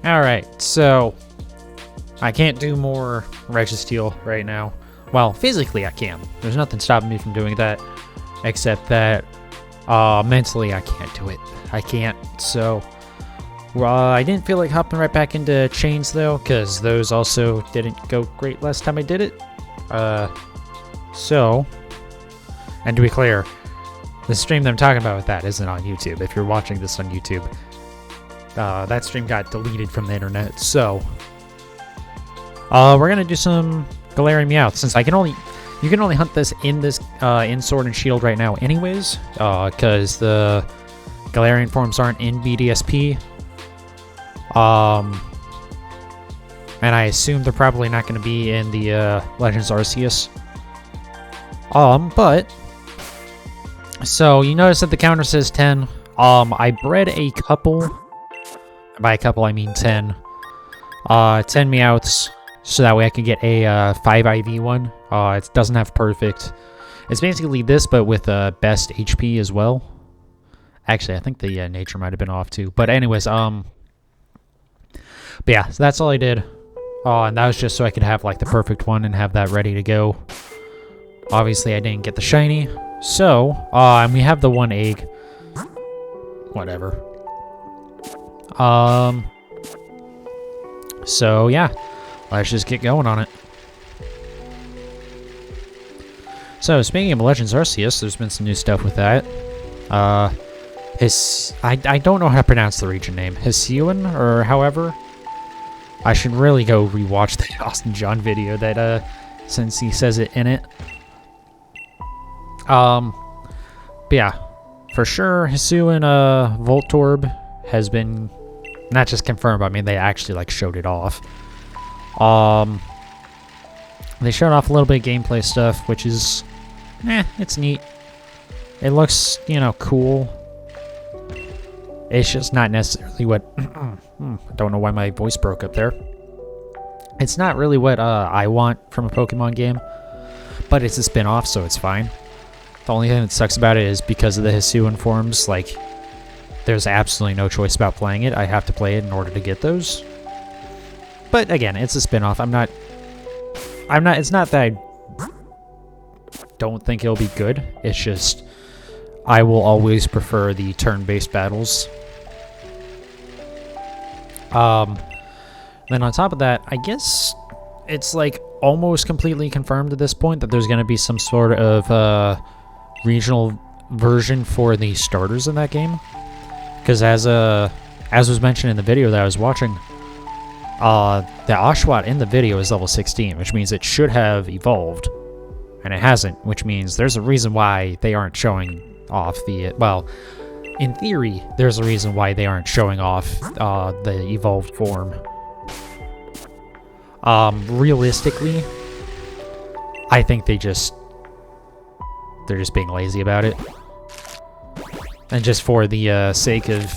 Alright, so I can't do more Registeel right now. Well, physically I can. There's nothing stopping me from doing that, except that mentally I can't do it. I can't, so I didn't feel like hopping right back into chains though, because those also didn't go great last time I did it. So, and to be clear, the stream that I'm talking about with that isn't on YouTube. If you're watching this on YouTube, that stream got deleted from the internet. So, we're gonna do some Galarian Meowth, since you can only hunt this in Sword and Shield right now, anyways, because the Galarian forms aren't in BDSP. And I assume they're probably not going to be in the Legends Arceus. But so you notice that the counter says 10. I bred a couple. By a couple, I mean 10. 10 Meowths, so that way I could get a 5 IV one. It doesn't have perfect. It's basically this, but with best HP as well. Actually, I think the nature might have been off too. But anyways, but yeah, so that's all I did. And that was just so I could have like the perfect one and have that ready to go. Obviously, I didn't get the shiny. So, and we have the one egg. Whatever. So yeah, let's just get going on it. So, speaking of Legends Arceus, there's been some new stuff with that. I don't know how to pronounce the region name. Hisuian, or however. I should really go rewatch the Austin John video that, since he says it in it. But yeah, for sure, Hisuian, Voltorb has been not just confirmed, but I mean, they actually, like, showed it off. They showed off a little bit of gameplay stuff, which is, it's neat. It looks, you know, cool. It's just not necessarily what... I don't know why my voice broke up there. It's not really what I want from a Pokemon game, but it's a spin-off, so it's fine. The only thing that sucks about it is because of the Hisuian forms, like, there's absolutely no choice about playing it. I have to play it in order to get those. But again, it's a spin-off. It's not that I don't think it'll be good. It's just, I will always prefer the turn-based battles. Then on top of that, I guess it's like almost completely confirmed at this point that there's going to be some sort of regional version for the starters in that game. Because as was mentioned in the video that I was watching, the Oshawott in the video is level 16, which means it should have evolved, and it hasn't, which means there's a reason why they aren't showing off the, well, in theory, there's a reason why they aren't showing off the evolved form. Realistically, I think they're just being lazy about it. And just for the sake of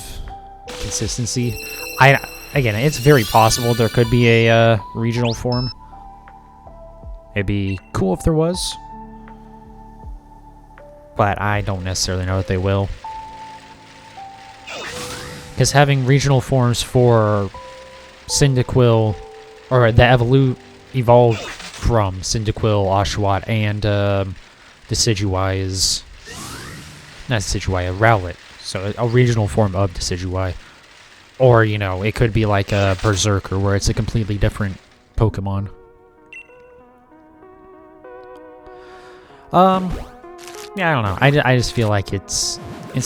consistency. Again, it's very possible there could be a regional form. It'd be cool if there was. But I don't necessarily know that they will. Because having regional forms for Cyndaquil, or the evolved from Cyndaquil, Oshawott, and Decidueye is... Not Decidueye, a Rowlet. So a regional form of Decidueye. Or, you know, it could be like a Berserker, where it's a completely different Pokemon. Yeah, I don't know. I just feel like it's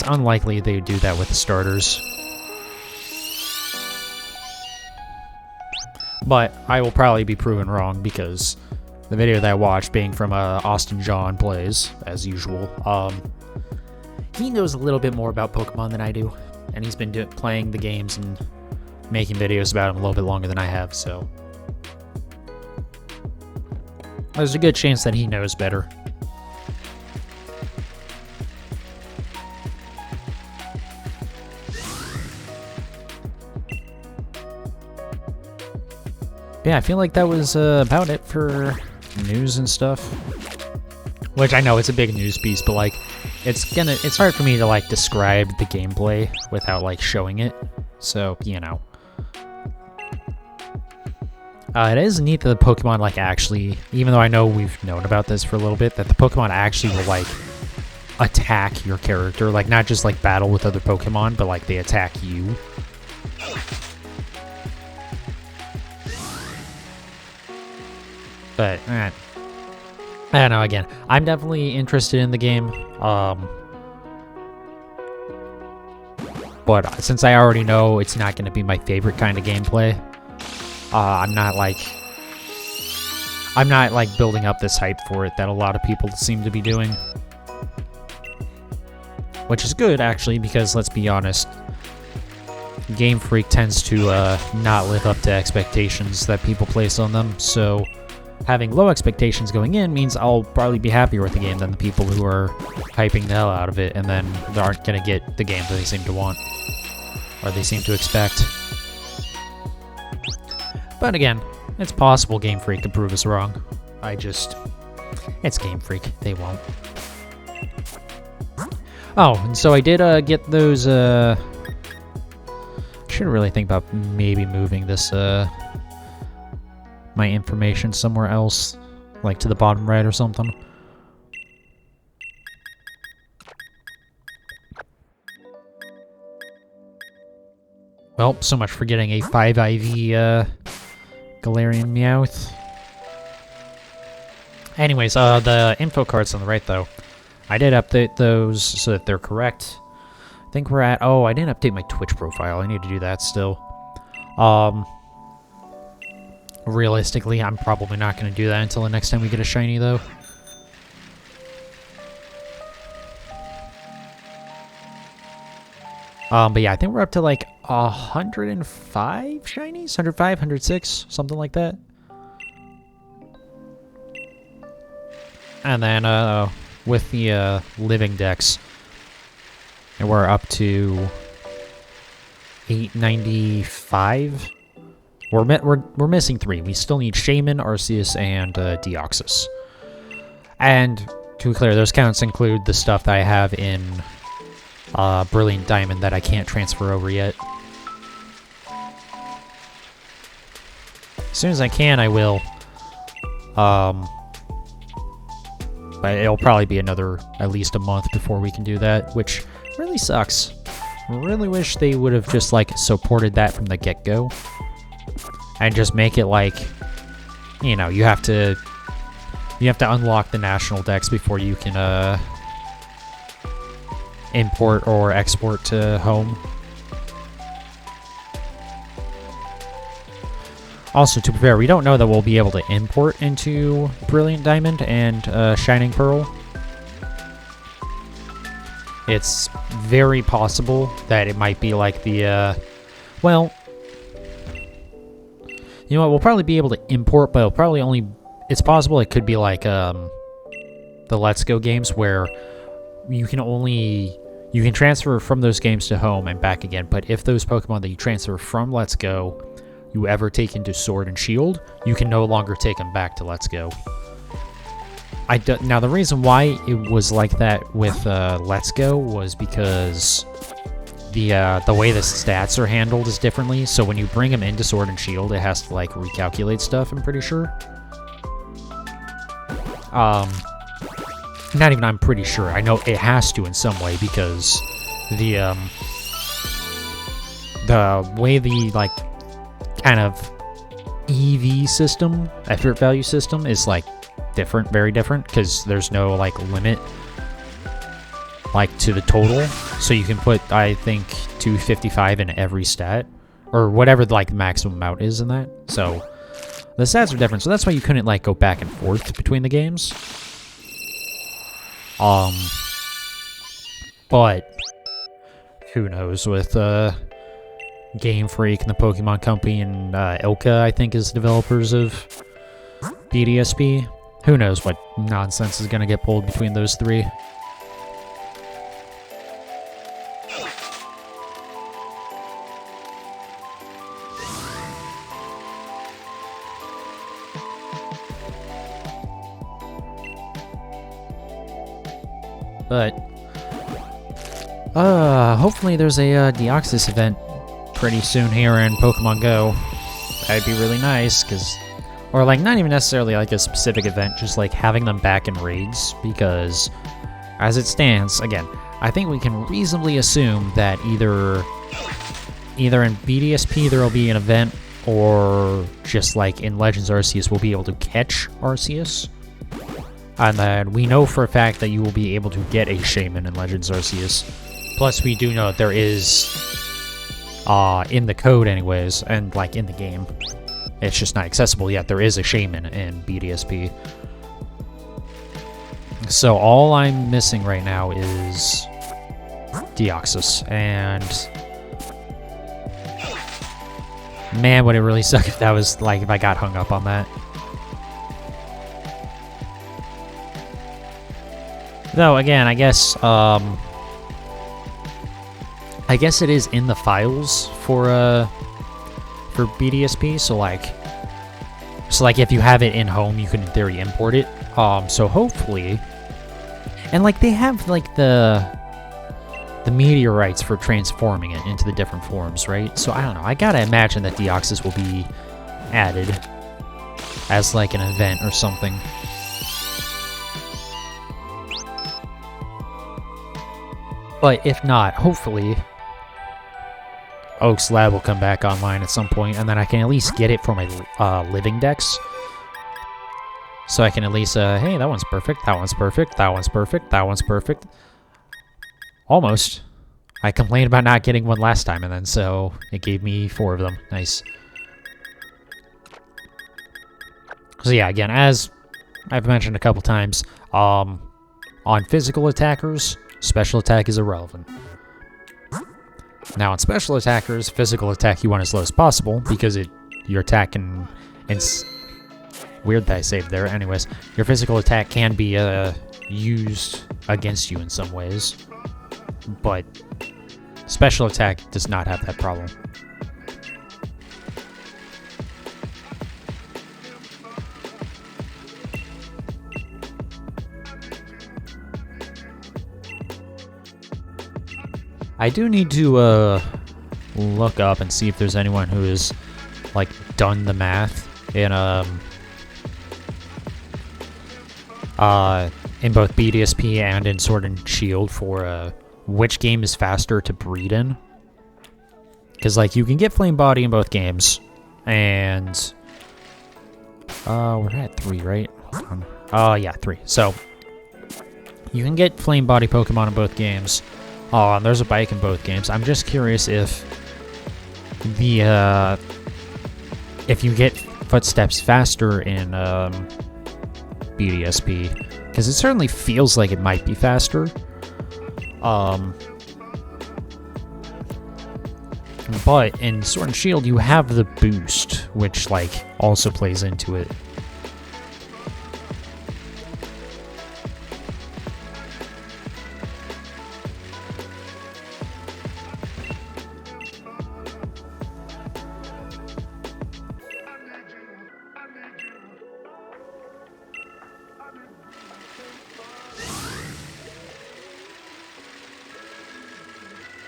unlikely they would do that with the starters. But I will probably be proven wrong, because the video that I watched, being from Austin John Plays, as usual, he knows a little bit more about Pokemon than I do. And he's been playing the games and making videos about them a little bit longer than I have, so... There's a good chance that he knows better. Yeah, I feel like that was about it for news and stuff. Which I know it's a big news piece, but like, it's hard for me to like describe the gameplay without like showing it. So, you know. It is neat that the Pokemon, like, actually, even though I know we've known about this for a little bit, that the Pokemon actually will, like, attack your character. Like, not just, like, battle with other Pokemon, but, like, they attack you. But, I don't know, again, I'm definitely interested in the game. But since I already know it's not going to be my favorite kind of gameplay, I'm not like building up this hype for it that a lot of people seem to be doing. Which is good, actually, because let's be honest, Game Freak tends to not live up to expectations that people place on them, so having low expectations going in means I'll probably be happier with the game than the people who are hyping the hell out of it and then they aren't going to get the game that they seem to want, or they seem to expect. But again, it's possible Game Freak could prove us wrong. It's Game Freak, they won't. Oh, and so I did get those, should really think about maybe moving this, my information somewhere else, like to the bottom right or something. Well, so much for getting a 5 IV, Galarian Meowth. Anyways, the info cards on the right, though. I did update those so that they're correct. I think we're at... Oh, I didn't update my Twitch profile. I need to do that still. Realistically, I'm probably not going to do that until the next time we get a shiny, though. But yeah, I think we're up to like 105 shinies? 105, 106, something like that. And then, with the, living decks, and we're up to 895. We're missing 3. We still need Shaman, Arceus, and Deoxys. And to be clear, those counts include the stuff that I have in Brilliant Diamond that I can't transfer over yet. As soon as I can, I will. But it'll probably be another at least a month before we can do that, which really sucks. I really wish they would have just like supported that from the get-go. And just make it like, you know, you have to unlock the national decks before you can import or export to home. Also, to be fair, we don't know that we'll be able to import into Brilliant Diamond and Shining Pearl. It's very possible that it might be like the, well, you know what, we'll probably be able to import, but it'll probably only, it's possible it could be like, the Let's Go games where you can transfer from those games to home and back again, but if those Pokemon that you transfer from Let's Go you ever take into Sword and Shield, you can no longer take them back to Let's Go. Now, the reason why it was like that with Let's Go was because the way the stats are handled is differently, so when you bring them into Sword and Shield, it has to, like, recalculate stuff, I'm pretty sure. Not even I'm pretty sure. I know it has to in some way, because the way the, like, kind of EV system, effort value system, is like different, very different, because there's no like limit like to the total, so you can put, I think, 255 in every stat, or whatever like the maximum amount is in that. So the stats are different, so that's why you couldn't like go back and forth between the games. But who knows with Game Freak and the Pokemon Company, and Ilka, I think, is developers of BDSP. Who knows what nonsense is going to get pulled between those three. But hopefully there's a Deoxys event pretty soon here in Pokemon Go. That'd be really nice, because... Or, like, not even necessarily, like, a specific event, just, like, having them back in raids, because, as it stands, again, I think we can reasonably assume that either in BDSP there will be an event, or just, like, in Legends Arceus we'll be able to catch Arceus. And then we know for a fact that you will be able to get a Shaman in Legends Arceus. Plus, we do know that there is, in the code anyways, and, like, in the game, it's just not accessible yet. There is a Shaman in BDSP. So all I'm missing right now is Deoxys, and man, would it really suck if that was, like, if I got hung up on that. Though, again, I guess it is in the files for BDSP, so like if you have it in home, you can in theory import it. So hopefully, and like they have like the meteorites for transforming it into the different forms, right? So I don't know. I gotta imagine that Deoxys will be added as like an event or something. But if not, hopefully Oak's Lab will come back online at some point, and then I can at least get it for my living decks. So I can at least, hey, that one's perfect, that one's perfect, that one's perfect, that one's perfect. Almost. I complained about not getting one last time, and then so it gave me 4 of them. Nice. So yeah, again, as I've mentioned a couple times, on physical attackers, special attack is irrelevant. Now, on special attackers, physical attack you want as low as possible, because your attack can... It's weird that I saved there. Anyways, your physical attack can be used against you in some ways, but special attack does not have that problem. I do need to look up and see if there's anyone who has like done the math in both BDSP and in Sword and Shield for which game is faster to breed in. Because like you can get Flame Body in both games, and we're at 3, right? Hold on. Yeah, 3. So you can get Flame Body Pokemon in both games. Oh, and there's a bike in both games. I'm just curious if if you get footsteps faster in BDSP, because it certainly feels like it might be faster. But in Sword and Shield, you have the boost, which like also plays into it.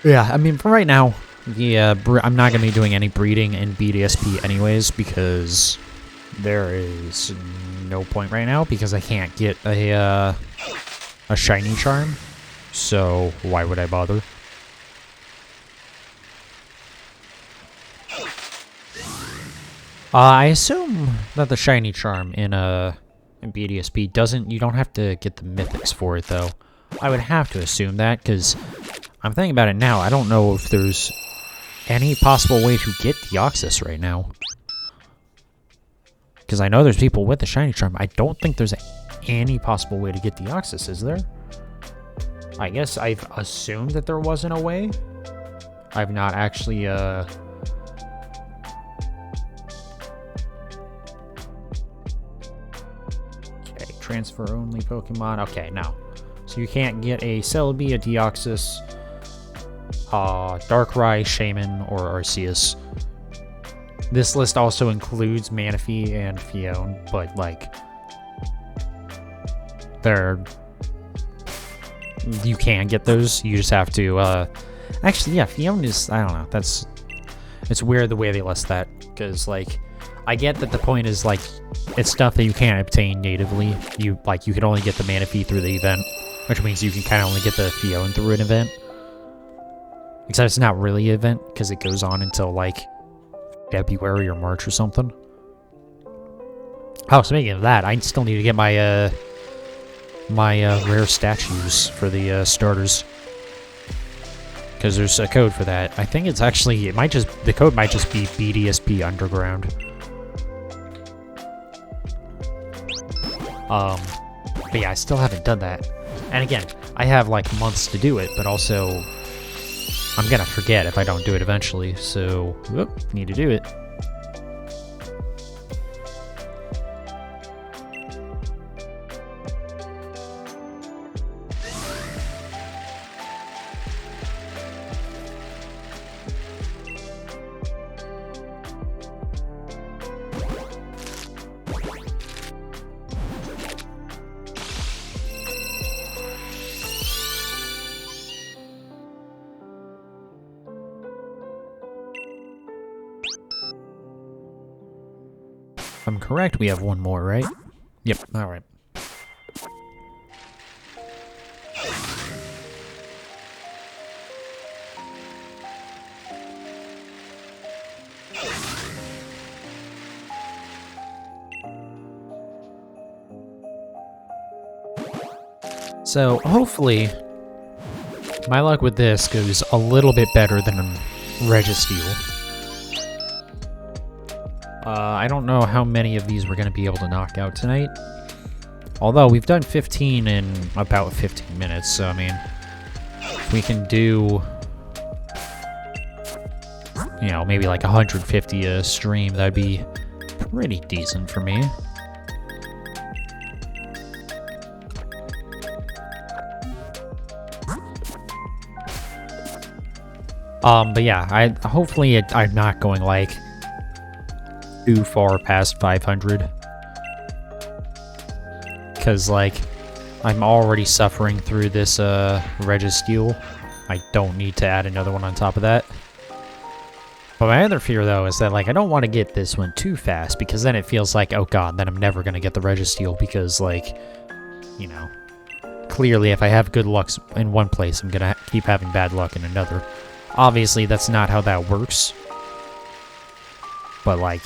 Yeah, I mean, for right now, I'm not going to be doing any breeding in BDSP anyways, because there is no point right now, because I can't get a shiny charm, so why would I bother? I assume that the shiny charm in BDSP you don't have to get the mythics for it, though. I would have to assume that, because I'm thinking about it now. I don't know if there's any possible way to get Deoxys right now. Because I know there's people with the shiny charm. I don't think there's any possible way to get Deoxys, is there? I guess I've assumed that there wasn't a way. I've not actually, Okay, transfer only Pokemon. Okay, now. So you can't get a Celebi, a Deoxys, Darkrai, Shaman, or Arceus. This list also includes Manaphy and Fion, but like you can get those. You just have to actually, yeah, Fion is, I don't know, It's weird the way they list that, because, like, I get that the point is, like, it's stuff that you can't obtain natively. You can only get the Manaphy through the event, which means you can kind of only get the Fion through an event. Except it's not really an event, because it goes on until, like, February or March or something. Oh, speaking of that, I still need to get my, rare statues for the, starters. Because there's a code for that. I think it's actually, the code might just be BDSP Underground. But yeah, I still haven't done that. And again, I have, like, months to do it, but also I'm gonna forget if I don't do it eventually, so, need to do it. If I'm correct, we have one more, right? Yep, alright. So, hopefully, my luck with this goes a little bit better than Registeel. I don't know how many of these we're going to be able to knock out tonight. Although, we've done 15 in about 15 minutes, so, I mean, if we can do, you know, maybe like 150 a stream, that'd be pretty decent for me. But yeah, hopefully I'm not going, like, too far past 500. Because, like, I'm already suffering through this, Registeel. I don't need to add another one on top of that. But my other fear, though, is that, like, I don't want to get this one too fast, because then it feels like, oh god, then I'm never gonna get the Registeel, because, like, you know, clearly if I have good luck in one place, I'm gonna keep having bad luck in another. Obviously, that's not how that works. But, like,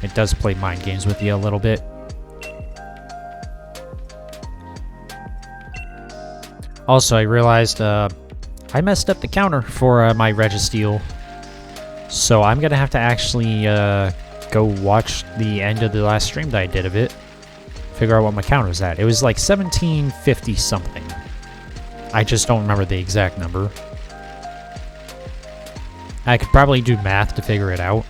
it does play mind games with you a little bit. Also, I realized I messed up the counter for my Registeel. So I'm going to have to actually go watch the end of the last stream that I did of it. Figure out what my counter was at. It was like 1750 something. I just don't remember the exact number. I could probably do math to figure it out.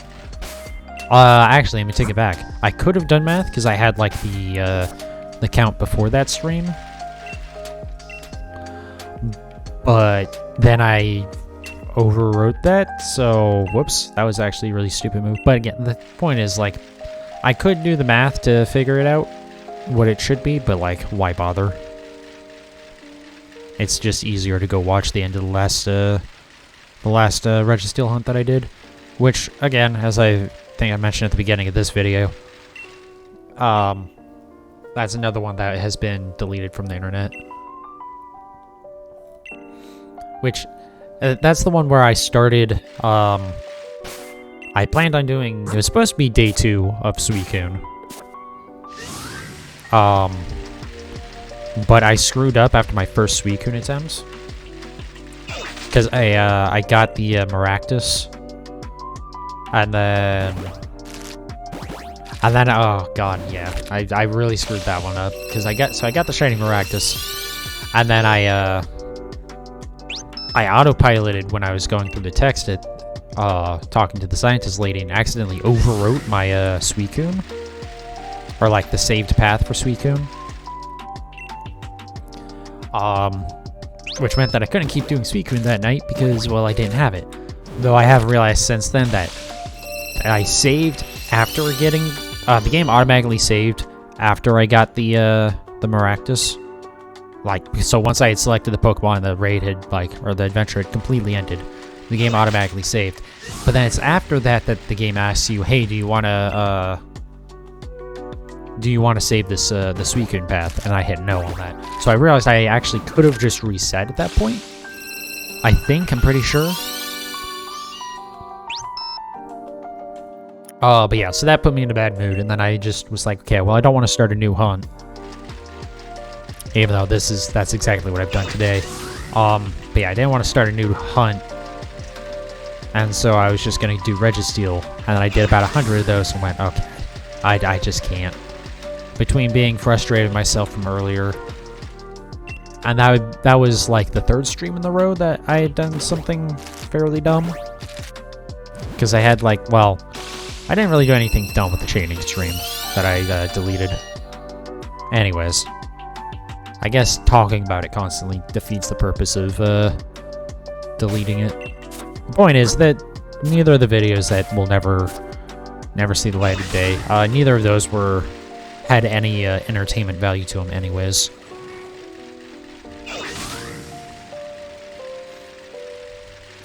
Actually, let me take it back. I could have done math because I had, like, the count before that stream. But then I overwrote that, so whoops, that was actually a really stupid move. But again, the point is, like, I could do the math to figure it out, what it should be, but, like, why bother? It's just easier to go watch the end of the last Registeel hunt that I did. Which, again, as I think I mentioned at the beginning of this video, that's another one that has been deleted from the internet. Which, that's the one where I started, I planned on doing, it was supposed to be day 2 of Suicune. But I screwed up after my first Suicune attempt. Because I got the Maractus. And then, oh god, yeah, I really screwed that one up. Because I got the Shiny Maractus. And then I autopiloted when I was going through the text at, talking to the scientist lady, and accidentally overwrote my, Suicune. Or, like, the saved path for Suicune. Which meant that I couldn't keep doing Suicune that night because, well, I didn't have it. Though I have realized since then that I saved after getting, the game automatically saved after I got the Maractus. Like, so once I had selected the Pokemon, the raid had, like, or the adventure had completely ended. The game automatically saved. But then it's after that that the game asks you, hey, do you want to save this the Suicune path? And I hit no on that. So I realized I actually could have just reset at that point. I'm pretty sure. But yeah, so that put me in a bad mood, and then I just was like, okay, well, I don't want to start a new hunt. Even though that's exactly what I've done today. But yeah, I didn't want to start a new hunt. And so I was just going to do Registeel, and then I did about 100 of those and went, okay, I just can't. Between being frustrated with myself from earlier, and that was like the third stream in the row that I had done something fairly dumb. Because I had like, well, I didn't really do anything dumb with the chaining stream that I deleted. Anyways, I guess talking about it constantly defeats the purpose of deleting it. The point is that neither of the videos that will never see the light of day, neither of those had any entertainment value to them anyways.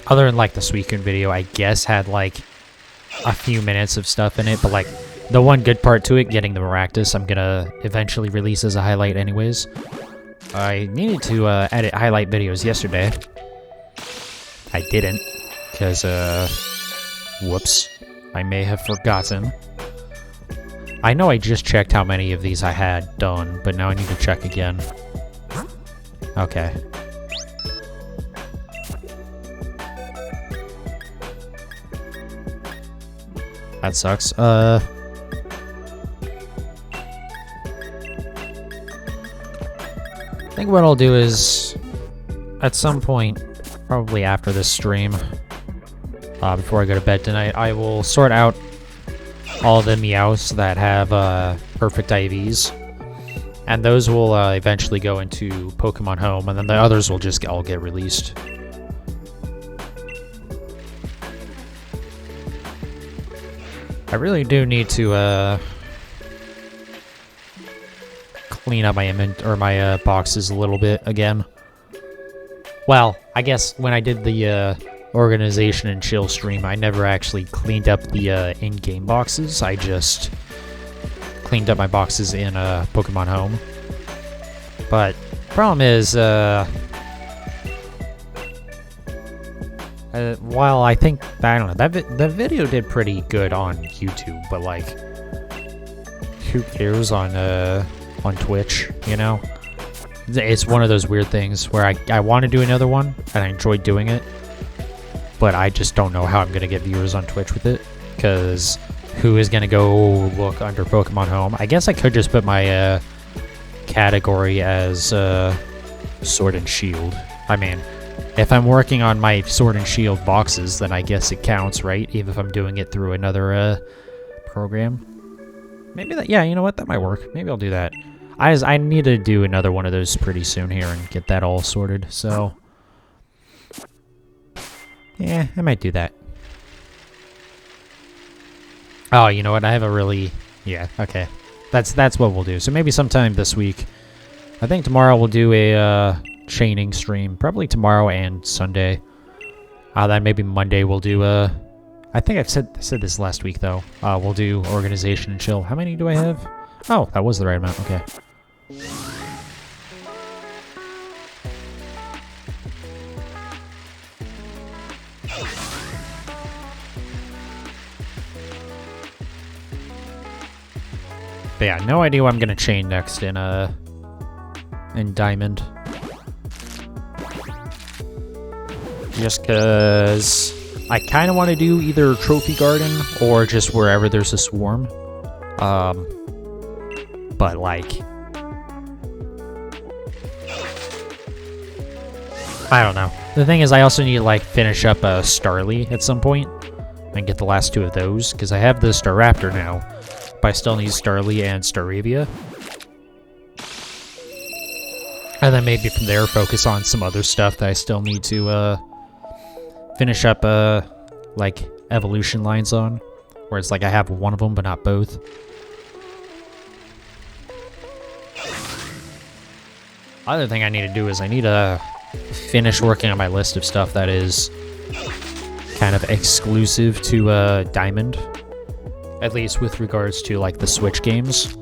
Other than like the Suicune video, I guess had like a few minutes of stuff in it, but like the one good part to it, getting the Maractus, I'm gonna eventually release as a highlight anyways. I needed to edit highlight videos yesterday. I didn't, because whoops, I may have forgotten. I know I just checked how many of these I had done, but now I need to check again. Okay. That sucks. I think what I'll do is, at some point, probably after this stream, before I go to bed tonight, I will sort out all the Meowths that have perfect IVs, and those will eventually go into Pokemon Home, and then the others will just all get released. I really do need to clean up my boxes a little bit again. Well, I guess when I did the Organization and Chill stream, I never actually cleaned up the in-game boxes. I just cleaned up my boxes in Pokemon Home. But problem is, while I think, I don't know, that video did pretty good on YouTube, but like, who cares on Twitch, you know? It's one of those weird things where I want to do another one, and I enjoy doing it, but I just don't know how I'm going to get viewers on Twitch with it, because who is going to go look under Pokemon Home? I guess I could just put my category as Sword and Shield. I mean, if I'm working on my Sword and Shield boxes, then I guess it counts, right? Even if I'm doing it through another program. Maybe that, yeah, you know what? That might work. Maybe I'll do that. I need to do another one of those pretty soon here and get that all sorted, so yeah, I might do that. Oh, you know what? I have a really, yeah, okay. That's what we'll do. So maybe sometime this week. I think tomorrow we'll do a chaining stream, probably tomorrow and Sunday. Then maybe Monday we'll do I think I said this last week though. We'll do Organization and Chill. How many do I have? Oh, that was the right amount. Okay. But yeah, no idea what I'm gonna chain next in Diamond. Just cause I kind of want to do either Trophy Garden or just wherever there's a swarm. But like, I don't know. The thing is, I also need to like finish up Starly at some point and get the last two of those, because I have the Staraptor now, but I still need Starly and Staravia. And then maybe from there focus on some other stuff that I still need to finish up like evolution lines on, where it's like I have one of them but not both. Other thing I need to do is I need to finish working on my list of stuff that is kind of exclusive to Diamond, at least with regards to like the Switch games.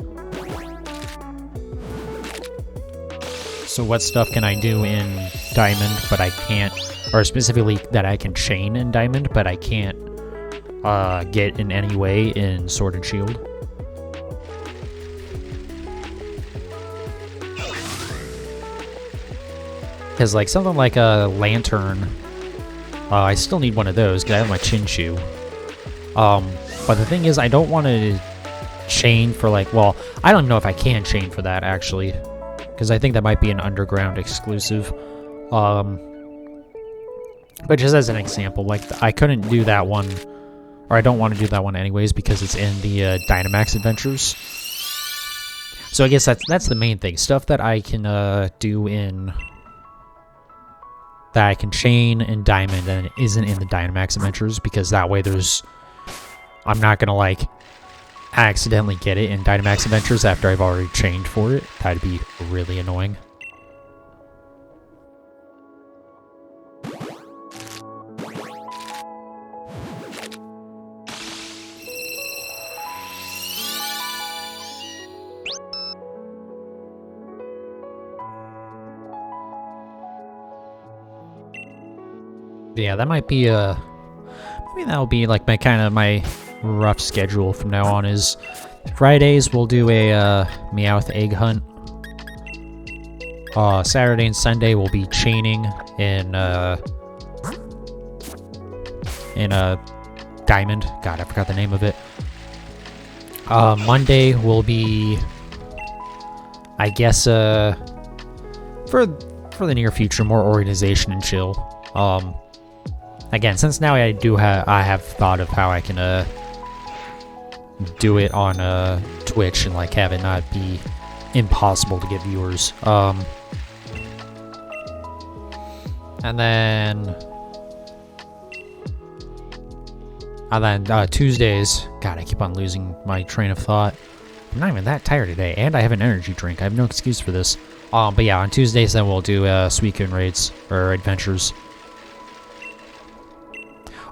So what stuff can I do in Diamond, but I can't, or specifically that I can chain in Diamond, but I can't get in any way in Sword and Shield? Because like something like a Lantern, I still need one of those because I have my Chinchu. But the thing is, I don't want to chain for like, well, I don't know if I can chain for that actually, because I think that might be an Underground exclusive. But just as an example, like I couldn't do that one, or I don't want to do that one anyways because it's in the Dynamax Adventures. So I guess that's the main thing. Stuff that I can do in, that I can chain in Diamond and it isn't in the Dynamax Adventures, because that way I'm not gonna like accidentally get it in Dynamax Adventures after I've already chained for it. That'd be really annoying. Yeah, that might be maybe that'll be like my rough schedule from now on. Is Fridays we'll do a Meowth egg hunt. Saturday and Sunday we'll be chaining in Diamond. God, I forgot the name of it. Monday will be, I guess, for the near future, more organization and chill. Again, since now I have thought of how I can do it on Twitch and like have it not be impossible to get viewers. And then Tuesdays. God, I keep on losing my train of thought. I'm not even that tired today, and I have an energy drink. I have no excuse for this. But yeah, on Tuesdays then we'll do Suicune raids or adventures.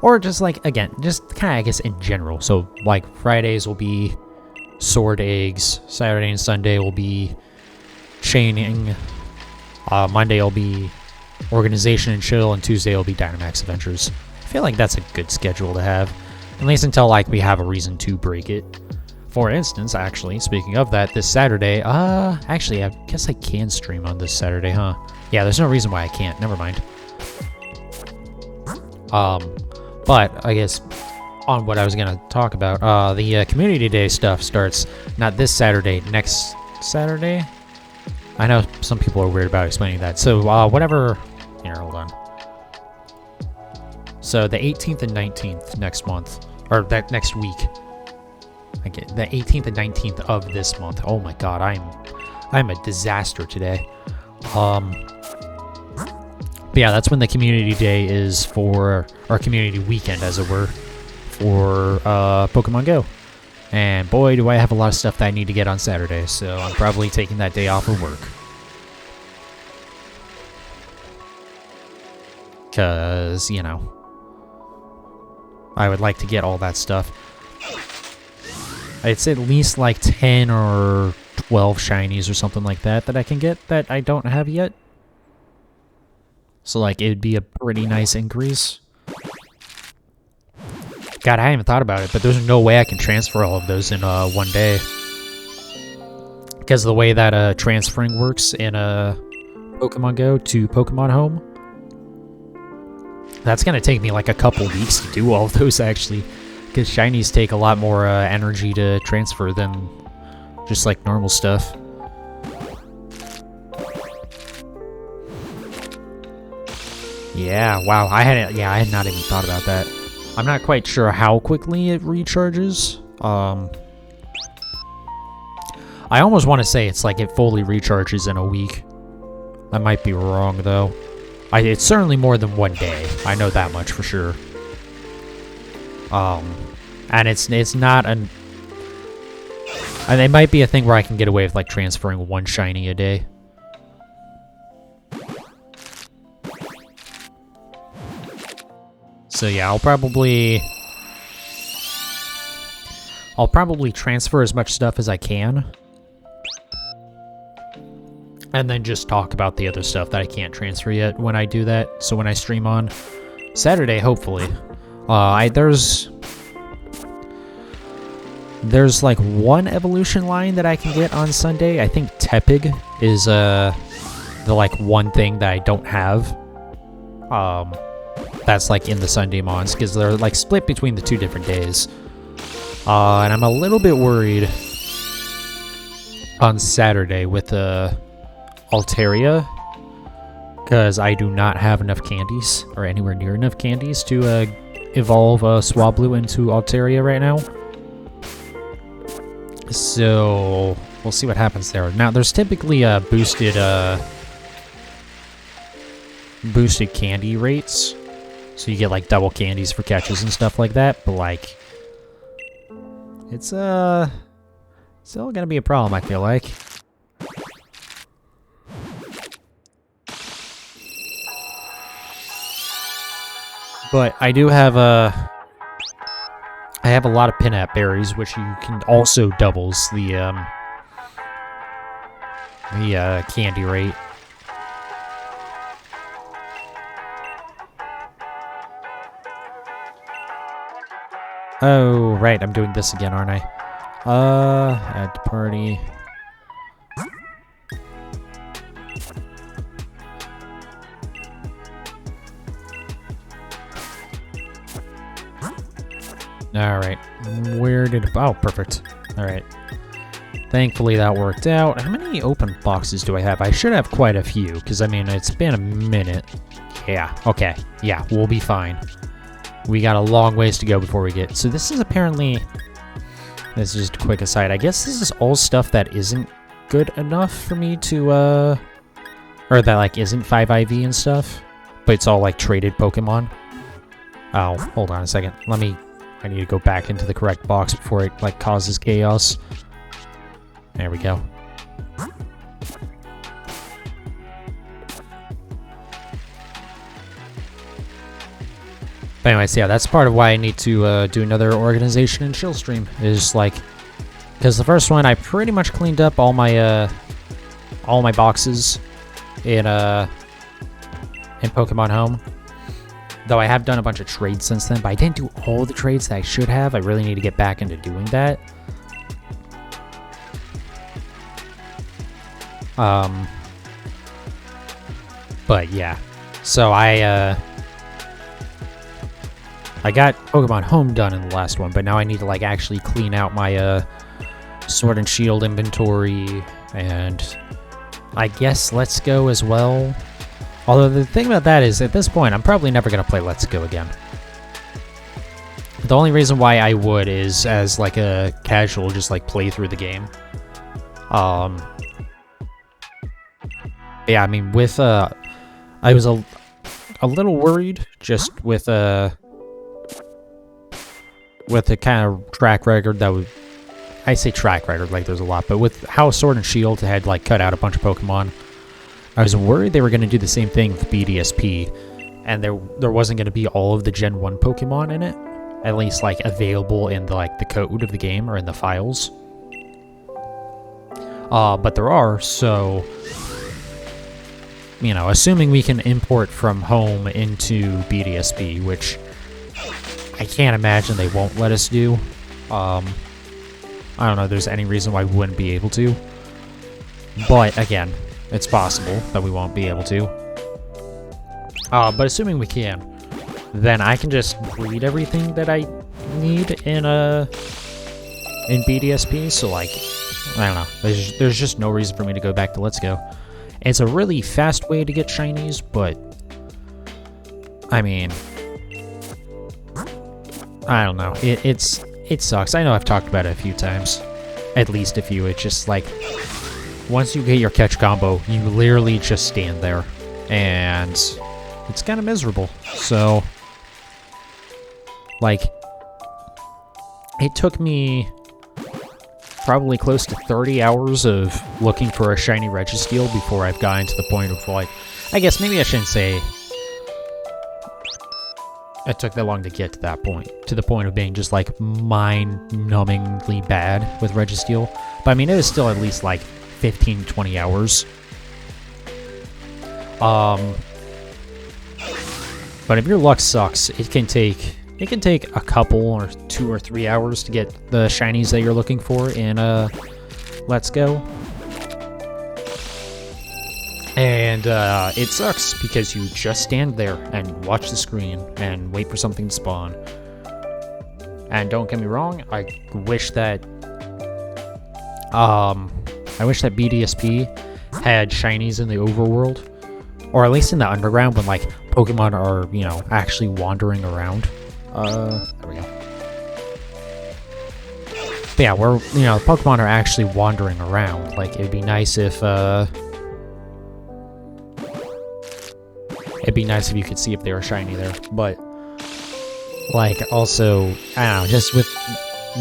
Or just like, again, just kind of, I guess, in general. So, like, Fridays will be sword eggs. Saturday and Sunday will be chaining. Monday will be organization and chill. And Tuesday will be Dynamax Adventures. I feel like that's a good schedule to have. At least until, like, we have a reason to break it. For instance, actually, speaking of that, this Saturday, actually, I guess I can stream on this Saturday, huh? Yeah, there's no reason why I can't. Never mind. But I guess on what I was going to talk about, the Community Day stuff starts not this Saturday, next Saturday. I know some people are weird about explaining that. So whatever, here, hold on. So the 18th and 19th next month, or that next week. I get the 18th and 19th of this month. Oh my God, I'm a disaster today. But yeah, that's when the Community Day is for, or Community Weekend, as it were, for Pokemon Go. And boy, do I have a lot of stuff that I need to get on Saturday, so I'm probably taking that day off of work. Because, you know, I would like to get all that stuff. It's at least like 10 or 12 shinies or something like that I can get that I don't have yet. So, like, it would be a pretty nice increase. God, I haven't thought about it, but there's no way I can transfer all of those in one day. Because the way that transferring works in Pokemon Go to Pokemon Home, that's going to take me like a couple weeks to do all of those, actually. Because shinies take a lot more energy to transfer than just like normal stuff. Yeah, wow, I had not even thought about that. I'm not quite sure how quickly it recharges. I almost want to say it's like it fully recharges in a week. I might be wrong though. It's certainly more than one day. I know that much for sure. And it's not an. And it might be a thing where I can get away with like transferring one shiny a day. So yeah, I'll probably transfer as much stuff as I can. And then just talk about the other stuff that I can't transfer yet when I do that. So when I stream on Saturday, hopefully. There's like one evolution line that I can get on Sunday. I think Tepig is the like one thing that I don't have. That's like in the Sunday mons, because they're like split between the 2 different days. And I'm a little bit worried on Saturday with Altaria, because I do not have enough candies, or anywhere near enough candies, to evolve Swablu into Altaria right now. So we'll see what happens there. Now, there's typically boosted candy rates, so you get like double candies for catches and stuff like that. But like, it's still gonna be a problem, I feel like. But I do have I have a lot of Pinap berries, which you can also doubles the candy rate. Oh, right, I'm doing this again, aren't I? Add to party. Alright, where did... Oh, perfect. Alright. Thankfully that worked out. How many open boxes do I have? I should have quite a few, because, I mean, it's been a minute. Yeah, okay. Yeah, we'll be fine. We got a long ways to go before we get... So this is apparently... This is just a quick aside. I guess this is all stuff that isn't good enough for me to, Or that, like, isn't 5IV and stuff. But it's all, like, traded Pokemon. Oh, hold on a second. I need to go back into the correct box before it, like, causes chaos. There we go. But anyways, yeah, that's part of why I need to do another organization and chill stream. Is like, because the first one I pretty much cleaned up all my boxes in Pokemon Home. Though I have done a bunch of trades since then, but I didn't do all the trades that I should have. I really need to get back into doing that. But yeah, so I got Pokemon Home done in the last one, but now I need to like actually clean out my Sword and Shield inventory, and I guess Let's Go as well. Although the thing about that is, at this point, I'm probably never going to play Let's Go again. The only reason why I would is as like a casual, just like play through the game. Yeah, I mean, with I was a little worried just with the kind of track record that would... I say track record like there's a lot, but with how Sword and Shield had like cut out a bunch of Pokemon, I was worried they were going to do the same thing with BDSP, and there wasn't going to be all of the Gen 1 Pokemon in it, at least like available in the like the code of the game or in the files. But there are, so you know, assuming we can import from home into BDSP, which I can't imagine they won't let us do. I don't know if there's any reason why we wouldn't be able to. But again, it's possible that we won't be able to. But assuming we can, then I can just breed everything that I need in BDSP. So like, I don't know. There's just no reason for me to go back to Let's Go. It's a really fast way to get shinies, but I mean, I don't know. It sucks. I know I've talked about it a few times, at least a few. It's just like, once you get your catch combo, you literally just stand there, and it's kind of miserable. So, like, it took me probably close to 30 hours of looking for a shiny Registeel before I've gotten to the point of, like, I guess maybe I shouldn't say it took that long to get to that point, to the point of being just like mind-numbingly bad with Registeel. But I mean, it was still at least like 15, 20 hours. But if your luck sucks, it can take a couple or 2 or 3 hours to get the shinies that you're looking for in Let's Go. And it sucks because you just stand there and watch the screen and wait for something to spawn. And don't get me wrong, I wish that BDSP had shinies in the overworld, or at least in the underground when like Pokemon are, you know, actually wandering around. There we go. But yeah, where, you know, Pokemon are actually wandering around. Like, it'd be nice if you could see if they were shiny there. But like, also, I don't know, just with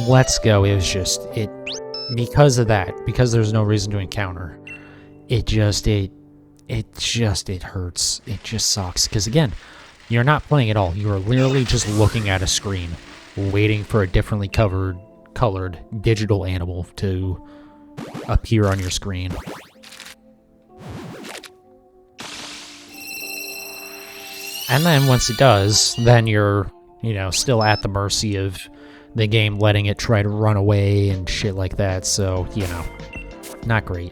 Let's Go, it was just because of that, because there's no reason to encounter, it hurts. It just sucks. Because again, you're not playing at all. You are literally just looking at a screen, waiting for a differently colored digital animal to appear on your screen. And then once it does, then you're, you know, still at the mercy of the game letting it try to run away and shit like that. So, you know, not great.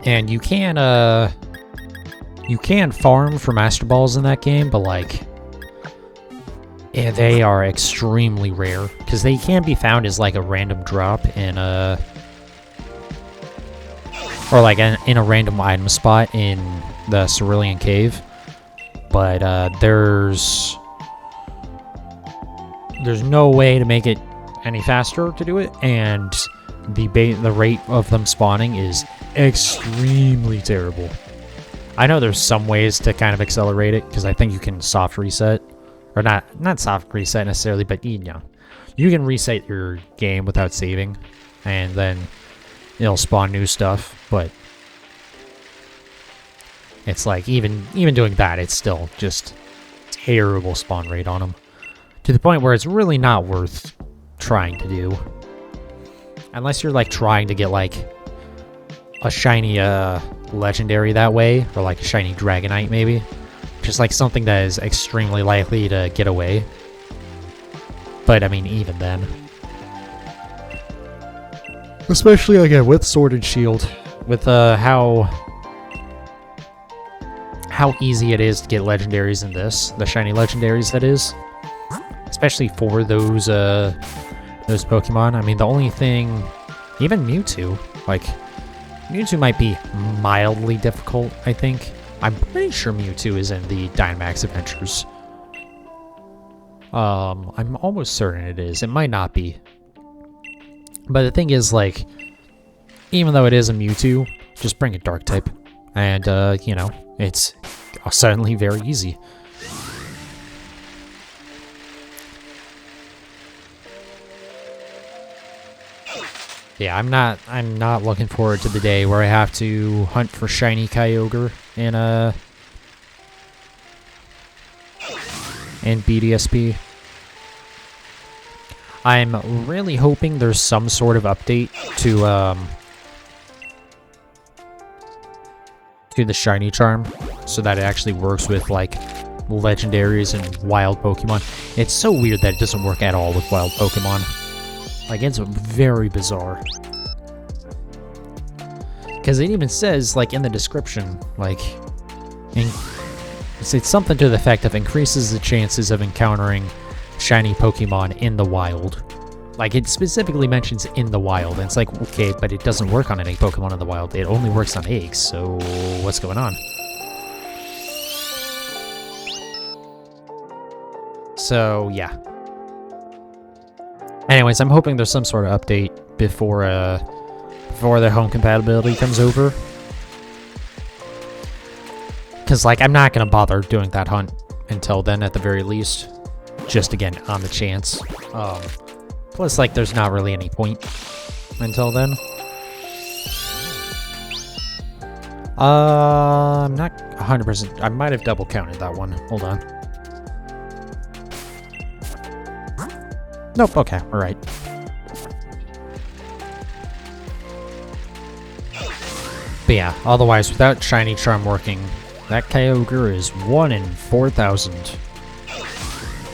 And you can farm for Master Balls in that game, but like, yeah, they are extremely rare because they can be found as like a random drop in or like in a random item spot in the Cerulean Cave. But there's no way to make it any faster to do it, and the rate of them spawning is extremely terrible. I know there's some ways to kind of accelerate it, because I think you can soft reset. Or not soft reset necessarily, but you know, you can reset your game without saving, and then it'll spawn new stuff. But it's like, even doing that, it's still just terrible spawn rate on them, to the point where it's really not worth trying to do, unless you're like trying to get like a shiny legendary that way, or like a shiny Dragonite maybe. Just like something that is extremely likely to get away. But I mean, even then. Especially again with Sword and Shield, with how easy it is to get legendaries in this, the shiny legendaries that is. Especially for those Pokemon. I mean, the only thing, even Mewtwo, like Mewtwo might be mildly difficult, I think. I'm pretty sure Mewtwo is in the Dynamax Adventures. I'm almost certain it is. It might not be. But the thing is, like, even though it is a Mewtwo, just bring a Dark type. And, you know, it's suddenly very easy. Yeah, I'm not looking forward to the day where I have to hunt for shiny Kyogre in BDSP. I'm really hoping there's some sort of update to the shiny charm, so that it actually works with like legendaries and wild Pokemon. It's so weird that it doesn't work at all with wild Pokemon. Like, it's very bizarre. Because it even says, like, in the description, like, it's something to the effect of increases the chances of encountering shiny Pokemon in the wild. Like, it specifically mentions in the wild, and it's like, okay, but it doesn't work on any Pokemon in the wild. It only works on eggs, so what's going on? So, yeah. Anyways, I'm hoping there's some sort of update before the home compatibility comes over. Because, like, I'm not going to bother doing that hunt until then, at the very least. Just, again, on the chance. Plus, like, there's not really any point until then. I'm not 100%. I might have double counted that one. Hold on. Nope, okay, we're right. But yeah, otherwise, without Shiny Charm working, that Kyogre is 1 in 4,000.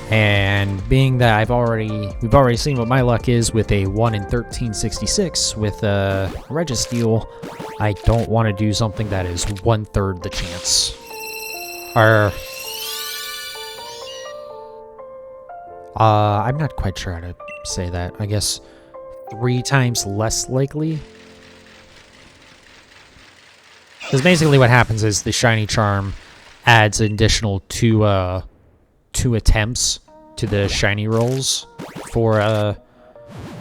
And being that we've already seen what my luck is with a 1 in 1366 with Registeel, I don't want to do something that is 1/3 the chance. I'm not quite sure how to say that. I guess 3 times less likely. Because basically what happens is the Shiny Charm adds an additional 2 attempts to the shiny rolls for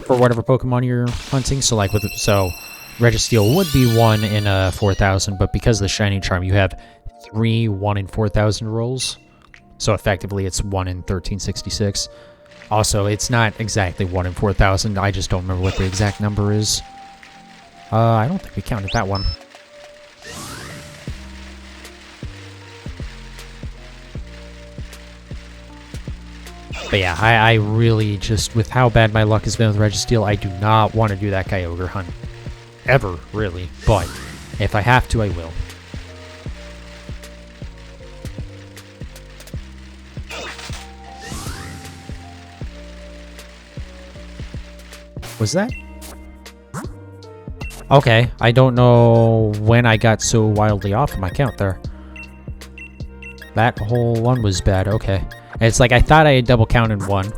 whatever Pokemon you're hunting. So like Registeel would be 1 in 4,000, but because of the Shiny Charm, you have 3 1 in 4,000 rolls. So effectively, it's 1 in 1366. Also, it's not exactly 1 in 4,000. I just don't remember what the exact number is. I don't think we counted that one. But yeah, I really just, with how bad my luck has been with Registeel, I do not want to do that Kyogre hunt. Ever, really. But if I have to, I will. Was that? Okay, I don't know when I got so wildly off of my count there. That whole one was bad, okay. It's like I thought I had double counted 1.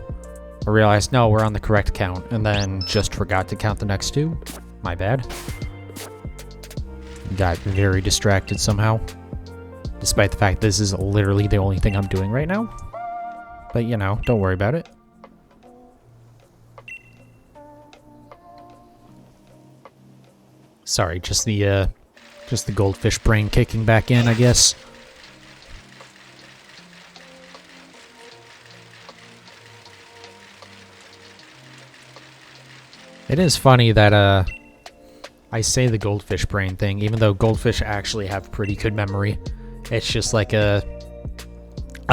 I realized, no, we're on the correct count, and then just forgot to count the next 2. My bad. Got very distracted somehow. Despite the fact this is literally the only thing I'm doing right now. But, you know, don't worry about it. Sorry, just the goldfish brain kicking back in, I guess. It is funny that I say the goldfish brain thing, even though goldfish actually have pretty good memory. It's just like a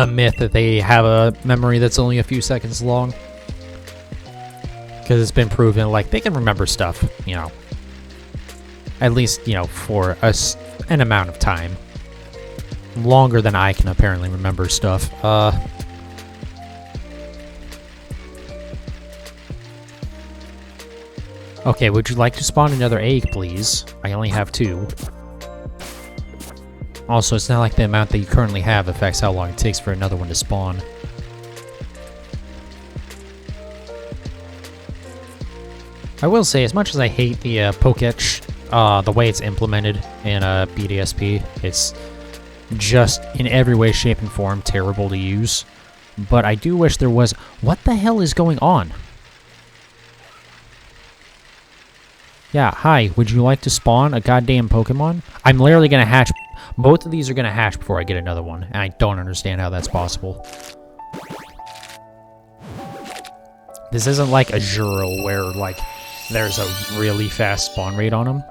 myth that they have a memory that's only a few seconds long. Because it's been proven, like, they can remember stuff, you know. At least, you know, for an amount of time. Longer than I can apparently remember stuff. Okay, would you like to spawn another egg, please? I only have 2. Also, it's not like the amount that you currently have affects how long it takes for another one to spawn. I will say, as much as I hate the Poketch, the way it's implemented in BDSP, it's just in every way, shape, and form terrible to use. But I do wish there was... What the hell is going on? Yeah, hi, would you like to spawn a goddamn Pokemon? I'm literally gonna hatch... Both of these are gonna hatch before I get another one, and I don't understand how that's possible. This isn't like Azurill, where, like, there's a really fast spawn rate on them.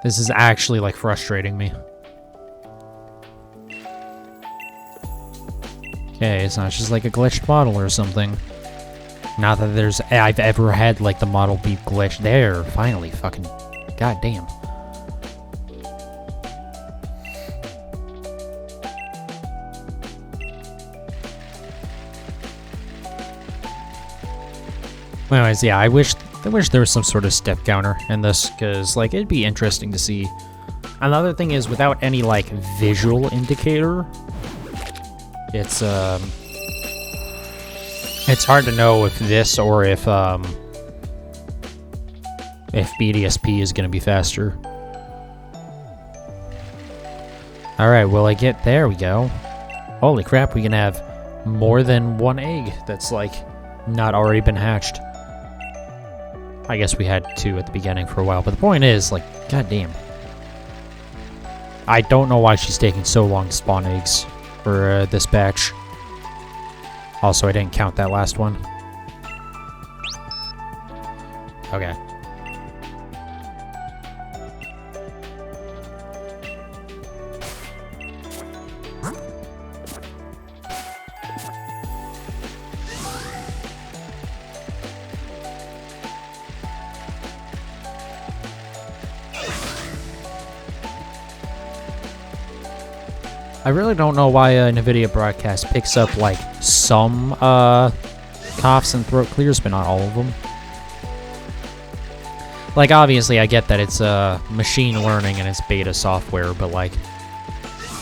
This is actually, like, frustrating me. Okay, it's not just like a glitched model or something. Not that I've ever had, like, the model be glitched. There, finally, fucking goddamn. Anyways, yeah, I wish there was some sort of step counter in this, because, like, it'd be interesting to see. Another thing is, without any, like, visual indicator, it's hard to know if this or if BDSP is gonna be faster. Alright, will I get... There we go. Holy crap, we can have more than 1 egg that's, like, not already been hatched. I guess we had 2 at the beginning for a while, but the point is, like, goddamn. I don't know why she's taking so long to spawn eggs for this batch. Also, I didn't count that last one. Okay. I really don't know why NVIDIA Broadcast picks up, like, some coughs and throat clears, but not all of them. Like, obviously, I get that it's machine learning and it's beta software, but, like,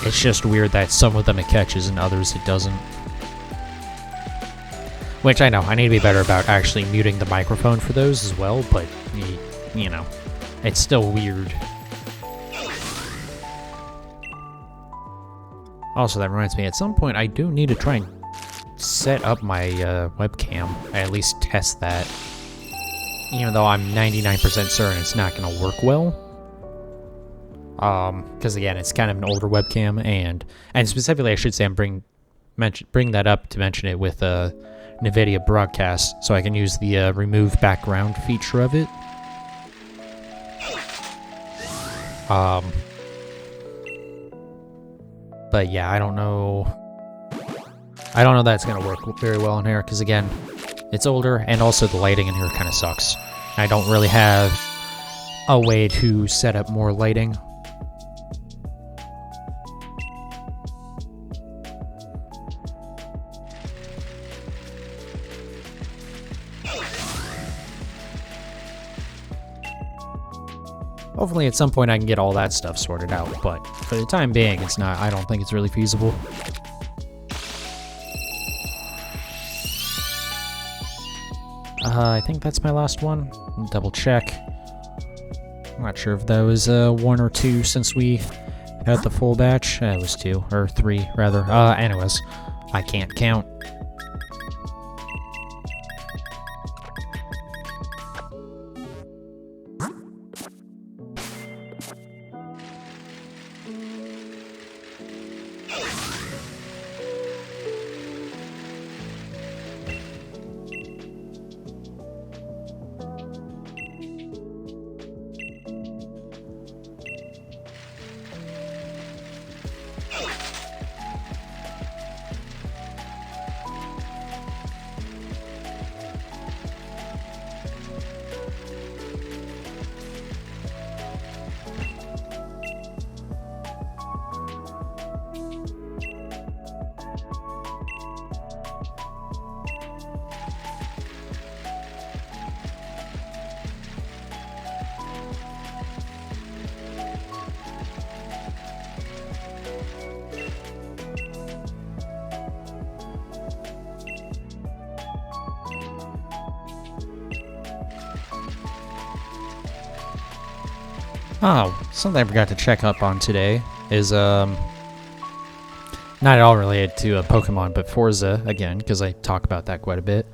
it's just weird that some of them it catches and others it doesn't. Which I know, I need to be better about actually muting the microphone for those as well, but, you know, it's still weird. Also, that reminds me, at some point I do need to try and set up my webcam. I at least test that. Even though I'm 99% certain it's not going to work well. Because again, it's kind of an older webcam, and specifically I should say I'm bring that up to mention it with NVIDIA Broadcast, so I can use the remove background feature of it. But yeah, I don't know that's gonna work very well in here, because again, it's older, and also the lighting in here kind of sucks. I don't really have a way to set up more lighting. Hopefully at some point I can get all that stuff sorted out, but for the time being, it's not. I don't think it's really feasible. I think that's my last one. I'll double check. I'm not sure if that was 1 or 2 since we had the full batch. It was 2, or 3 rather. Anyways, I can't count. Oh, something I forgot to check up on today is, not at all related to Pokemon, but Forza, again, because I talk about that quite a bit.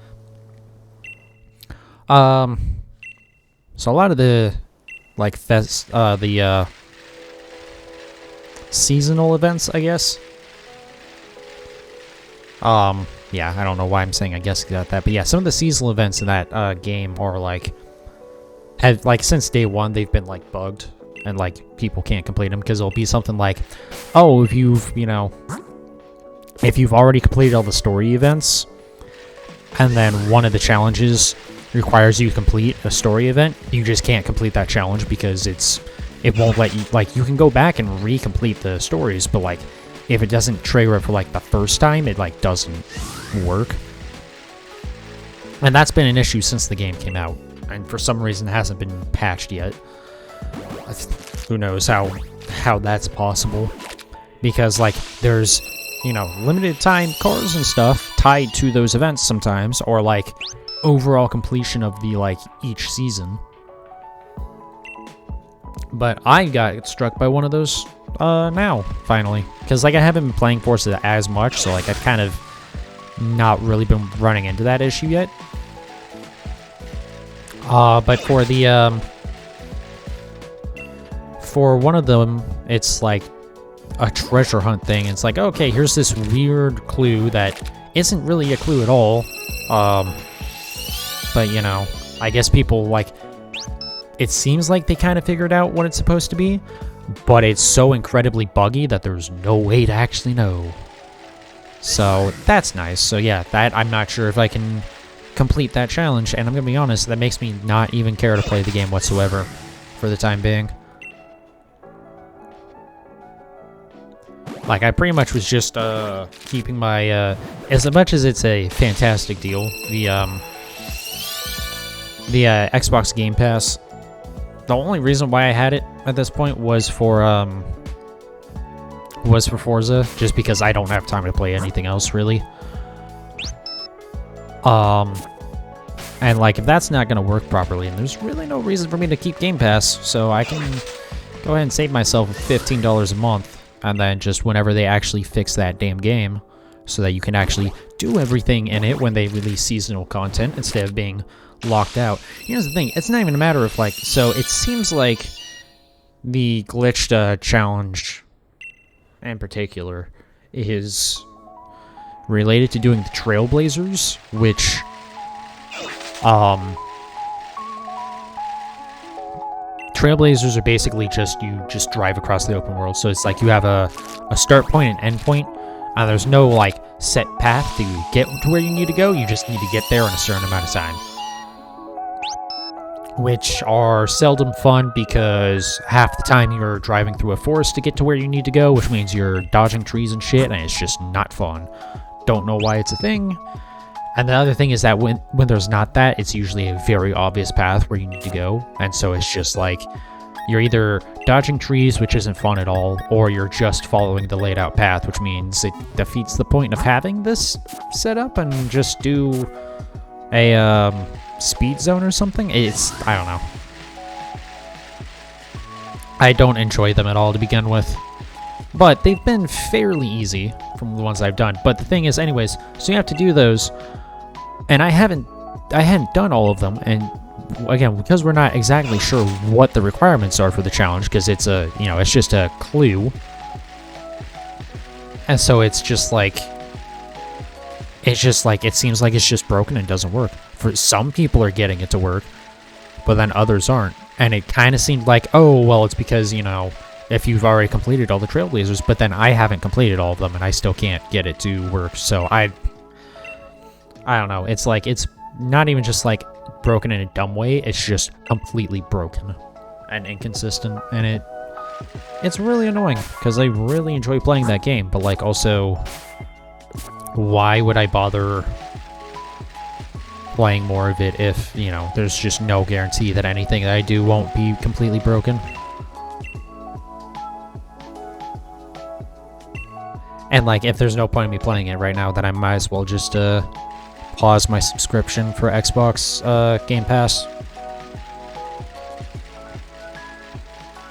So a lot of the, like, seasonal events, I guess. Yeah, I don't know why I'm saying I guess about that, but yeah, some of the seasonal events in that, game are, like, since day one, they've been, like, bugged. And, like, people can't complete them because it'll be something like, oh, if you've already completed all the story events, and then one of the challenges requires you to complete a story event, you just can't complete that challenge because it won't let you, like, you can go back and recomplete the stories, but, like, if it doesn't trigger it for, like, the first time, it, like, doesn't work. And that's been an issue since the game came out, and for some reason it hasn't been patched yet. Who knows how that's possible, because, like, there's, you know, limited time cars and stuff tied to those events sometimes, or, like, overall completion of the, like, each season. But I got struck by one of those now, finally, because, like, I haven't been playing Forza as much, so, like, I've kind of not really been running into that issue yet. But for the for one of them, it's like a treasure hunt thing. It's like, okay, here's this weird clue that isn't really a clue at all. But, you know, I guess people, like, it seems like they kind of figured out what it's supposed to be, but it's so incredibly buggy that there's no way to actually know. So that's nice. So yeah, that I'm not sure if I can complete that challenge, and I'm gonna be honest, that makes me not even care to play the game whatsoever for the time being. Like, I pretty much was just keeping my as much as it's a fantastic deal, the Xbox Game Pass. The only reason why I had it at this point was for Forza, just because I don't have time to play anything else really. And like, if that's not gonna work properly, and there's really no reason for me to keep Game Pass, so I can go ahead and save myself $15 a month, and then just whenever they actually fix that damn game, so that you can actually do everything in it when they release seasonal content instead of being locked out. Here's the thing, it's not even a matter of like, so it seems like the glitched challenge in particular is related to doing the Trailblazers, which Trailblazers are basically just, you just drive across the open world. So it's like you have a start point and end point, and there's no like set path to get to where you need to go. You just need to get there in a certain amount of time, which are seldom fun because half the time you're driving through a forest to get to where you need to go, which means you're dodging trees and shit, and it's just not fun. Don't know why it's a thing. And the other thing is that when there's not that, it's usually a very obvious path where you need to go. And so it's just like, you're either dodging trees, which isn't fun at all, or you're just following the laid out path, which means it defeats the point of having this set up and just do a speed zone or something. I don't know. I don't enjoy them at all to begin with. But they've been fairly easy from the ones I've done. But the thing is, anyways, so you have to do those. And I hadn't done all of them, and again, because we're not exactly sure what the requirements are for the challenge, because it's it's just a clue, and so it seems like it's just broken and doesn't work. For some people are getting it to work, but then others aren't, and it kind of seemed like, oh well, it's because if you've already completed all the Trailblazers, but then I haven't completed all of them, and I still can't get it to work, so I don't know, it's like, it's not even just like broken in a dumb way, it's just completely broken and inconsistent, and it's really annoying, because I really enjoy playing that game, but like, also, why would I bother playing more of it if, there's just no guarantee that anything that I do won't be completely broken? And like, if there's no point in me playing it right now, then I might as well just pause my subscription for Xbox Game Pass.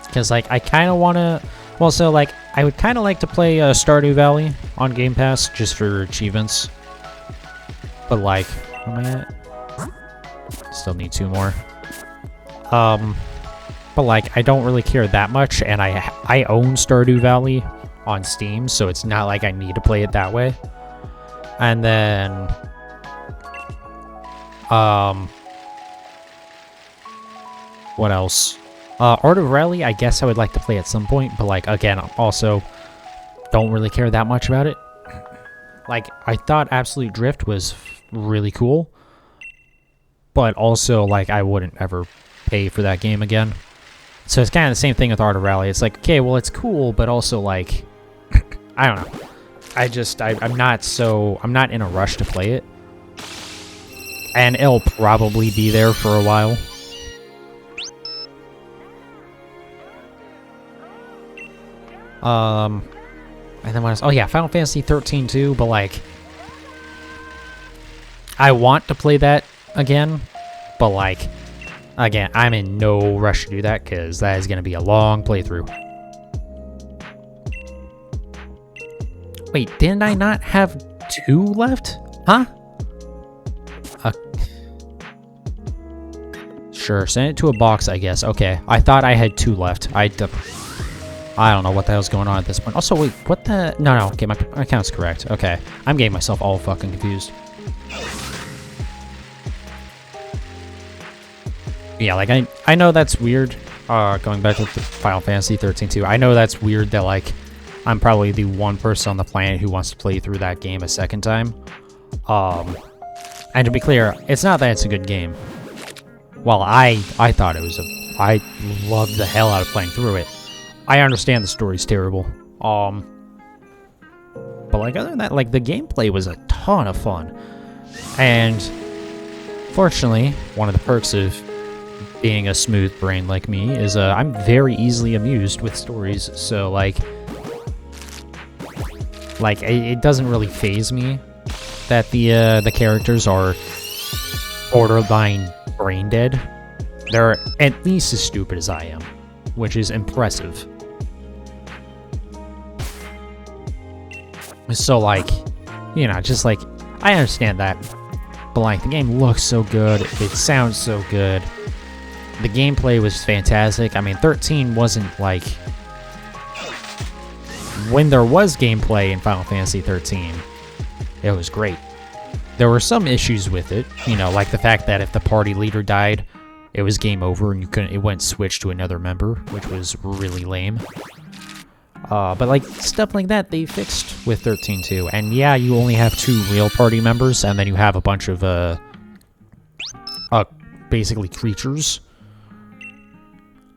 Because like, I kind of want to, well, so like, I would kind of like to play Stardew Valley on Game Pass just for achievements. But like, where am I at? Still need 2 more. But like, I don't really care that much, and I own Stardew Valley on Steam, so it's not like I need to play it that way. And then what else? Art of Rally, I guess I would like to play at some point, but like, again, also don't really care that much about it. Like, I thought Absolute Drift was really cool, but also like, I wouldn't ever pay for that game again. So it's kind of the same thing with Art of Rally. It's like, okay, well, it's cool, but also like, I don't know. I'm not in a rush to play it. And it'll probably be there for a while. And then what else? Oh yeah, Final Fantasy 13 too, but like, I want to play that again, but like, again, I'm in no rush to do that, because that is going to be a long playthrough. Wait, didn't I not have 2 left? Huh? Sure, send it to a box, I guess. Okay, I thought I had 2 left. I don't know what the hell's going on at this point. Also, wait, what the... No, okay, my account's correct. Okay, I'm getting myself all fucking confused. Yeah, like, I know that's weird, going back to the Final Fantasy 13 too. I know that's weird that, like, I'm probably the one person on the planet who wants to play through that game a second time. And to be clear, it's not that it's a good game. Well, I thought it was I loved the hell out of playing through it. I understand the story's terrible. But like other than that, like the gameplay was a ton of fun. And fortunately, one of the perks of being a smooth brain like me is I'm very easily amused with stories. So like it doesn't really faze me that the characters are borderline brain dead. They're at least as stupid as I am, which is impressive. So like, you know, just like, I understand that, but like the game looks so good, it sounds so good, the gameplay was fantastic. I mean, 13 wasn't like, when there was gameplay in Final Fantasy 13, it was great. There were some issues with it, you know, like the fact that if the party leader died, it was game over and it went switch to another member, which was really lame. But like stuff like that they fixed with 13.2, and yeah, you only have 2 real party members, and then you have a bunch of basically creatures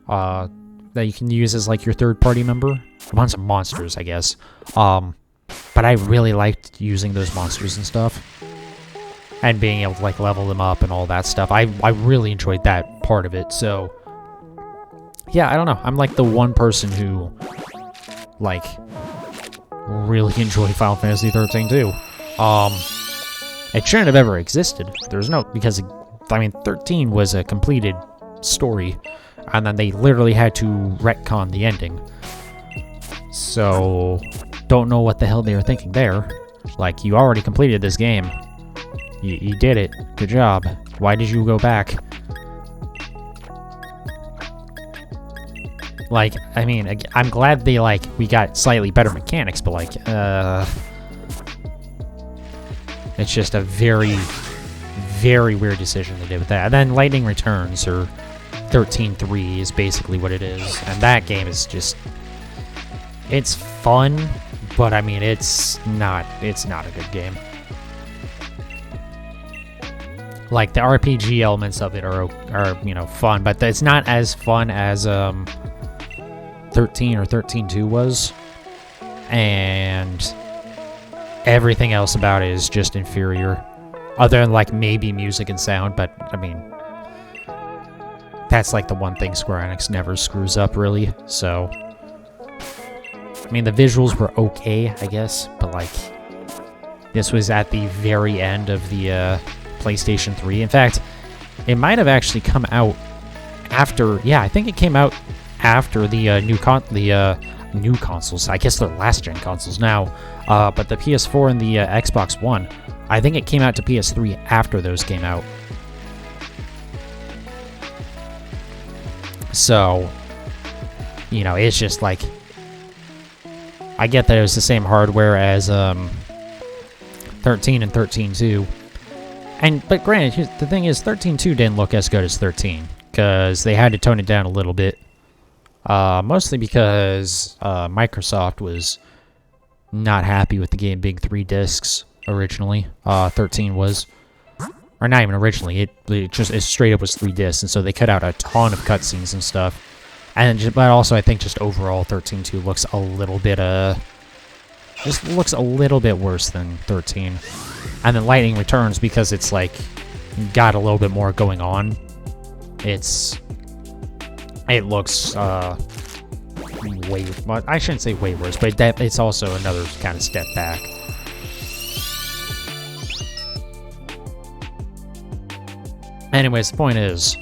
that you can use as like your third party member. A bunch of monsters, I guess. But I really liked using those monsters and stuff, and being able to like level them up and all that stuff. I really enjoyed that part of it. So yeah, I don't know. I'm like the one person who like really enjoyed Final Fantasy 13 too. It shouldn't have ever existed. There's no, because I mean 13 was a completed story, and then they literally had to retcon the ending. So don't know what the hell they were thinking there. Like, you already completed this game. You did it. Good job. Why did you go back? Like, I mean, I'm glad they, like, we got slightly better mechanics, but, like, it's just a very, very weird decision they did with that. And then Lightning Returns, or 13.3 is basically what it is. And that game is just, it's fun, but, I mean, it's not a good game. Like, the RPG elements of it are you know, fun, but it's not as fun as, 13 or 13.2 was, and everything else about it is just inferior, other than like maybe music and sound. But I mean, that's like the one thing Square Enix never screws up, really. So I mean, the visuals were okay, I guess, but like, this was at the very end of the PlayStation 3. In fact, it might have actually come out after, yeah, I think it came out after the new consoles. I guess they're last-gen consoles now, but the PS4 and the Xbox One, I think it came out to PS3 after those came out. So, you know, it's just like, I get that it was the same hardware as 13 and 13.2, but granted, the thing is, 13.2 didn't look as good as 13, because they had to tone it down a little bit. Mostly because Microsoft was not happy with the game being 3 discs originally. 13 was, or not even originally. It straight up was 3 discs, and so they cut out a ton of cutscenes and stuff. And but also, I think just overall, 13.2 looks a little bit just looks a little bit worse than 13. And then Lightning Returns, because it's like got a little bit more going on. It looks way, well, I shouldn't say way worse, but it's also another kind of step back. Anyways, the point is,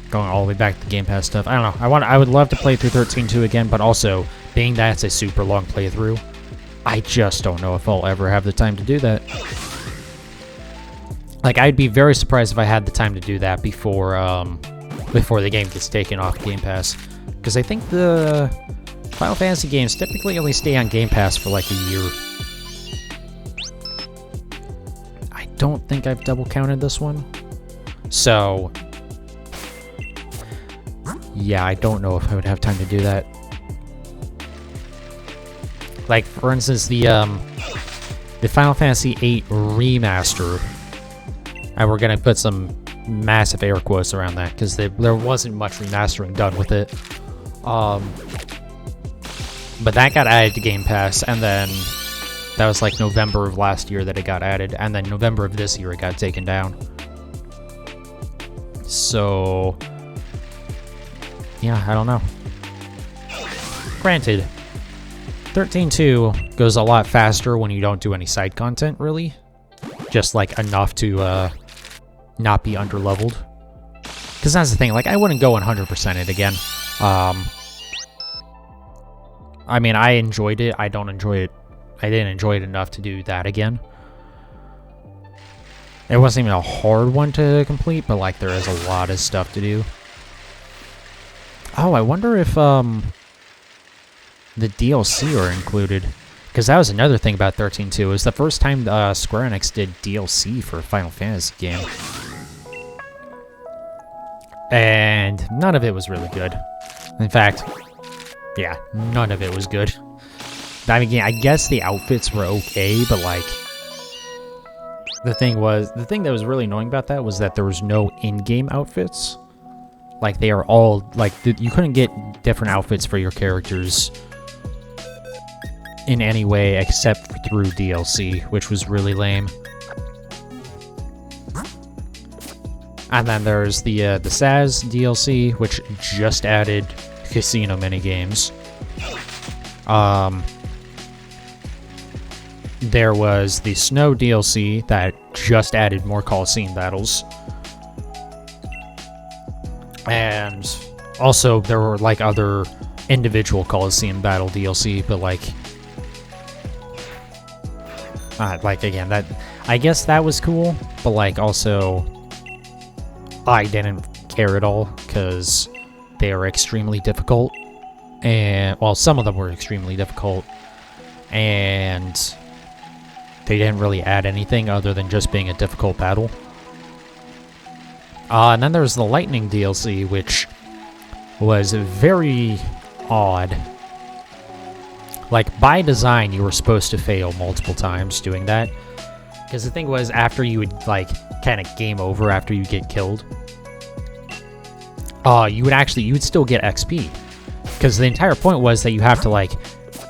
going all the way back to the Game Pass stuff. I don't know. I would love to play through 13.2 again, but also, being that it's a super long playthrough, I just don't know if I'll ever have the time to do that. Like, I'd be very surprised if I had the time to do that before the game gets taken off Game Pass. Because I think the Final Fantasy games typically only stay on Game Pass for like a year. I don't think I've double counted this one. So, yeah, I don't know if I would have time to do that. Like, for instance, the Final Fantasy VIII remaster. And we're going to put some massive air quotes around that, because there wasn't much remastering done with it. But that got added to Game Pass, and then that was like November of last year that it got added, and then November of this year it got taken down. So, yeah, I don't know. Granted, 13.2 goes a lot faster when you don't do any side content, really. Just, like, enough to not be underleveled. Because that's the thing, like, I wouldn't go 100% it again. I mean, I enjoyed it. I don't enjoy it. I didn't enjoy it enough to do that again. It wasn't even a hard one to complete, but, like, there is a lot of stuff to do. Oh, I wonder if, the DLC are included. Because that was another thing about 13.2. It was the first time Square Enix did DLC for a Final Fantasy game. And none of it was really good. In fact, yeah, none of it was good. I mean, I guess the outfits were okay, but like, the thing that was really annoying about that was that there was no in-game outfits. Like, they are all, like, you couldn't get different outfits for your characters in any way except through DLC, which was really lame. And then there's the Saz DLC, which just added casino minigames. There was the Snow DLC that just added more Coliseum battles. And also there were like other individual Coliseum battle DLC, but like again, that I guess that was cool, but like also I didn't care at all because they are extremely difficult, and well, some of them were extremely difficult, and they didn't really add anything other than just being a difficult battle. And then there's the Lightning DLC, which was very odd. Like, by design, you were supposed to fail multiple times doing that. Because the thing was, after you would, like, kind of game over after you get killed, you would still get XP. Because the entire point was that you have to, like,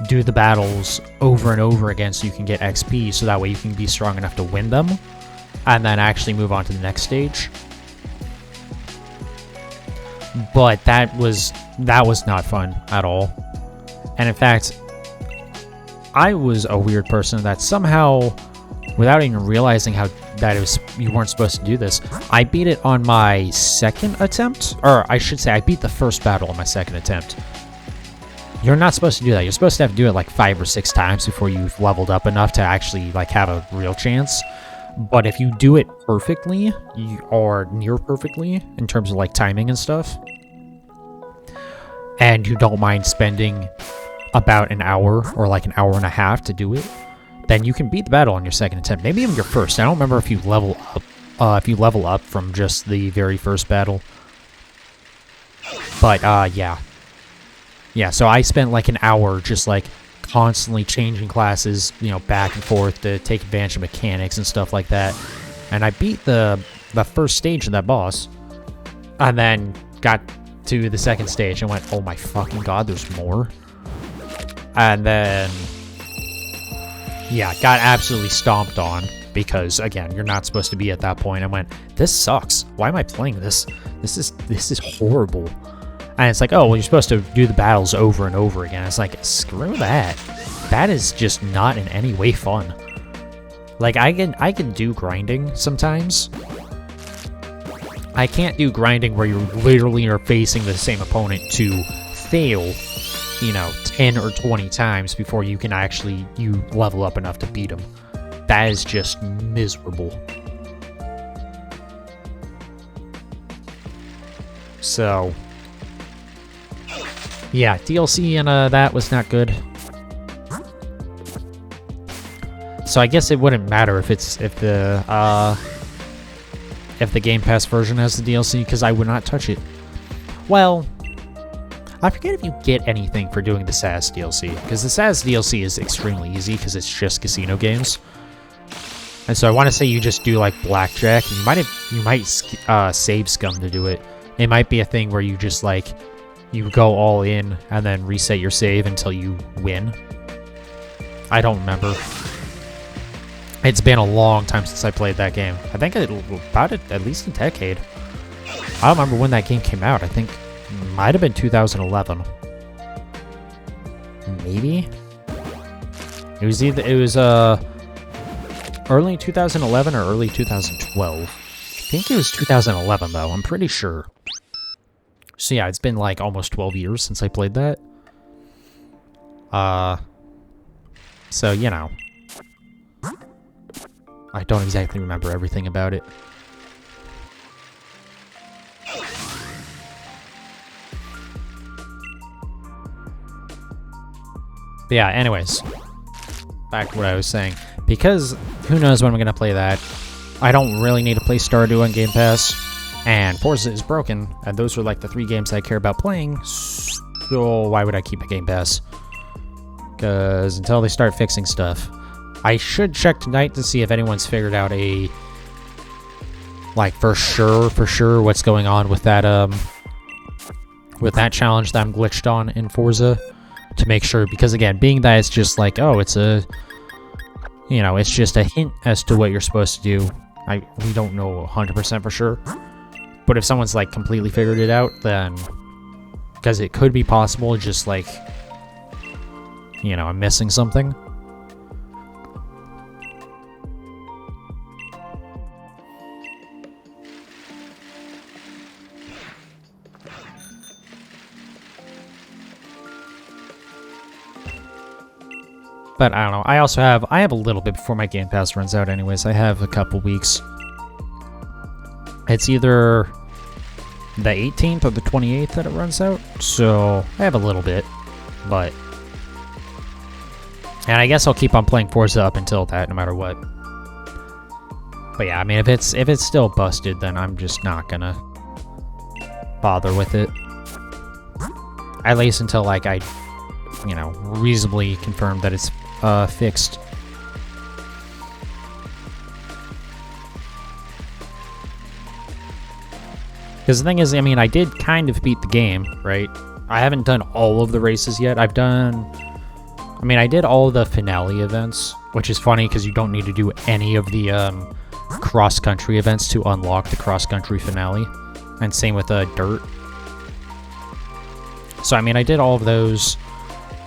do the battles over and over again so you can get XP, so that way you can be strong enough to win them, and then actually move on to the next stage. But that was not fun at all. And in fact, I was a weird person that somehow, without even realizing you weren't supposed to do this, I beat it on my second attempt, or I should say I beat the first battle on my second attempt. You're not supposed to do that. You're supposed to have to do it like 5 or 6 times before you've leveled up enough to actually like have a real chance. But if you do it perfectly, or near perfectly, in terms of like timing and stuff, and you don't mind spending about an hour or like an hour and a half to do it, then you can beat the battle on your second attempt. Maybe even your first. I don't remember if you level up from just the very first battle. But yeah. Yeah, so I spent like an hour just like constantly changing classes, you know, back and forth to take advantage of mechanics and stuff like that. And I beat the first stage of that boss, and then got to the second stage and went, oh my fucking god, there's more. And then, yeah, got absolutely stomped on because, again, you're not supposed to be at that point. I went, this sucks. Why am I playing this? This is horrible. And it's like, oh, well, you're supposed to do the battles over and over again. It's like, screw that. That is just not in any way fun. Like, I can do grinding sometimes. I can't do grinding where you literally are facing the same opponent to fail, you know, 10 or 20 times before you can actually, you level up enough to beat them. That is just miserable. So, yeah, DLC and that was not good. So I guess it wouldn't matter if the Game Pass version has the DLC, because I would not touch it. Well, I forget if you get anything for doing the Saz DLC, because the Saz DLC is extremely easy because it's just casino games. And so I want to say you just do like blackjack. You might save scum to do it. It might be a thing where you just like you go all in and then reset your save until you win. I don't remember. It's been a long time since I played that game. I think about it at least a decade. I don't remember when that game came out. I think it might have been 2011. Maybe? It was early 2011 or early 2012. I think it was 2011 though, I'm pretty sure. So yeah, it's been like almost 12 years since I played that. So, you know. I don't exactly remember everything about it. But yeah, anyways. Back to what I was saying. Because who knows when I'm going to play that. I don't really need to play Stardew on Game Pass. And Forza is broken. And those are like the 3 games I care about playing. So why would I keep a Game Pass? Because until they start fixing stuff. I should check tonight to see if anyone's figured out a, like, for sure what's going on with that challenge that I'm glitched on in Forza, to make sure, because again, being that it's just like, oh, it's a, you know, it's just a hint as to what you're supposed to do. We don't know 100% for sure, but if someone's like completely figured it out, then, because it could be possible, just like, you know, I'm missing something. But I don't know. I have a little bit before my Game Pass runs out anyways. I have a couple weeks. It's either the 18th or the 28th that it runs out. So I have a little bit, but, and I guess I'll keep on playing Forza up until that, no matter what. But yeah, I mean, if it's still busted, then I'm just not gonna bother with it. At least until, like, I, you know, reasonably confirm that it's fixed. Because the thing is, I mean, I did kind of beat the game, right? I haven't done all of the races yet. I did all the finale events, which is funny because you don't need to do any of the cross-country events to unlock the cross-country finale. And same with Dirt. So, I mean, I did all of those.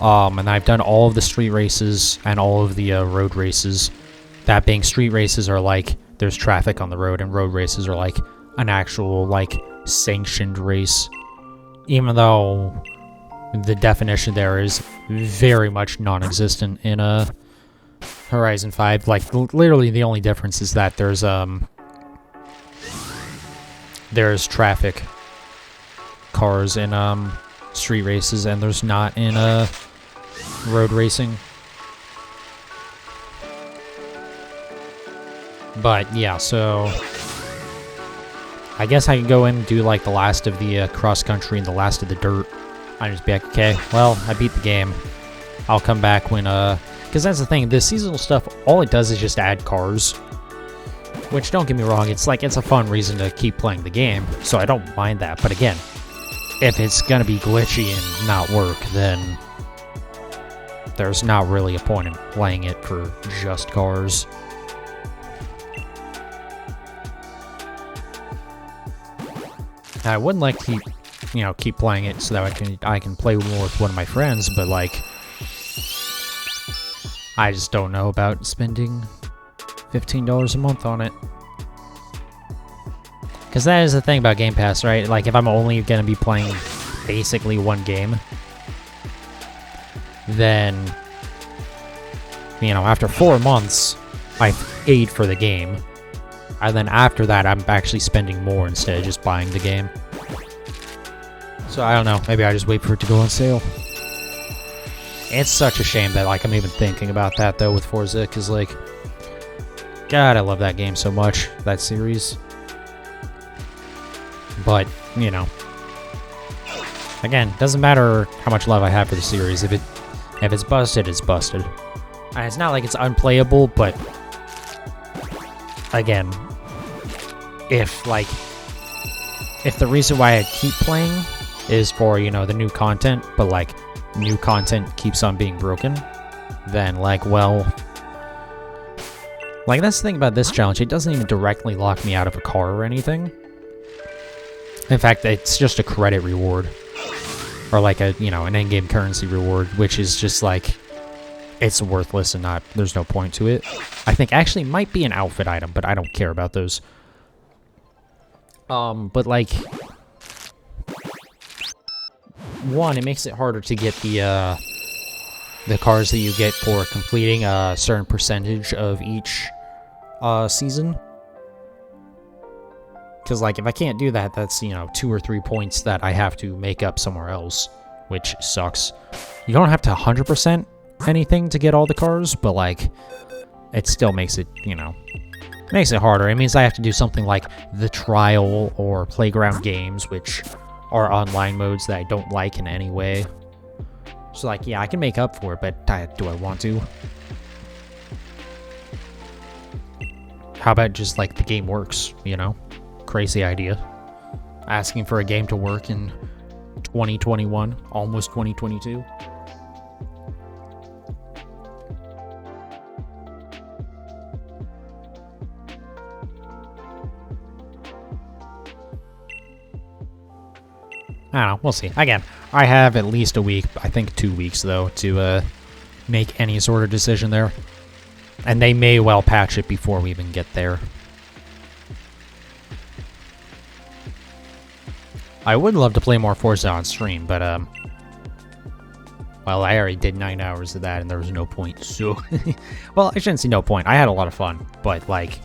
And I've done all of the street races and all of the road races. That being, street races are like, there's traffic on the road, and road races are like an actual, like, sanctioned race. Even though the definition there is very much non-existent in Horizon 5. Like, literally the only difference is that there's traffic cars in street races, and there's not in road racing. But yeah, so I guess I can go in and do like the last of the cross country and the last of the dirt. I just be like, okay, well, I beat the game. I'll come back when because that's the thing, the seasonal stuff, all it does is just add cars. Which, don't get me wrong, it's like, it's a fun reason to keep playing the game, so I don't mind that. But again, if it's gonna be glitchy and not work, then there's not really a point in playing it for just cars. I would like to keep playing it so that I can play more with one of my friends, but like, I just don't know about spending $15 a month on it. Because that is the thing about Game Pass, right? Like, if I'm only going to be playing basically one game, then, after 4 months, I've paid for the game. And then after that, I'm actually spending more instead of just buying the game. So, I don't know. Maybe I just wait for it to go on sale. It's such a shame that, like, I'm even thinking about that, though, with Forza, because, like, God, I love that game so much, that series. But, again, doesn't matter how much love I have for the series. If it's busted, it's busted. And it's not like it's unplayable, but again, if the reason why I keep playing is for, you know, the new content, but like new content keeps on being broken, then like, well, like that's the thing about this challenge, it doesn't even directly lock me out of a car or anything. In fact, it's just a credit reward, or like a, you know, an in-game currency reward, which is just like, it's worthless and not, there's no point to it. I think actually might be an outfit item, but I don't care about those. But like, one, it makes it harder to get the cars that you get for completing a certain percentage of each season. Because, like, if I can't do that, that's, you know, 2 or 3 points that I have to make up somewhere else, which sucks. You don't have to 100% anything to get all the cars, but, like, it still makes it, you know, makes it harder. It means I have to do something like the trial or playground games, which are online modes that I don't like in any way. So, like, yeah, I can make up for it, but do I want to? How about just, like, the game works, you know? Crazy idea. Asking for a game to work in 2021, almost 2022. I don't know, we'll see. Again, I have at least a week, I think 2 weeks though, to make any sort of decision there. And they may well patch it before we even get there. I would love to play more Forza on stream, but, well, I already did 9 hours of that, and there was no point, so... Well, I shouldn't say no point. I had a lot of fun, but, like...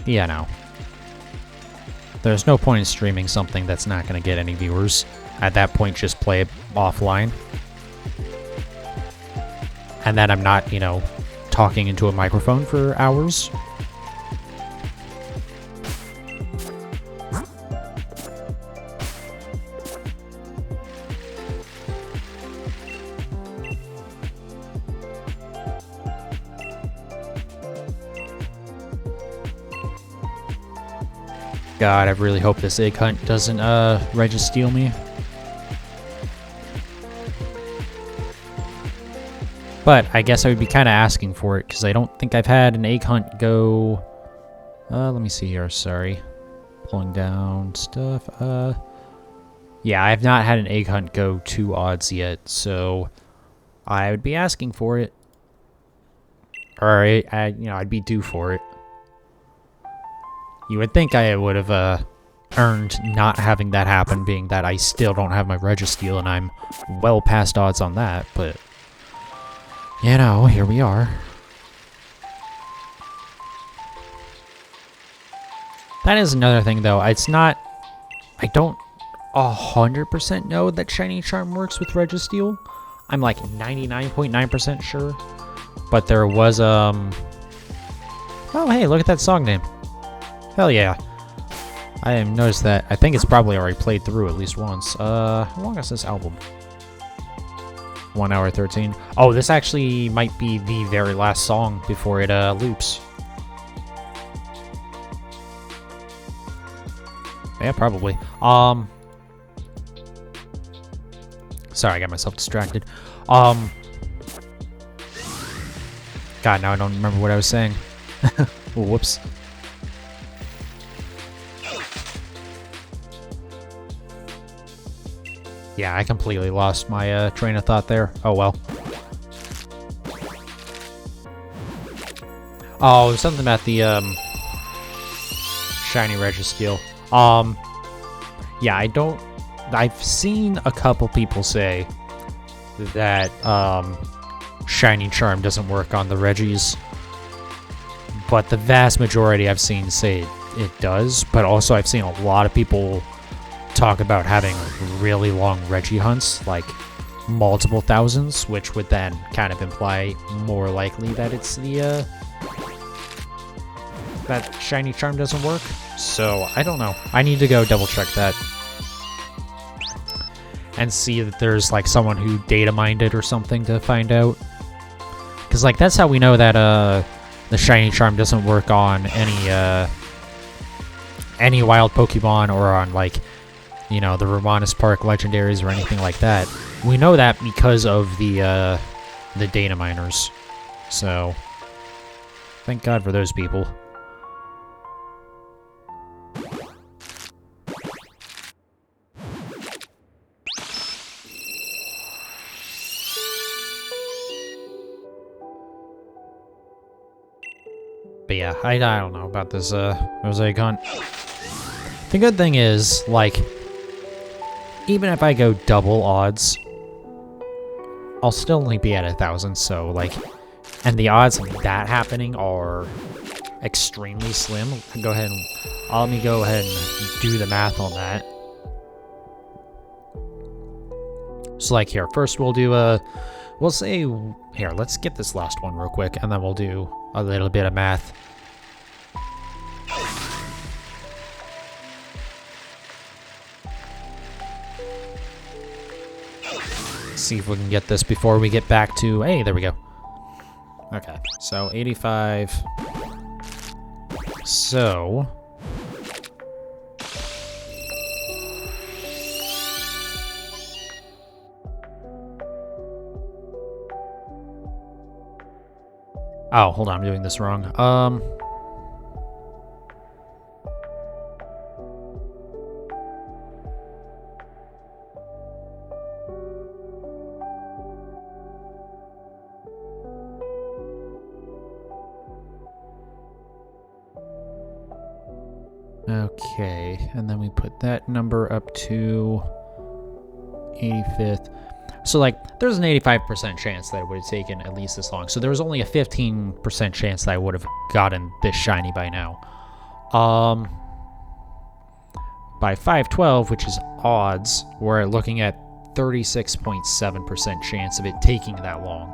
Yeah, no. There's no point in streaming something that's not going to get any viewers. At that point, just play it offline. And then I'm not, you know, talking into a microphone for hours. God, I really hope this egg hunt doesn't, regis-steal me. But I guess I would be kind of asking for it, because I don't think I've had an egg hunt go... let me see here, sorry. Pulling down stuff, yeah, I have not had an egg hunt go 2 odds yet, so... I would be asking for it. Or, you know, I'd be due for it. You would think I would have earned not having that happen, being that I still don't have my regis-steal, and I'm well past odds on that, but... You know, here we are. That is another thing, though. It's not... I don't 100% know that Shiny Charm works with regis-steal. I'm like 99.9% sure. But there was, Oh, hey, look at that song name. Hell yeah. I have noticed that. I think it's probably already played through at least once. How long is this album? 1 hour 13. Oh, this actually might be the very last song before it loops. Yeah, probably. Sorry, I got myself distracted. God, now I don't remember what I was saying. Whoops. Yeah, I completely lost my train of thought there. Oh, well. Oh, something about the shiny regis-steal. Yeah, I've seen a couple people say that Shiny Charm doesn't work on the Regis, but the vast majority I've seen say it does, but also I've seen a lot of people talk about having really long Regi hunts, like multiple thousands, which would then kind of imply more likely that it's the that Shiny Charm doesn't work. So I don't know. I need to go double check that and see that there's like someone who data mined it or something to find out, because like that's how we know that the Shiny Charm doesn't work on any wild Pokemon or on like, you know, the Romanus Park legendaries or anything like that. We know that because of the data miners. So, thank God for those people. But yeah, I don't know about this mosaic hunt. The good thing is, like, even if I go double odds, I'll still only be at 1,000, so, like, and the odds of that happening are extremely slim. Let me go ahead and do the math on that. So, like, here, first we'll do we'll say, here, let's get this last one real quick, and then we'll do a little bit of math. See if we can get this before we get back to... Hey, there we go. Okay, so 85. So... Oh, hold on, I'm doing this wrong. Okay, and then we put that number up to 85th. So, like, there's an 85% chance that it would have taken at least this long. So there was only a 15% chance that I would have gotten this shiny by now. By 512, which is odds, we're looking at 36.7% chance of it taking that long.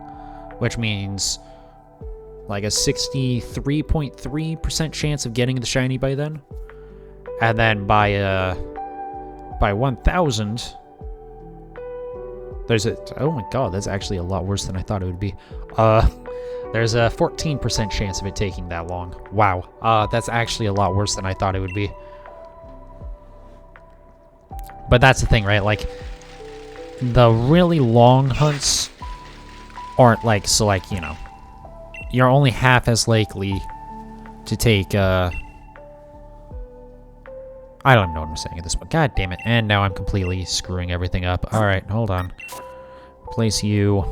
Which means, like, a 63.3% chance of getting the shiny by then. And then by 1,000... There's a... Oh my god, that's actually a lot worse than I thought it would be. There's a 14% chance of it taking that long. Wow. That's actually a lot worse than I thought it would be. But that's the thing, right? Like, the really long hunts aren't like... So, like, you know, you're only half as likely to take, I don't even know what I'm saying at this point. God damn it. And now I'm completely screwing everything up. Alright, hold on. Place you.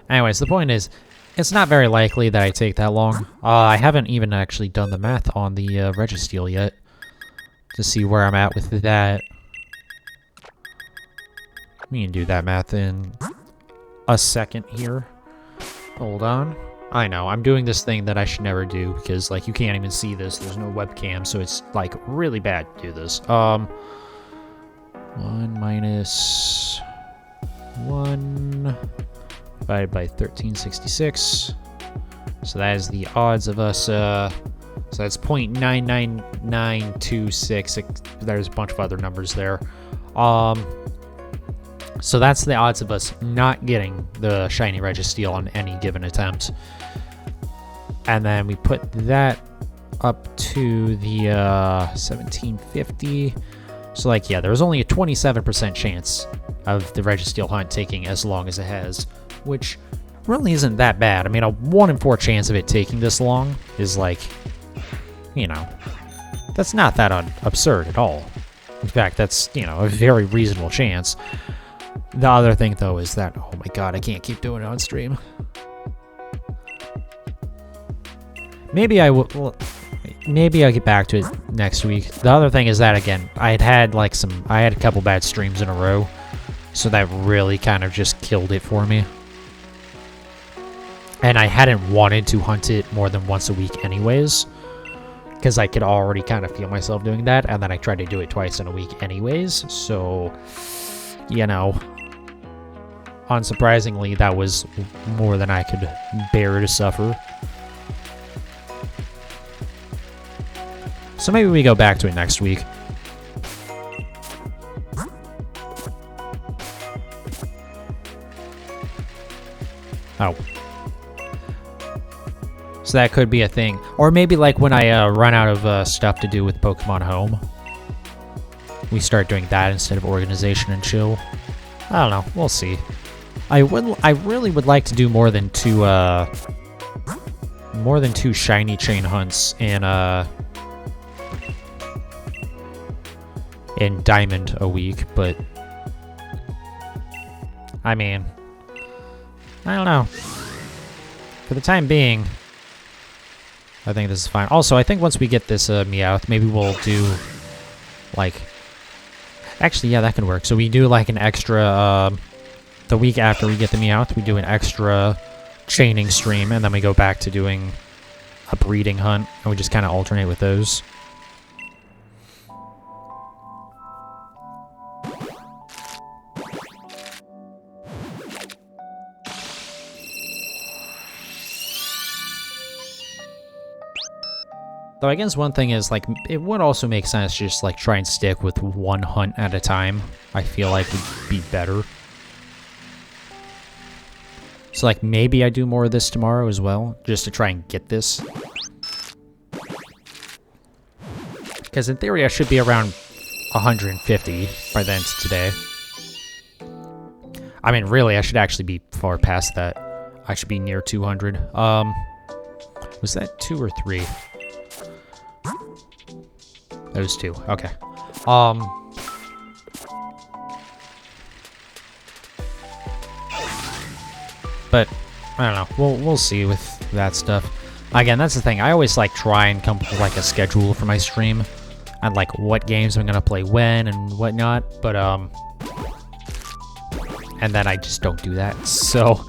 Anyways, the point is, it's not very likely that I take that long. I haven't even actually done the math on the Registeel yet. To see where I'm at with that. We can do that math in a second here. Hold on. I know, I'm doing this thing that I should never do, because, like, you can't even see this. There's no webcam, so it's, like, really bad to do this. 1 minus 1 divided by 1366. So that is the odds of us, so that's 0.99926. There's a bunch of other numbers there. So that's the odds of us not getting the shiny Registeel on any given attempt. And then we put that up to the 1750. So, like, yeah, there was only a 27% chance of the Registeel hunt taking as long as it has, which really isn't that bad. I mean, a 1 in 4 chance of it taking this long is, like, you know, that's not that absurd at all. In fact, that's, you know, a very reasonable chance. The other thing, though, is that, oh my god, I can't keep doing it on stream. Maybe I will. Well, maybe I'll get back to it next week. The other thing is that, again, I had a couple bad streams in a row, so that really kind of just killed it for me. And I hadn't wanted to hunt it more than once a week anyways, because I could already kind of feel myself doing that, and then I tried to do it twice in a week anyways, so, you know, unsurprisingly, that was more than I could bear to suffer. So maybe we go back to it next week. Oh. So that could be a thing. Or maybe like when I run out of stuff to do with Pokemon Home. we start doing that instead of organization and chill. I don't know. We'll see. I really would like to do more than two shiny chain hunts in Diamond a week, but I mean, I don't know. For the time being, I think this is fine. Also, I think once we get this Meowth, maybe we'll do, like... Actually, yeah, that can work. So we do, like, an extra... the week after we get the Meowth, we do an extra chaining stream, and then we go back to doing a breeding hunt, and we just kind of alternate with those. Though I guess one thing is, like, it would also make sense to just, like, try and stick with one hunt at a time. I feel like would be better. So, like, maybe I do more of this tomorrow as well, just to try and get this. Because in theory, I should be around 150 by the end of today. I mean, really, I should actually be far past that. I should be near 200. Was that 2 or 3? Those 2. Okay. But I don't know. We'll see with that stuff. Again, that's the thing. I always like try and come up with like a schedule for my stream and like what games I'm gonna play when and whatnot. But and then I just don't do that. So,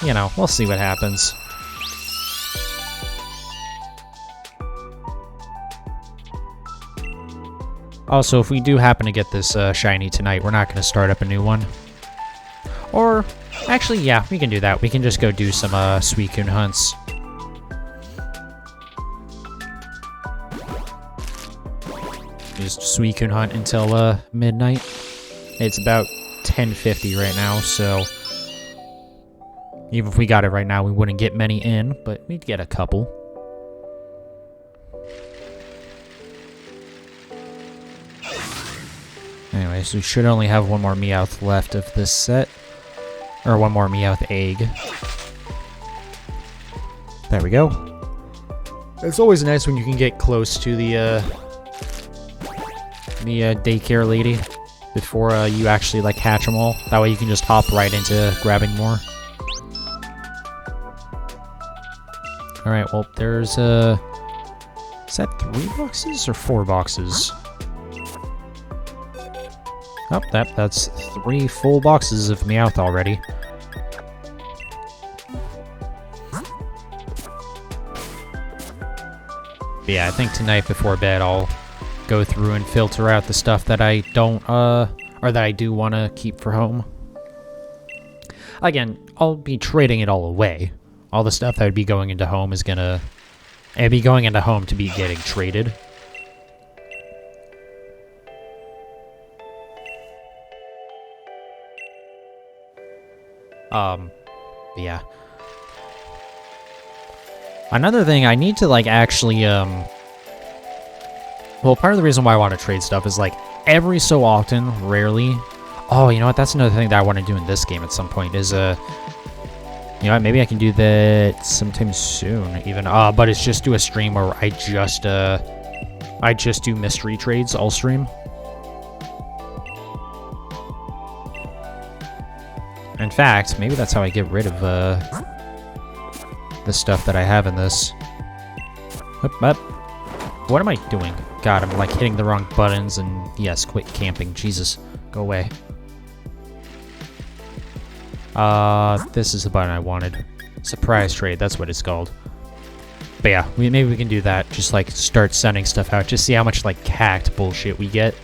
you know, we'll see what happens. Also, if we do happen to get this shiny tonight, we're not going to start up a new one. Or, actually, yeah, we can do that. We can just go do some Suicune hunts. Just Suicune hunt until midnight. It's about 10:50 right now, so even if we got it right now, we wouldn't get many in, but we'd get a couple. Anyway, so we should only have one more Meowth left of this set. Or one more Meowth egg. There we go. It's always nice when you can get close to the daycare lady before you actually like hatch them all. That way you can just hop right into grabbing more. Alright, well, there's is that 3 boxes or 4 boxes? Oh, that's 3 full boxes of Meowth already. But yeah, I think tonight before bed I'll go through and filter out the stuff that I don't, or that I do want to keep for home. Again, I'll be trading it all away. All the stuff that would be going into home is gonna... It'd be going into home to be getting traded. Yeah. Another thing, I need to, like, actually, well, part of the reason why I want to trade stuff is, like, every so often, rarely... Oh, you know what, that's another thing that I want to do in this game at some point, is, you know what, maybe I can do that sometime soon, even. But it's just do a stream where I just do mystery trades all stream. In fact, maybe that's how I get rid of, the stuff that I have in this. Up. What am I doing? God, I'm, like, hitting the wrong buttons, and yes, quit camping. Jesus, go away. This is the button I wanted. Surprise trade, that's what it's called. But yeah, maybe we can do that. Just, like, start sending stuff out. Just see how much, like, hacked bullshit we get.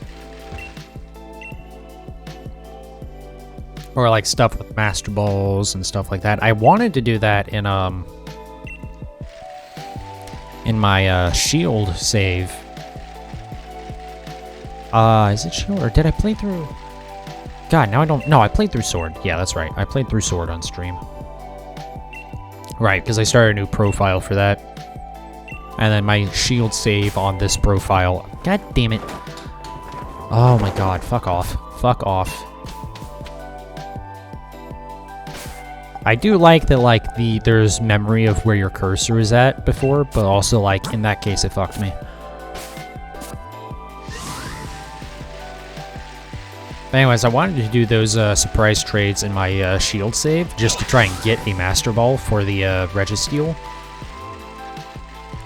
Or, like, stuff with Master Balls and stuff like that. I wanted to do that in my, Shield save. Is it Shield? Or did I play through... God, now I don't... No, I played through Sword. Yeah, that's right. I played through Sword on stream. Right, because I started a new profile for that. And then my Shield save on this profile... God damn it. Oh my god, fuck off. Fuck off. I do like that, like, there's memory of where your cursor is at before, but also, like, in that case, it fucked me. Anyways, I wanted to do those surprise trades in my shield save, just to try and get a Master Ball for the Registeel.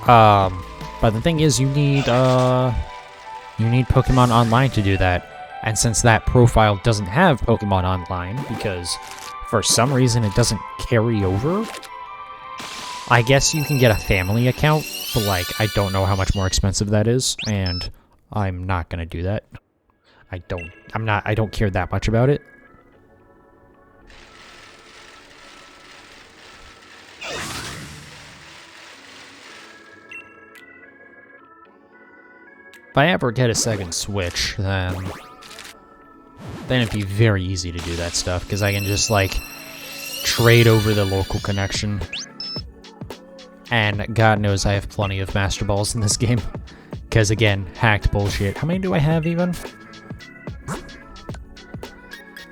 But the thing is, you need Pokemon Online to do that. And since that profile doesn't have Pokemon Online, because for some reason it doesn't carry over, I guess you can get a family account, but like, I don't know how much more expensive that is, and I'm not gonna do that. I don't care that much about it. If I ever get a second Switch, then it'd be very easy to do that stuff, because I can just, like, trade over the local connection. And God knows I have plenty of Master Balls in this game. Because, again, hacked bullshit. How many do I have, even?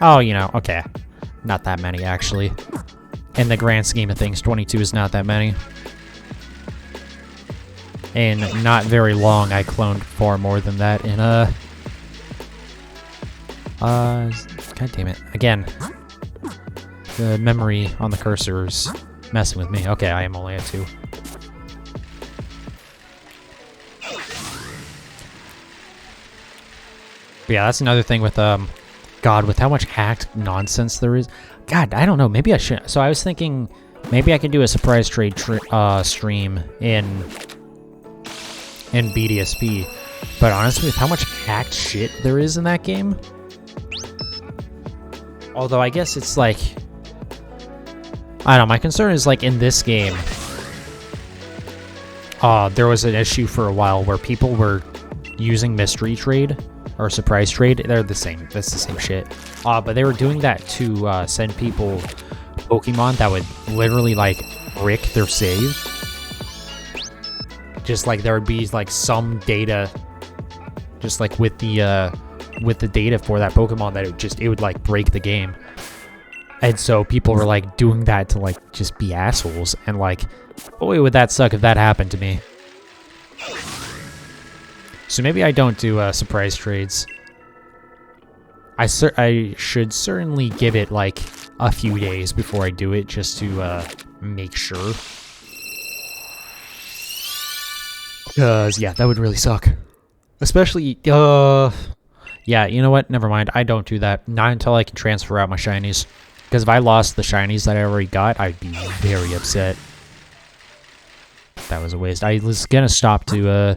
Oh, you know, okay. Not that many, actually. In the grand scheme of things, 22 is not that many. In not very long, I cloned far more than that in, God damn it. Again, the memory on the cursor is messing with me. Okay, I am only at 2. But yeah, that's another thing with, God, with how much hacked nonsense there is. God, I don't know. Maybe I should. So I was thinking maybe I could do a surprise trade stream in BDSP. But honestly, with how much hacked shit there is in that game, although I guess it's like, I don't know, my concern is like in this game, there was an issue for a while where people were using mystery trade or surprise trade. They're the same. That's the same shit. But they were doing that to send people Pokemon that would literally like brick their save. Just like there would be like some data, just like with the data for that Pokemon that it would like break the game. And so people were like doing that to like just be assholes, and like, boy would that suck if that happened to me. So maybe I don't do surprise trades. I should certainly give it like a few days before I do it, just to make sure. Because yeah, that would really suck. Especially yeah, you know what? Never mind. I don't do that. Not until I can transfer out my shinies. Because if I lost the shinies that I already got, I'd be very upset. That was a waste. I was gonna stop to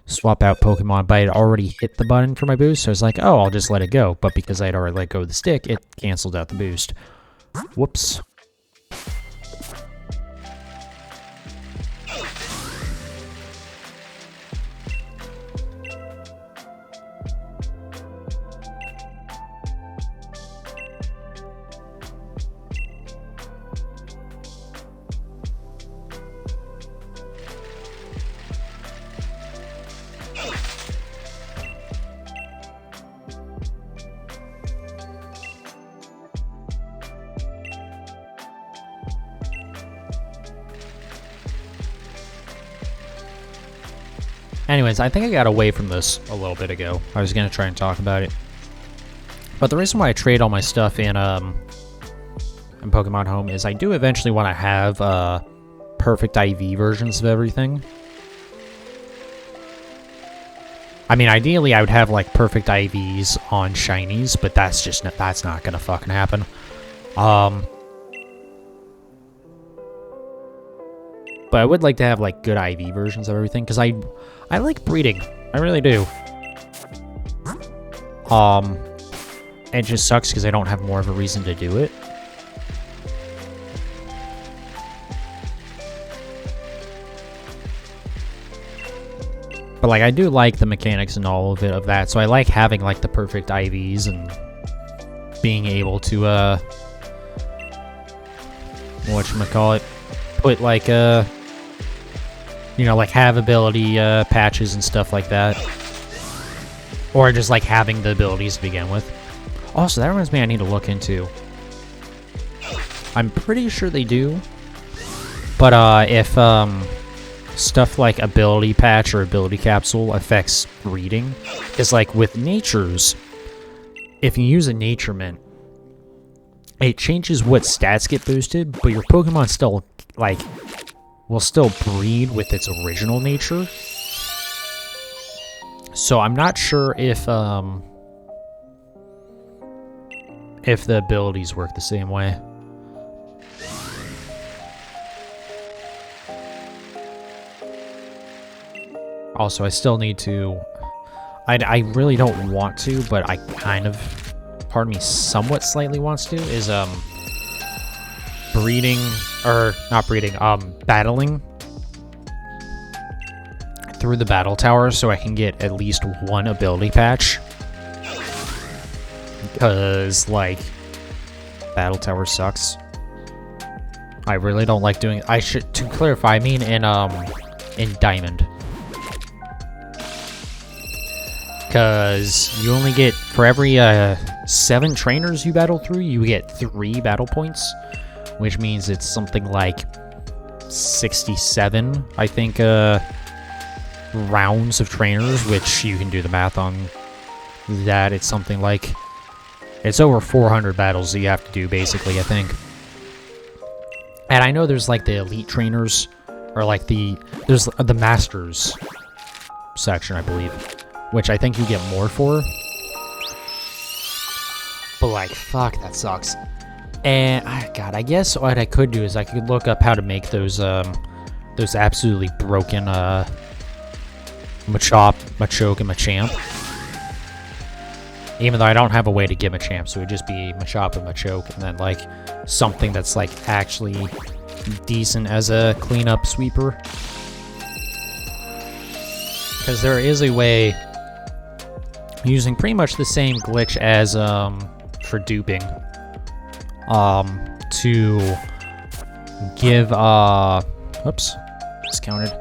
swap out Pokemon, but I had already hit the button for my boost, so I was like, oh, I'll just let it go. But because I had already let go of the stick, it canceled out the boost. Whoops. Anyways, I think I got away from this a little bit ago. I was going to try and talk about it. But the reason why I trade all my stuff in Pokemon Home is I do eventually want to have perfect IV versions of everything. I mean, ideally I would have like perfect IVs on shinies, but that's not going to fucking happen. But I would like to have like good IV versions of everything, because I like breeding. I really do. It just sucks because I don't have more of a reason to do it. But like, I do like the mechanics and all of it of that, so I like having like the perfect IVs and being able to whatchamacallit, put like you know, like have ability patches and stuff like that. Or just like having the abilities to begin with. Also, that reminds me I need to look into. I'm pretty sure they do. But if stuff like ability patch or ability capsule affects breeding, it's like with natures, if you use a nature mint, it changes what stats get boosted, but your Pokemon still like will still breed with its original nature. So I'm not sure if the abilities work the same way. Also, I still need to... I really don't want to, but I kind of... Part of me somewhat slightly wants to, is, breeding... Or, not breeding, battling through the battle tower so I can get at least one ability patch. Because, like, battle tower sucks. I really don't like doing... To clarify, I mean in Diamond. Because you only get, for every 7 trainers you battle through, you get 3 battle points, which means it's something like 67, I think, rounds of trainers, which you can do the math on that. It's something like, it's over 400 battles that you have to do, basically, I think. And I know there's, like, the elite trainers, or, like, there's the masters section, I believe, which I think you get more for. But, like, fuck, that sucks. And, God, I guess what I could do is I could look up how to make those absolutely broken, Machop, Machoke, and Machamp. Even though I don't have a way to get Machamp, so it would just be Machop and Machoke, and then, like, something that's, like, actually decent as a cleanup sweeper. Because there is a way... using pretty much the same glitch as for duping, to give oops, discounted.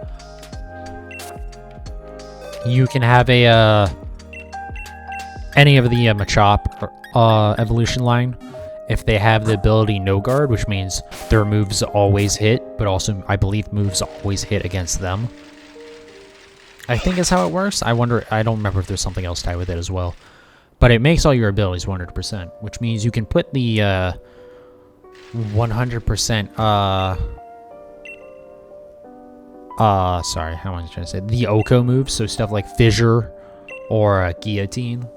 You can have a any of the Machop evolution line if they have the ability No Guard, which means their moves always hit, but also I believe moves always hit against them. I think is how it works. I wonder, I don't remember if there's something else tied with it as well. But it makes all your abilities 100%, which means you can put the 100%, sorry, how am I trying to say? The Oko moves, so stuff like Fissure or Guillotine.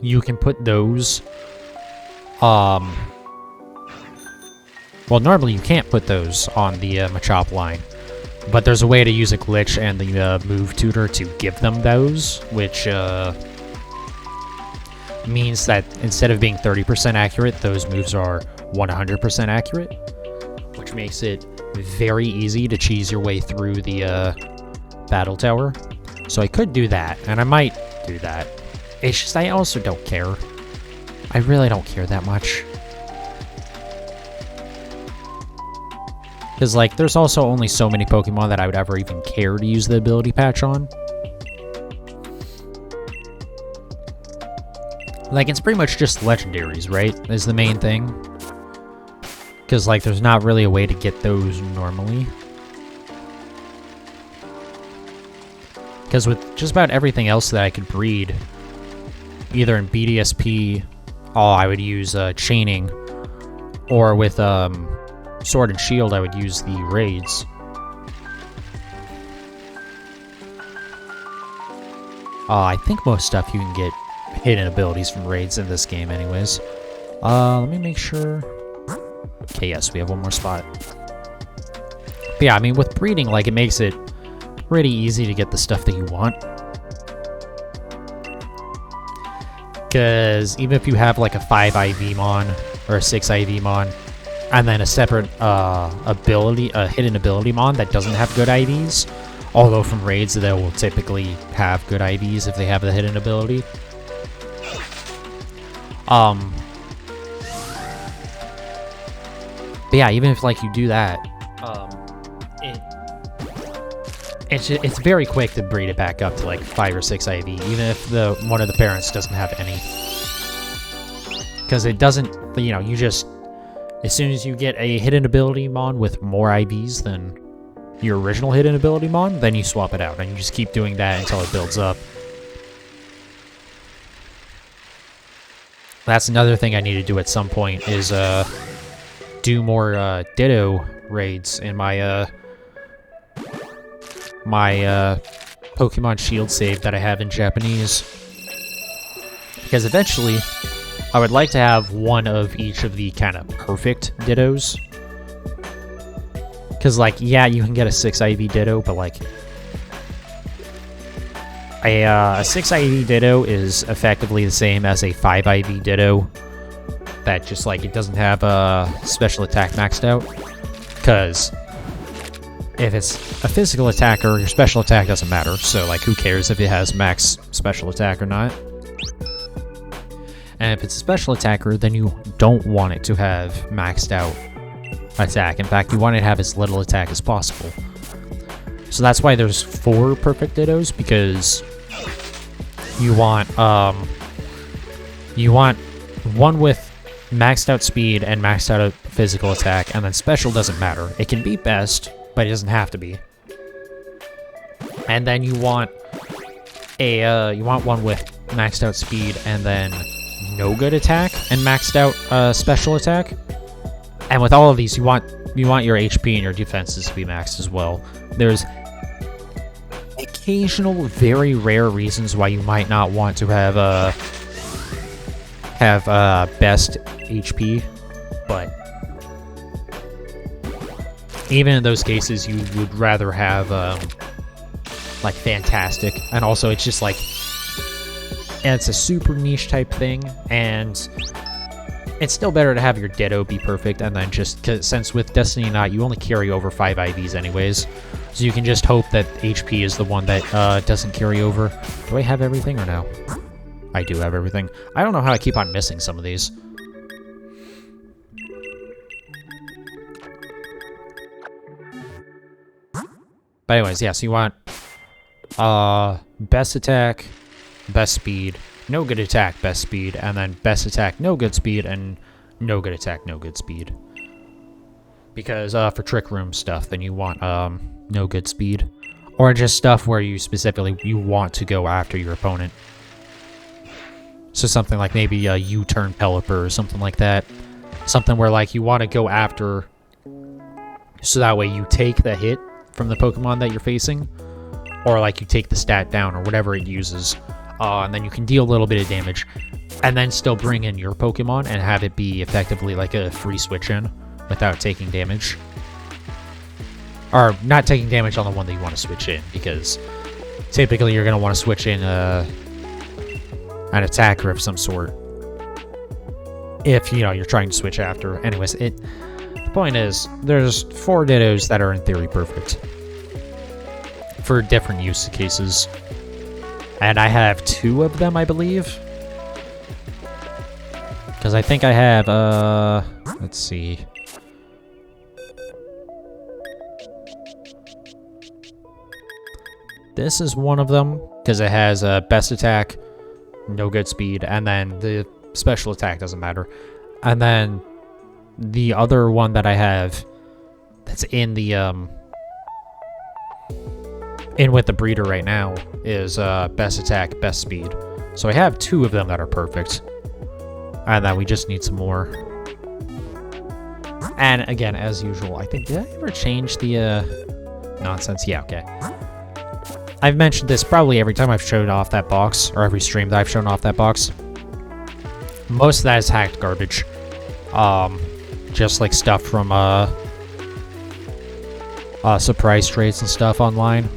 You can put those, well, normally you can't put those on the Machop line. But there's a way to use a glitch and the move tutor to give them those, which means that instead of being 30% accurate, those moves are 100% accurate, which makes it very easy to cheese your way through the battle tower. So I could do that, and I might do that. It's just I also don't care. I really don't care that much. Because, like, there's also only so many Pokemon that I would ever even care to use the ability patch on. Like, it's pretty much just legendaries, right? Is the main thing. Because, like, there's not really a way to get those normally. Because with just about everything else that I could breed, either in BDSP, I would use chaining, or with Sword and Shield, I would use the raids. I think most stuff you can get hidden abilities from raids in this game anyways. Let me make sure. Okay, yes, we have one more spot. But yeah, I mean, with breeding, like, it makes it pretty easy to get the stuff that you want. Because even if you have, like, a 5 IV Mon, or a 6 IV Mon, and then a separate hidden ability Mon that doesn't have good IVs, although from raids they will typically have good IVs if they have the hidden ability. But yeah, even if, like, you do that, it's very quick to breed it back up to like 5 or 6 IV, even if one of the parents doesn't have any. Because it doesn't, you know, you just, as soon as you get a hidden ability mon with more IVs than your original hidden ability mon, then you swap it out, and you just keep doing that until it builds up. That's another thing I need to do at some point, is do more Ditto raids in my Pokemon Shield save that I have in Japanese. Because eventually, I would like to have one of each of the kind of perfect Dittos. Because, like, yeah, you can get a 6 IV Ditto, but, like, a 6 IV Ditto is effectively the same as a 5 IV Ditto. That just, like, it doesn't have a special attack maxed out. Because if it's a physical attacker, your special attack doesn't matter. So, like, who cares if it has max special attack or not? And if it's a special attacker, then you don't want it to have maxed out attack. In fact, you want it to have as little attack as possible. So that's why there's 4 perfect Dittos, because you want one with maxed out speed and maxed out physical attack, and then special doesn't matter. It can be best, but it doesn't have to be. And then you want one with maxed out speed and then no good attack and maxed out special attack. And with all of these, you want your HP and your defenses to be maxed as well. There's occasional, very rare reasons why you might not want to have best HP, but even in those cases, you would rather have like fantastic. And also, it's just like, and it's a super niche type thing, and it's still better to have your Ditto be perfect, and then just, since with Destiny Knot, you only carry over 5 IVs anyways, so you can just hope that HP is the one that doesn't carry over. Do I have everything or no? I do have everything. I don't know how I keep on missing some of these. But anyways, yeah, so you want best attack, best speed, no good attack, best speed, and then best attack, no good speed, and no good attack, no good speed. Because for Trick Room stuff, then you want no good speed. Or just stuff where you specifically want to go after your opponent. So something like maybe a U-turn Pelipper or something like that. Something where like you want to go after, so that way you take the hit from the Pokemon that you're facing. Or like you take the stat down or whatever it uses. And then you can deal a little bit of damage, and then still bring in your Pokemon and have it be effectively like a free switch in without taking damage. Or not taking damage on the one that you want to switch in, because typically you're going to want to switch in an attacker of some sort. If, you know, you're trying to switch after. Anyways, the point is, there's 4 Dittos that are in theory perfect. For different use cases. And I have 2 of them, I believe. Because I think I have, let's see. This is one of them, because it has best attack, no good speed, and then the special attack doesn't matter. And then the other one that I have that's in the, in with the breeder right now is best attack, best speed. So I have 2 of them that are perfect. And then we just need some more. And again, as usual, I think, did I ever change the nonsense? Yeah, okay. I've mentioned this probably every time I've shown off that box, or every stream that I've shown off that box. Most of that is hacked garbage. Just like stuff from surprise trades and stuff online.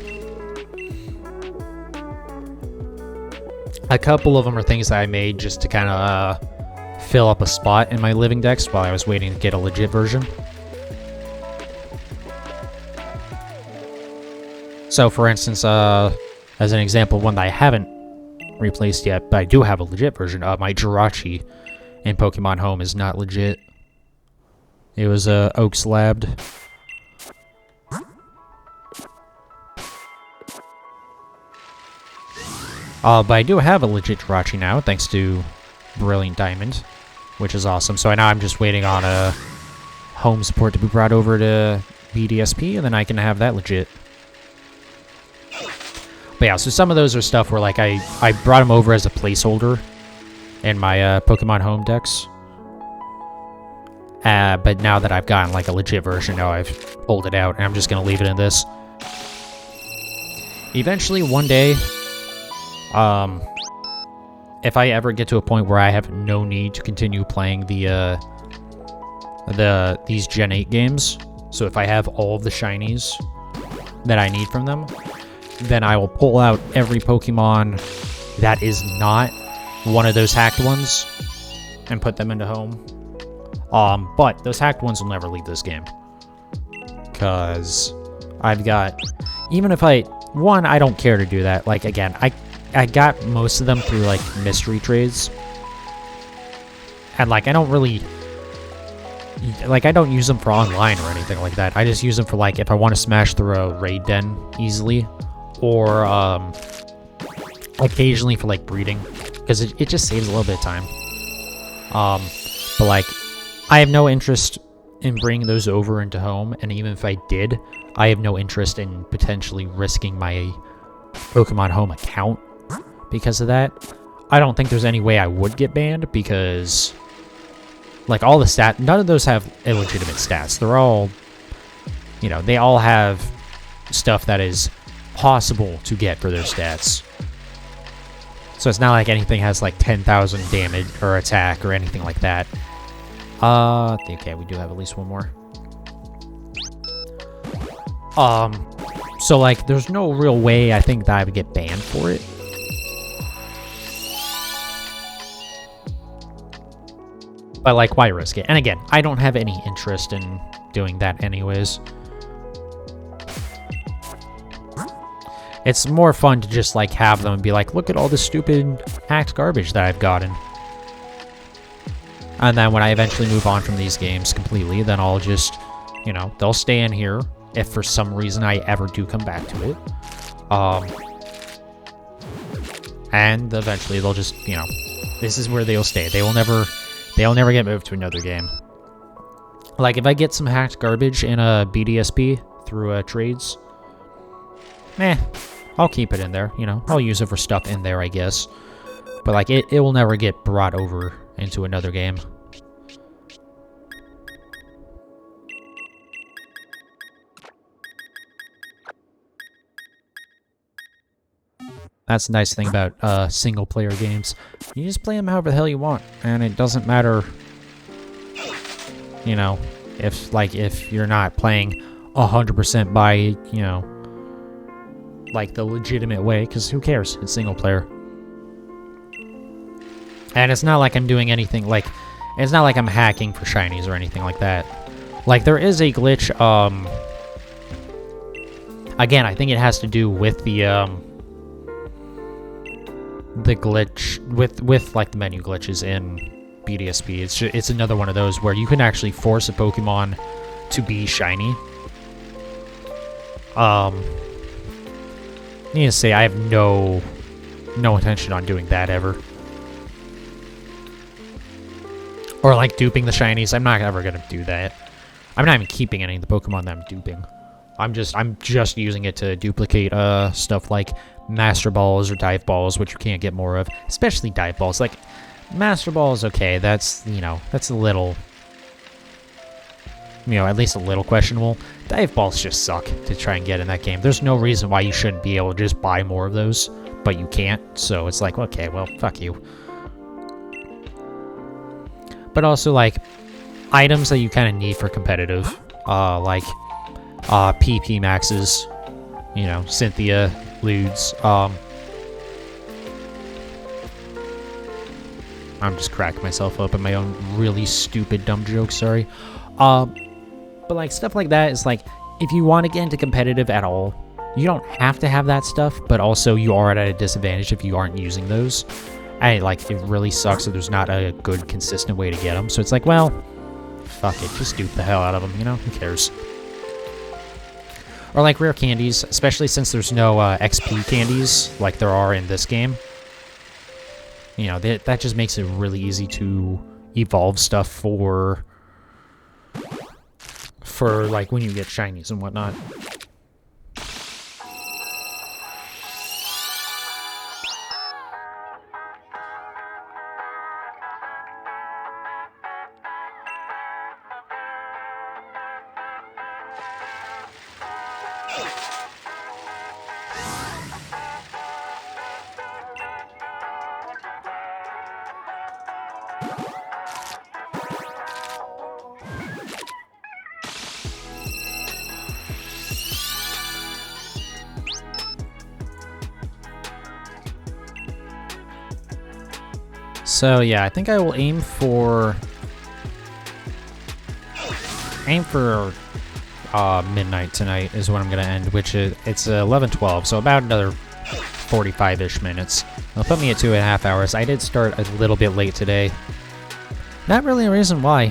A couple of them are things that I made just to kind of fill up a spot in my living decks while I was waiting to get a legit version. So, for instance, as an example, one that I haven't replaced yet, but I do have a legit version, my Jirachi in Pokemon Home is not legit. It was Oaks Labbed. But I do have a legit Jirachi now, thanks to Brilliant Diamond, which is awesome. So now I'm just waiting on a home support to be brought over to BDSP, and then I can have that legit. But yeah, so some of those are stuff where like I brought them over as a placeholder in my Pokemon Home decks. But now that I've gotten like a legit version, now I've pulled it out, and I'm just going to leave it in this. Eventually, one day, if I ever get to a point where I have no need to continue playing these Gen 8 games, so if I have all of the shinies that I need from them, then I will pull out every Pokemon that is not one of those hacked ones and put them into home. But those hacked ones will never leave this game. Because I've got... Even if I... One, I don't care to do that. Like, again, I got most of them through, like, mystery trades. And, like, I don't really... Like, I don't use them for online or anything like that. I just use them for, like, if I want to smash through a raid den easily. Or, occasionally for, like, breeding. Because it just saves a little bit of time. But, like, I have no interest in bringing those over into home. And even if I did, I have no interest in potentially risking my Pokemon Home account because of that. I don't think there's any way I would get banned because... Like, all the stats... None of those have illegitimate stats. They're all... You know, they all have stuff that is possible to get for their stats. So it's not like anything has, like, 10,000 damage or attack or anything like that. Okay, we do have at least one more. So, like, there's no real way I think that I would get banned for it. But, like, why risk it? And again, I don't have any interest in doing that anyways. It's more fun to just, like, have them and be like, look at all this stupid hacked garbage that I've gotten. And then when I eventually move on from these games completely, then I'll just, you know, they'll stay in here if for some reason I ever do come back to it. And eventually they'll just, you know, this is where they'll stay. They'll never get moved to another game. Like, if I get some hacked garbage in a BDSP through trades, I'll keep it in there, you know. I'll use it for stuff in there, I guess. But, like, it will never get brought over into another game. That's the nice thing about single-player games. You just play them however the hell you want, and it doesn't matter, you know, if you're not playing 100% by, you know, like the legitimate way, because who cares? It's single-player. And it's not like I'm doing anything, like, it's not like I'm hacking for shinies or anything like that. Like, there is a glitch, again, I think it has to do with the glitch, with like, the menu glitches in BDSP. It's another one of those where you can actually force a Pokemon to be shiny. Need to say, I have no intention on doing that ever. Or, like, duping the shinies. I'm not ever gonna do that. I'm not even keeping any of the Pokemon that I'm duping. I'm just using it to duplicate stuff like Master Balls or Dive Balls, which you can't get more of. Especially Dive Balls. Like, Master Ball is okay. That's, you know, that's a little, you know, at least a little questionable. Dive Balls just suck to try and get in that game. There's no reason why you shouldn't be able to just buy more of those, but you can't. So it's like, okay, well, fuck you. But also, like, items that you kind of need for competitive, like PP maxes, you know, Cynthia, Ludes. I'm just cracking myself up at my own really stupid, dumb jokes, sorry. But, like, stuff like that is, like, if you want to get into competitive at all, you don't have to have that stuff, but also you are at a disadvantage if you aren't using those. And, like, it really sucks that there's not a good, consistent way to get them. So it's like, well, fuck it, just dupe the hell out of them, you know? Who cares? Or, like, rare candies, especially since there's no XP candies like there are in this game. you know, that just makes it really easy to evolve stuff for like when you get shinies and whatnot. So yeah, I think I will aim for midnight tonight is when I'm gonna end, which is it's 11:12, so about another 45-ish minutes. It'll put me at 2.5 hours. I did start a little bit late today. Not really a reason why.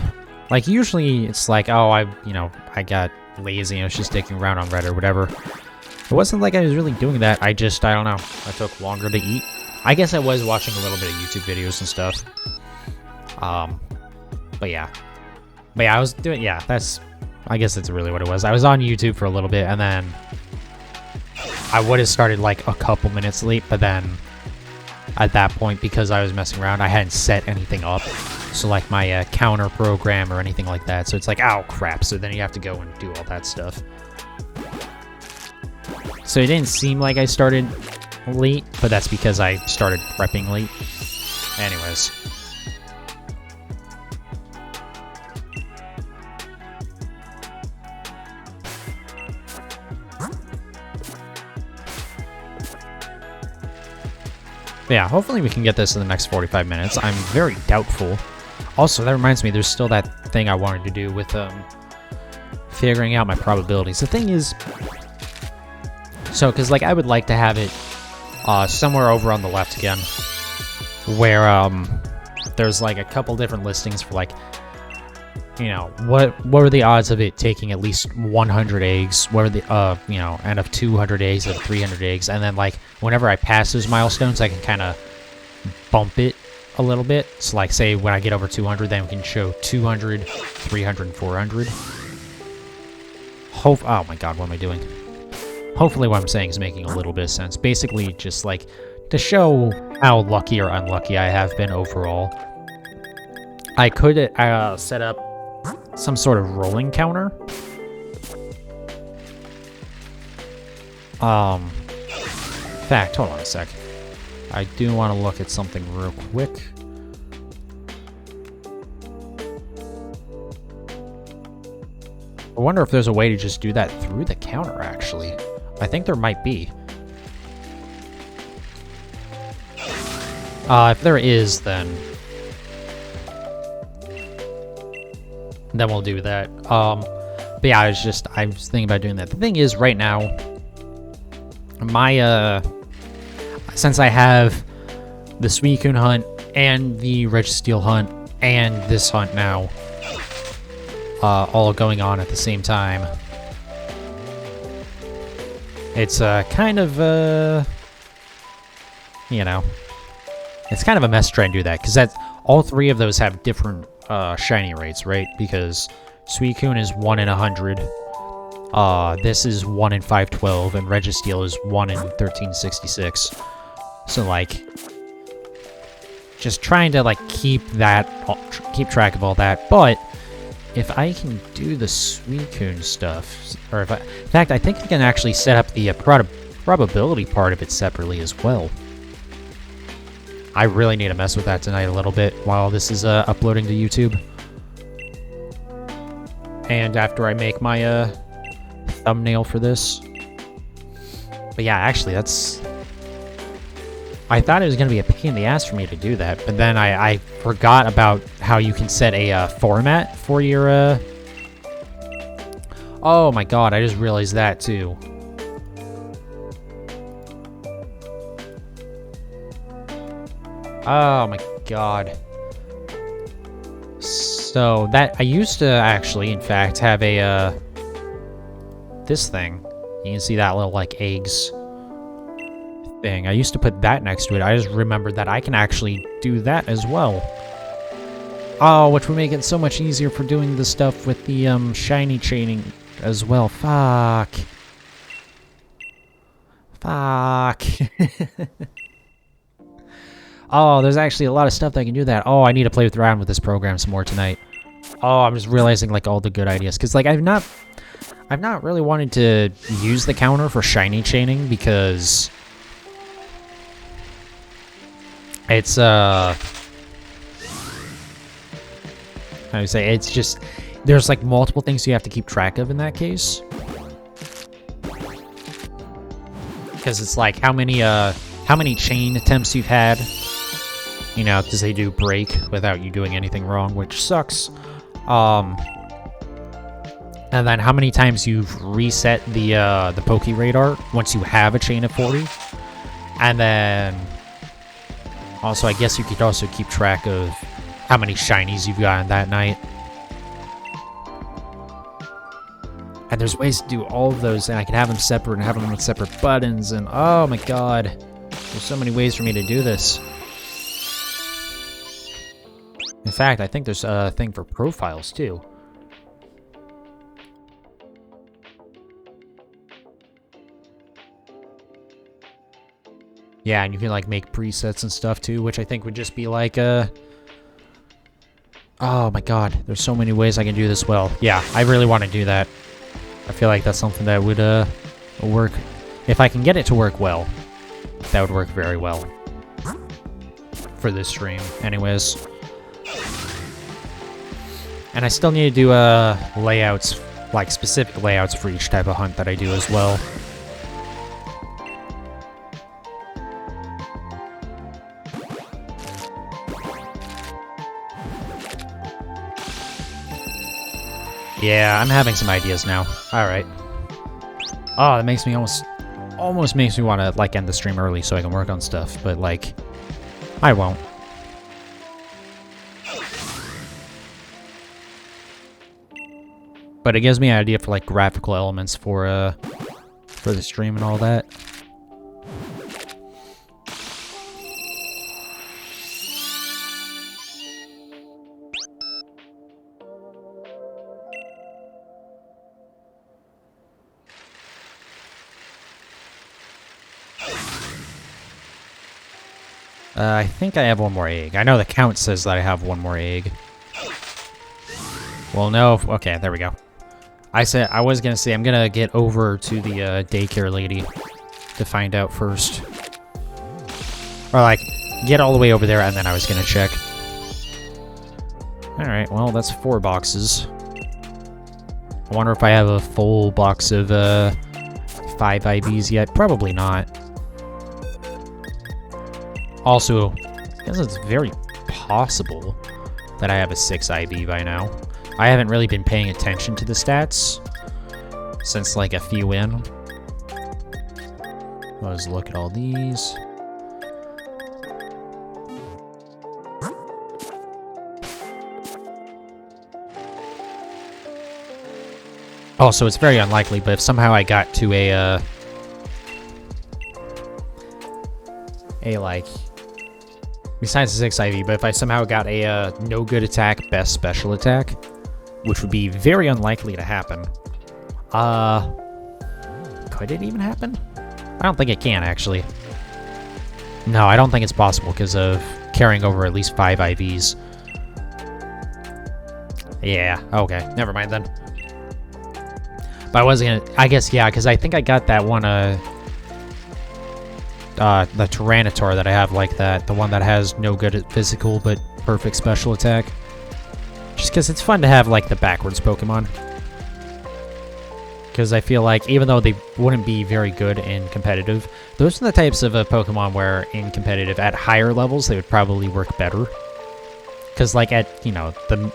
Like usually it's like, oh, I got lazy and I was just sticking around on Reddit or whatever. It wasn't like I was really doing that. I don't know. I took longer to eat. I guess I was watching a little bit of YouTube videos and stuff. But yeah, I was doing, I guess that's really what it was. I was on YouTube for a little bit, and then I would have started like a couple minutes late, but then at that point, because I was messing around, I hadn't set anything up. So like my counter program or anything like that. So it's like, oh crap. So then you have to go and do all that stuff. So it didn't seem like I started late, but that's because I started prepping late. Anyways. But yeah, hopefully we can get this in the next 45 minutes. I'm very doubtful. Also, that reminds me, there's still that thing I wanted to do with figuring out my probabilities. The thing is, so, because like I would like to have it somewhere over on the left again, where there's like a couple different listings for like, you know, what were the odds of it taking at least 100 eggs? What are the you know, and of 200 eggs, of 300 eggs, and then like whenever I pass those milestones, I can kind of bump it a little bit. So like say when I get over 200, then we can show 200, 300, and 400. Oh my god, what am I doing? Hopefully what I'm saying is making a little bit of sense. Basically just like to show how lucky or unlucky I have been overall. I could set up some sort of rolling counter. In fact, hold on a sec. I do want to look at something real quick. I wonder if there's a way to just do that through the counter, actually. I think there might be. If there is, then we'll do that. But yeah, I was thinking about doing that. The thing is, right now, my, since I have the Suicune hunt and the Registeel hunt and this hunt now, all going on at the same time, it's kind of, you know, it's kind of a mess trying to do that, because all three of those have different shiny rates, right? Because Suicune is 1 in 100, this is 1 in 512, and Registeel is 1 in 1366. So like, just trying to like keep track of all that. But if I can do the Suicune stuff, or in fact, I think I can actually set up the probability part of it separately as well. I really need to mess with that tonight a little bit while this is uploading to YouTube. And after I make my thumbnail for this. But yeah, actually, I thought it was going to be a pain in the ass for me to do that, but then I forgot about how you can set a format for your... Oh my god, I just realized that too. Oh my god. So that I used to actually, in fact, have a this thing. You can see that little like eggs thing. I used to put that next to it. I just remembered that I can actually do that as well. Oh, which would make it so much easier for doing the stuff with the shiny chaining as well. Fuck. Fuck. Oh, there's actually a lot of stuff that can do that. Oh, I need to play around with this program some more tonight. Oh, I'm just realizing like all the good ideas. Because like I've not really wanted to use the counter for shiny chaining because it's how do you say, it's just there's like multiple things you have to keep track of in that case. Because it's like how many chain attempts you've had, you know, because they do break without you doing anything wrong, which sucks. And then how many times you've reset the Poke Radar once you have a chain of 40. And then also I guess you could also keep track of how many shinies you've gotten that night. And there's ways to do all of those, and I can have them separate and have them with separate buttons, and oh my god. There's so many ways for me to do this. In fact, I think there's a thing for profiles, too. Yeah, and you can, like, make presets and stuff, too, which I think would just be like, oh my god, there's so many ways I can do this well. Yeah, I really want to do that. I feel like that's something that would, work. If I can get it to work well, that would work very well. For this stream, anyways. And I still need to do, layouts, like, specific layouts for each type of hunt that I do as well. Yeah, I'm having some ideas now. Alright. Oh, that makes me almost makes me want to, like, end the stream early so I can work on stuff, but, like, I won't. But it gives me an idea for, like, graphical elements for the stream and all that. I think I have one more egg. I know the count says that I have one more egg. Well, no. Okay, there we go. I was gonna say I'm gonna get over to the daycare lady to find out first. Or, like, get all the way over there and then I was gonna check. Alright, well, that's 4 boxes. I wonder if I have a full box of 5 IVs yet. Probably not. Also, I guess it's very possible that I have a 6 IV by now. I haven't really been paying attention to the stats since, like, a few in. Let's look at all these. Also, it's very unlikely, but if somehow I got to a like, besides the 6 IV, but if I somehow got a no good attack, best special attack, which would be very unlikely to happen. Could it even happen? I don't think it can, actually. No, I don't think it's possible because of carrying over at least 5 IVs. Yeah, okay, never mind then. But I was gonna, I guess, yeah, because I think I got that one, the Tyranitar that I have like that. The one that has no good at physical, but perfect special attack. Just because it's fun to have, like, the backwards Pokemon. Because I feel like, even though they wouldn't be very good in competitive, those are the types of Pokemon where, in competitive, at higher levels, they would probably work better. Because, like, at, you know, the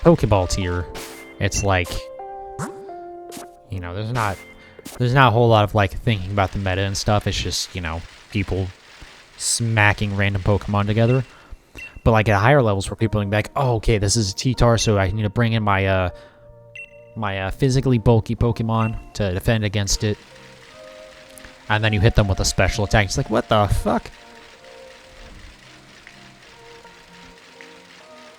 Pokeball tier, it's like, you know, there's not a whole lot of, like, thinking about the meta and stuff. It's just, you know, people smacking random Pokemon together. But, like, at higher levels where people are like, oh, okay, this is a T-Tar, so I need to bring in my, my physically bulky Pokemon to defend against it. And then you hit them with a special attack. It's like, what the fuck?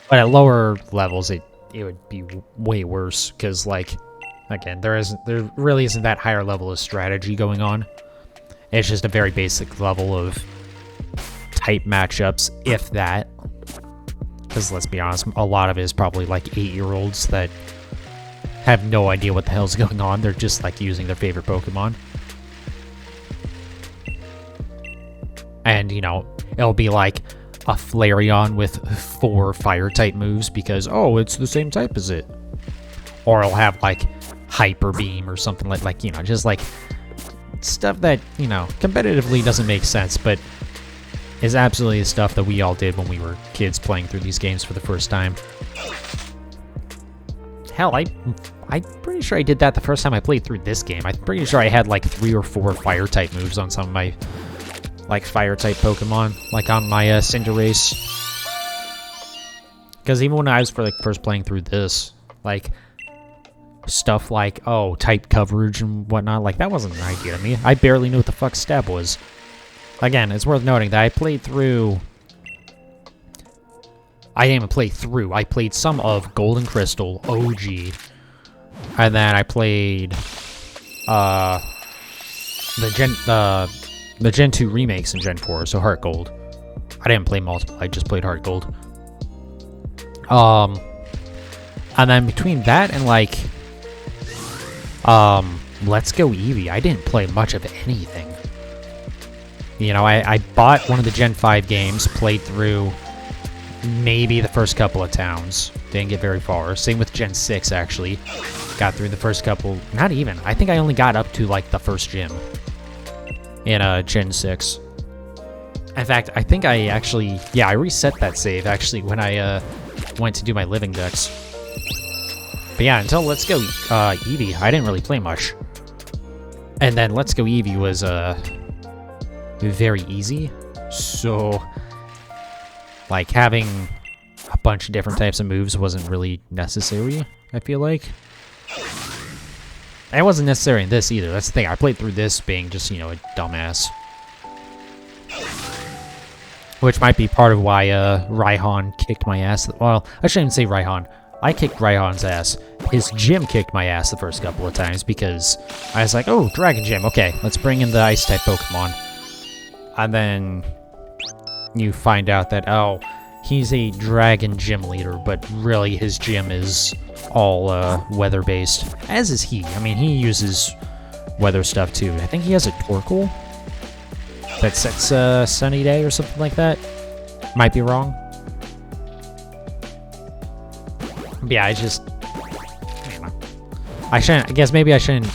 But at lower levels, it would be way worse. Because, like, again, there really isn't that higher level of strategy going on. It's just a very basic level of type matchups, if that. Because let's be honest, a lot of it is probably like 8-year-olds that have no idea what the hell's going on. They're just like using their favorite Pokemon. And, you know, it'll be like a Flareon with 4 fire-type moves because, oh, it's the same type as it. Or it'll have like Hyper Beam or something like you know, just like stuff that, you know, competitively doesn't make sense, but is absolutely the stuff that we all did when we were kids playing through these games for the first time. Hell, I'm pretty sure I did that the first time I played through this game. I'm pretty sure I had like 3 or 4 fire-type moves on some of my, like, fire-type Pokemon, like on my Cinderace. Because even when I was first playing through this, like, stuff like, oh, type coverage and whatnot, like, that wasn't an idea to me. I barely knew what the fuck stab was. Again, it's worth noting that I played through... I didn't even play through. I played some of Golden Crystal, OG. And then I played... the Gen 2 remakes in Gen 4, so Heart Gold. I didn't play multiple, I just played Heart Gold. And then between that and, like... Let's Go Eevee, I didn't play much of anything. You know, I bought one of the Gen 5 games, played through maybe the first couple of towns. Didn't get very far. Same with Gen 6, actually. Got through the first couple... Not even. I think I only got up to, like, the first gym in Gen 6. In fact, I think I actually... Yeah, I reset that save, actually, when I went to do my living dex. But yeah, until Let's Go Eevee, I didn't really play much. And then Let's Go Eevee was... very easy, so like having a bunch of different types of moves wasn't really necessary, I feel like. And it wasn't necessary in this either, that's the thing. I played through this being just, you know, a dumbass. Which might be part of why Raihan kicked my ass. Well, I shouldn't say Raihan. I kicked Raihan's ass. His gym kicked my ass the first couple of times because I was like, oh, Dragon Gym, okay, let's bring in the Ice-type Pokemon. And then you find out that, oh, he's a Dragon Gym leader, but really his gym is all weather-based, as is he. I mean, he uses weather stuff too. I think he has a Torkoal that sets Sunny Day or something like that. Might be wrong. But yeah, I shouldn't, I guess maybe I shouldn't,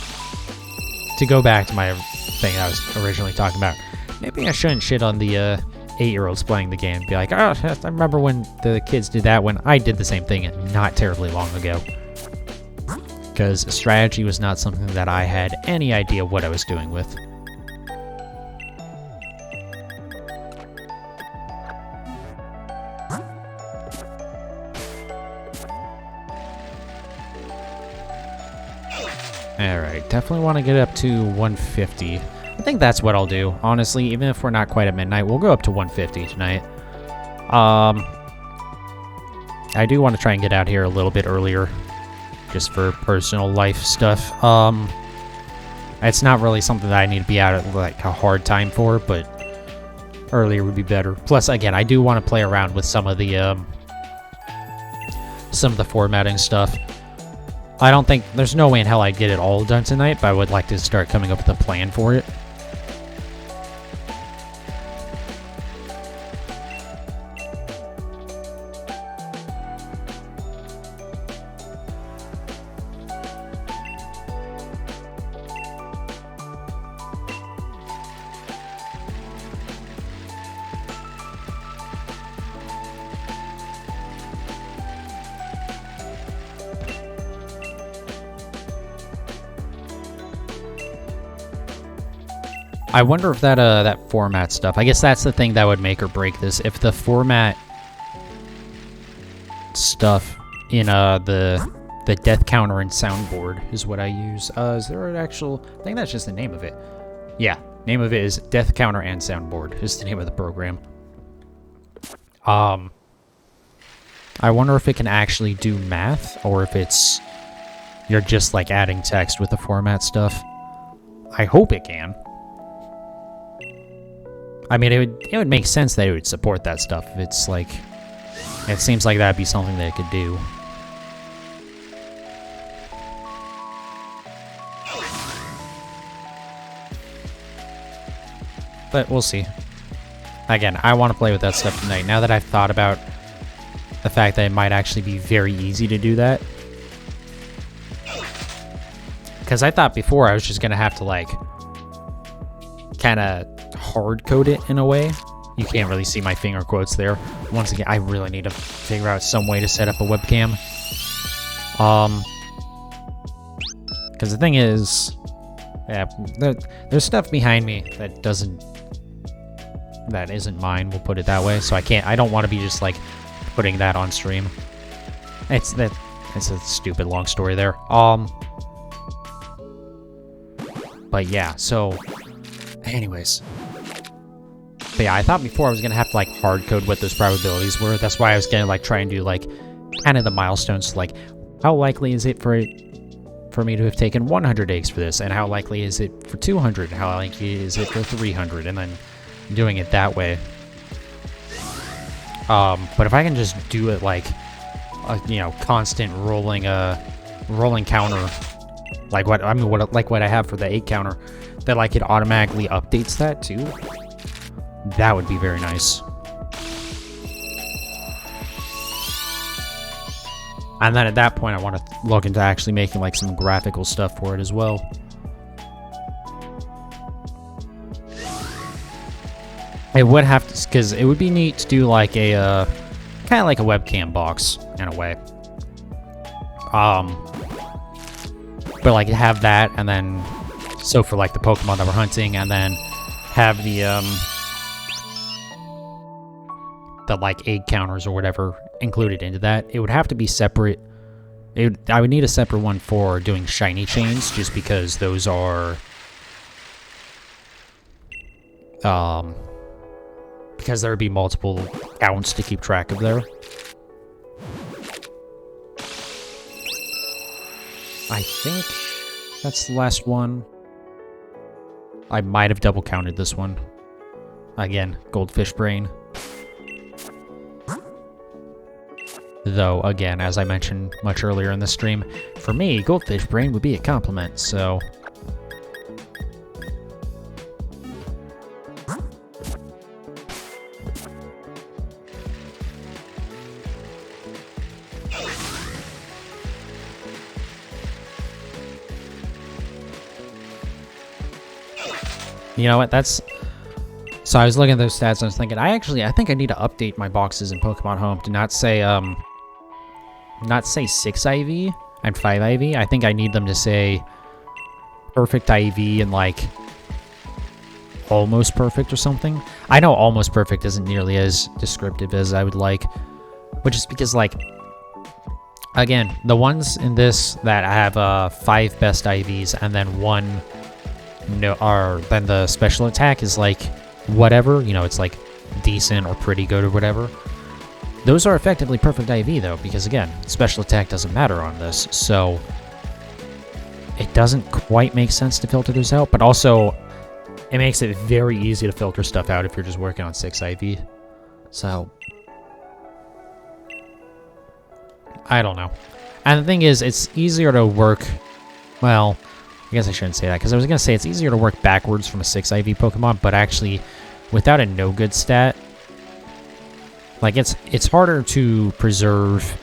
to go back to my thing I was originally talking about, maybe I shouldn't shit on the 8-year-olds playing the game. Be like, oh, I remember when the kids did that when I did the same thing not terribly long ago. Because strategy was not something that I had any idea what I was doing with. Alright, definitely want to get up to 150. I think that's what I'll do, honestly. Even if we're not quite at midnight, we'll go up to 150 tonight. I do want to try and get out here a little bit earlier, just for personal life stuff. It's not really something that I need to be out at like a hard time for, but earlier would be better. Plus, again, I do want to play around with some of the formatting stuff. I don't think there's no way in hell I'd get it all done tonight, but I would like to start coming up with a plan for it. I wonder if that format stuff, I guess that's the thing that would make or break this. If the format stuff in the death counter and soundboard is what I use. Is there an actual, I think that's just the name of it. Yeah, Name of it is Death Counter and Soundboard is the name of the program. I wonder if it can actually do math, or if it's... you're just, like, adding text with the format stuff. I hope it can. I mean, it would make sense that it would support that stuff. If it's, like... it seems like that'd be something that it could do. But we'll see. Again, I want to play with that stuff tonight. Now that I've thought about the fact that it might actually be very easy to do that. Because I thought before I was just going to have to, like, kind of hard code it in a way. You can't really see my finger quotes there. Once again, I really need to figure out some way to set up a webcam. Because the thing is, yeah, there's stuff behind me that isn't mine, we'll put it that way. So I don't want to be just, like, putting that on stream. It's a stupid long story there. But yeah, so anyways. But yeah, I thought before I was gonna have to, like, hard code what those probabilities were. That's why I was gonna, like, try and do, like, kind of the milestones, like, how likely is it for me to have taken 100 eggs for this, and how likely is it for 200, and how likely is it for 300, and then doing it that way. But if I can just do it like a, you know, constant rolling counter, like what I have for the 8 counter, that, like, it automatically updates that too. That would be very nice. And then at that point, I want to look into actually making, like, some graphical stuff for it as well. It would have to, because it would be neat to do, like, a, kind of like a webcam box, in a way. But, like, have that, and then, so for, like, the Pokemon that we're hunting, and then have the, like, egg counters or whatever included into that. It would have to be separate. I would need a separate one for doing shiny chains, just because those are, because there would be multiple counts to keep track of there. I think that's the last one. I might have double counted this one. Again, Goldfish Brain. Though, again, as I mentioned much earlier in the stream, for me, Goldfish Brain would be a compliment, so... You know what, that's... So I was looking at those stats and I was thinking, I think I need to update my boxes in Pokemon Home to not say 6 IV and 5 IV. I think I need them to say perfect IV and, like, almost perfect or something. I know almost perfect isn't nearly as descriptive as I would like, which is because, like, again, the ones in this that have 5 best IVs and then 1 then the special attack is, like, whatever, you know, it's, like, decent or pretty good or whatever. Those are effectively perfect IV, though, because, again, special attack doesn't matter on this, so it doesn't quite make sense to filter those out, but also it makes it very easy to filter stuff out if you're just working on 6 IV. So, I don't know. And the thing is, it's easier to work, well, I guess I shouldn't say that, because I was going to say it's easier to work backwards from a 6 IV Pokemon, but actually, without a no-good stat, like, it's harder to preserve,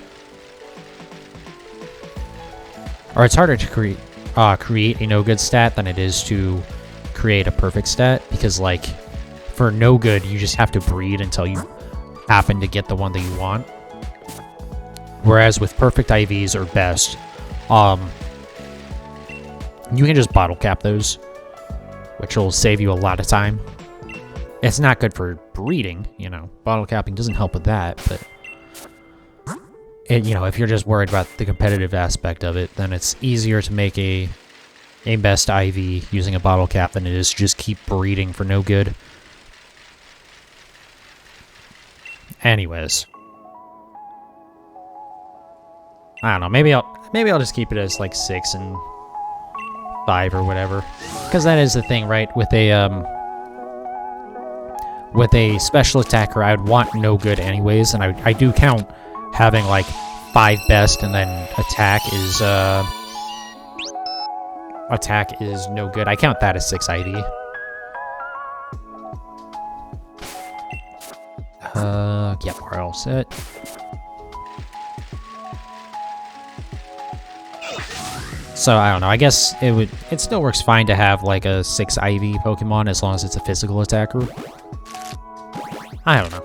or it's harder to create a no-good stat than it is to create a perfect stat, because, like, for no-good, you just have to breed until you happen to get the one that you want. Whereas with perfect IVs or best, you can just bottle cap those, which will save you a lot of time. It's not good for breeding, you know. Bottle capping doesn't help with that, but you know, if you're just worried about the competitive aspect of it, then it's easier to make a a best IV using a bottle cap than it is to just keep breeding for no good. Anyways. I don't know, maybe I'll just keep it as like 6 and 5 or whatever. Because that is the thing, right? With a special attacker, I would want no good anyways, and I do count having like 5 best and then attack is no good. I count that as 6 IV. Yep, we're all set. So I don't know, I guess it still works fine to have like a 6 IV Pokemon as long as it's a physical attacker. I don't know.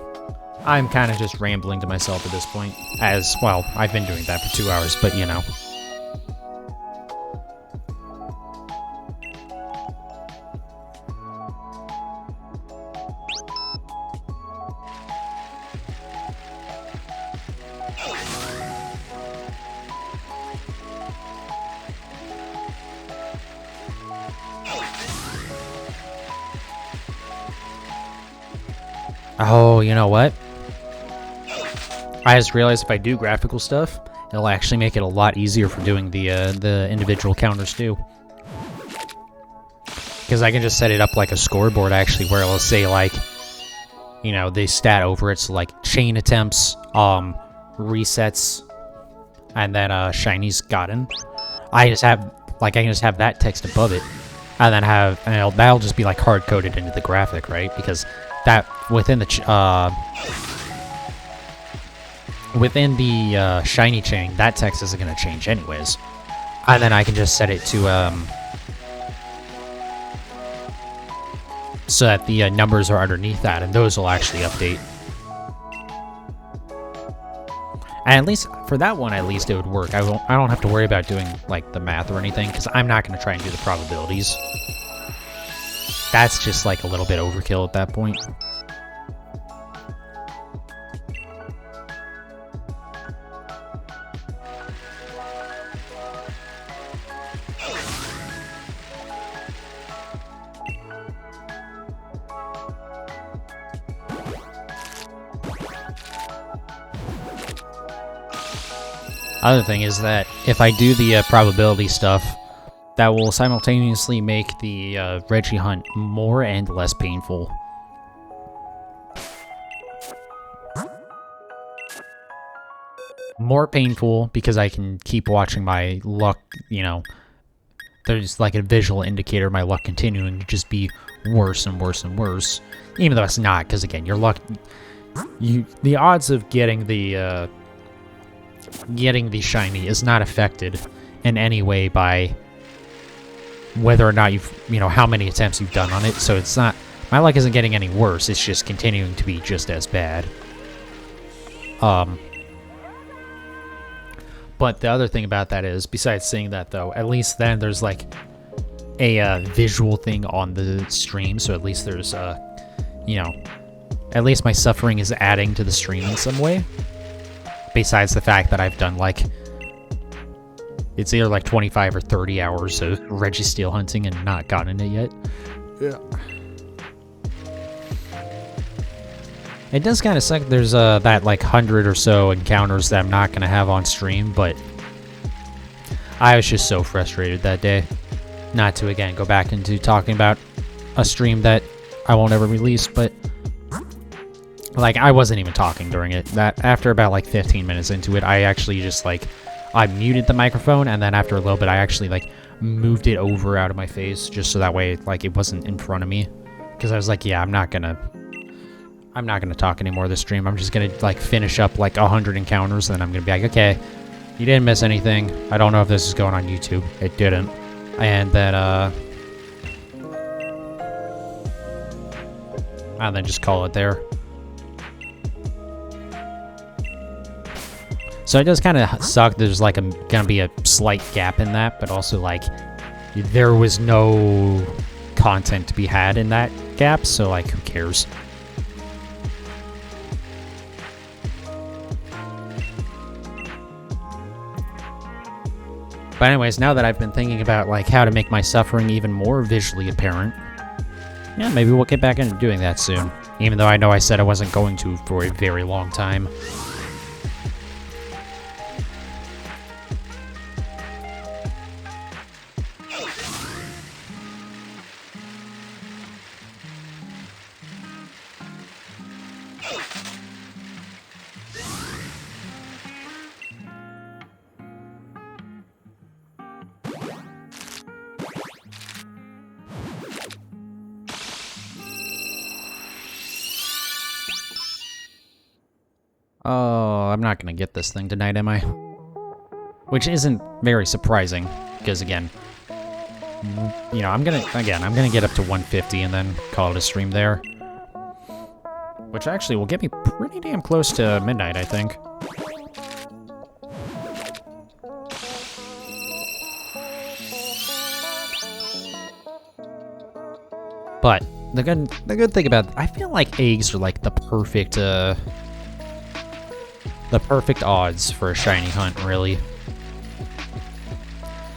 I'm kind of just rambling to myself at this point. As, well, I've been doing that for 2 hours, but you know. Oh, you know what? I just realized if I do graphical stuff, it'll actually make it a lot easier for doing the individual counters too. Because I can just set it up like a scoreboard actually, where it'll say like, you know, the stat over it, so like chain attempts, resets, and then shinies gotten. I can just have that text above it, and then that'll just be like hard coded into the graphic, right? Because that within the shiny chain, that text isn't going to change anyways. And then I can just set it to so that the numbers are underneath that, and those will actually update. And at least for that one, at least it would work. I don't have to worry about doing like the math or anything, because I'm not going to try and do the probabilities. That's just like a little bit overkill at that point. Other thing is that if I do the probability stuff, that will simultaneously make the Reggie hunt more and less painful. More painful because I can keep watching my luck, you know, there's like a visual indicator of my luck continuing to just be worse and worse and worse. Even though it's not, because again, your luck, the odds of getting the shiny is not affected in any way by whether or not how many attempts you've done on it. So it's not, my luck isn't getting any worse, it's just continuing to be just as bad. But the other thing about that is, besides saying that though, at least then there's like a visual thing on the stream, so at least there's at least my suffering is adding to the stream in some way. Besides the fact that I've done like, it's either like 25 or 30 hours of Registeel hunting and not gotten it yet. Yeah. It does kind of suck. There's that like 100 or so encounters that I'm not going to have on stream, but I was just so frustrated that day. Not to, again, go back into talking about a stream that I won't ever release, but like, I wasn't even talking during it. That after about like 15 minutes into it, I actually just like, I muted the microphone, and then after a little bit, I actually like moved it over out of my face just so that way like it wasn't in front of me. Because I was like, yeah, I'm not gonna talk anymore this stream. I'm just gonna like finish up like 100 encounters, and then I'm gonna be like, okay, you didn't miss anything. I don't know if this is going on YouTube. It didn't. And then and then just call it there. So it does kind of suck. There's like gonna be a slight gap in that, but also like there was no content to be had in that gap, so like who cares? But anyways, now that I've been thinking about like how to make my suffering even more visually apparent, yeah, maybe we'll get back into doing that soon. Even though I know I said I wasn't going to for a very long time. Oh, I'm not gonna get this thing tonight, am I? Which isn't very surprising, because again, you know, I'm gonna get up to 150 and then call it a stream there. Which actually will get me pretty damn close to midnight, I think. But the good thing about I feel like eggs are like the perfect odds for a shiny hunt, really.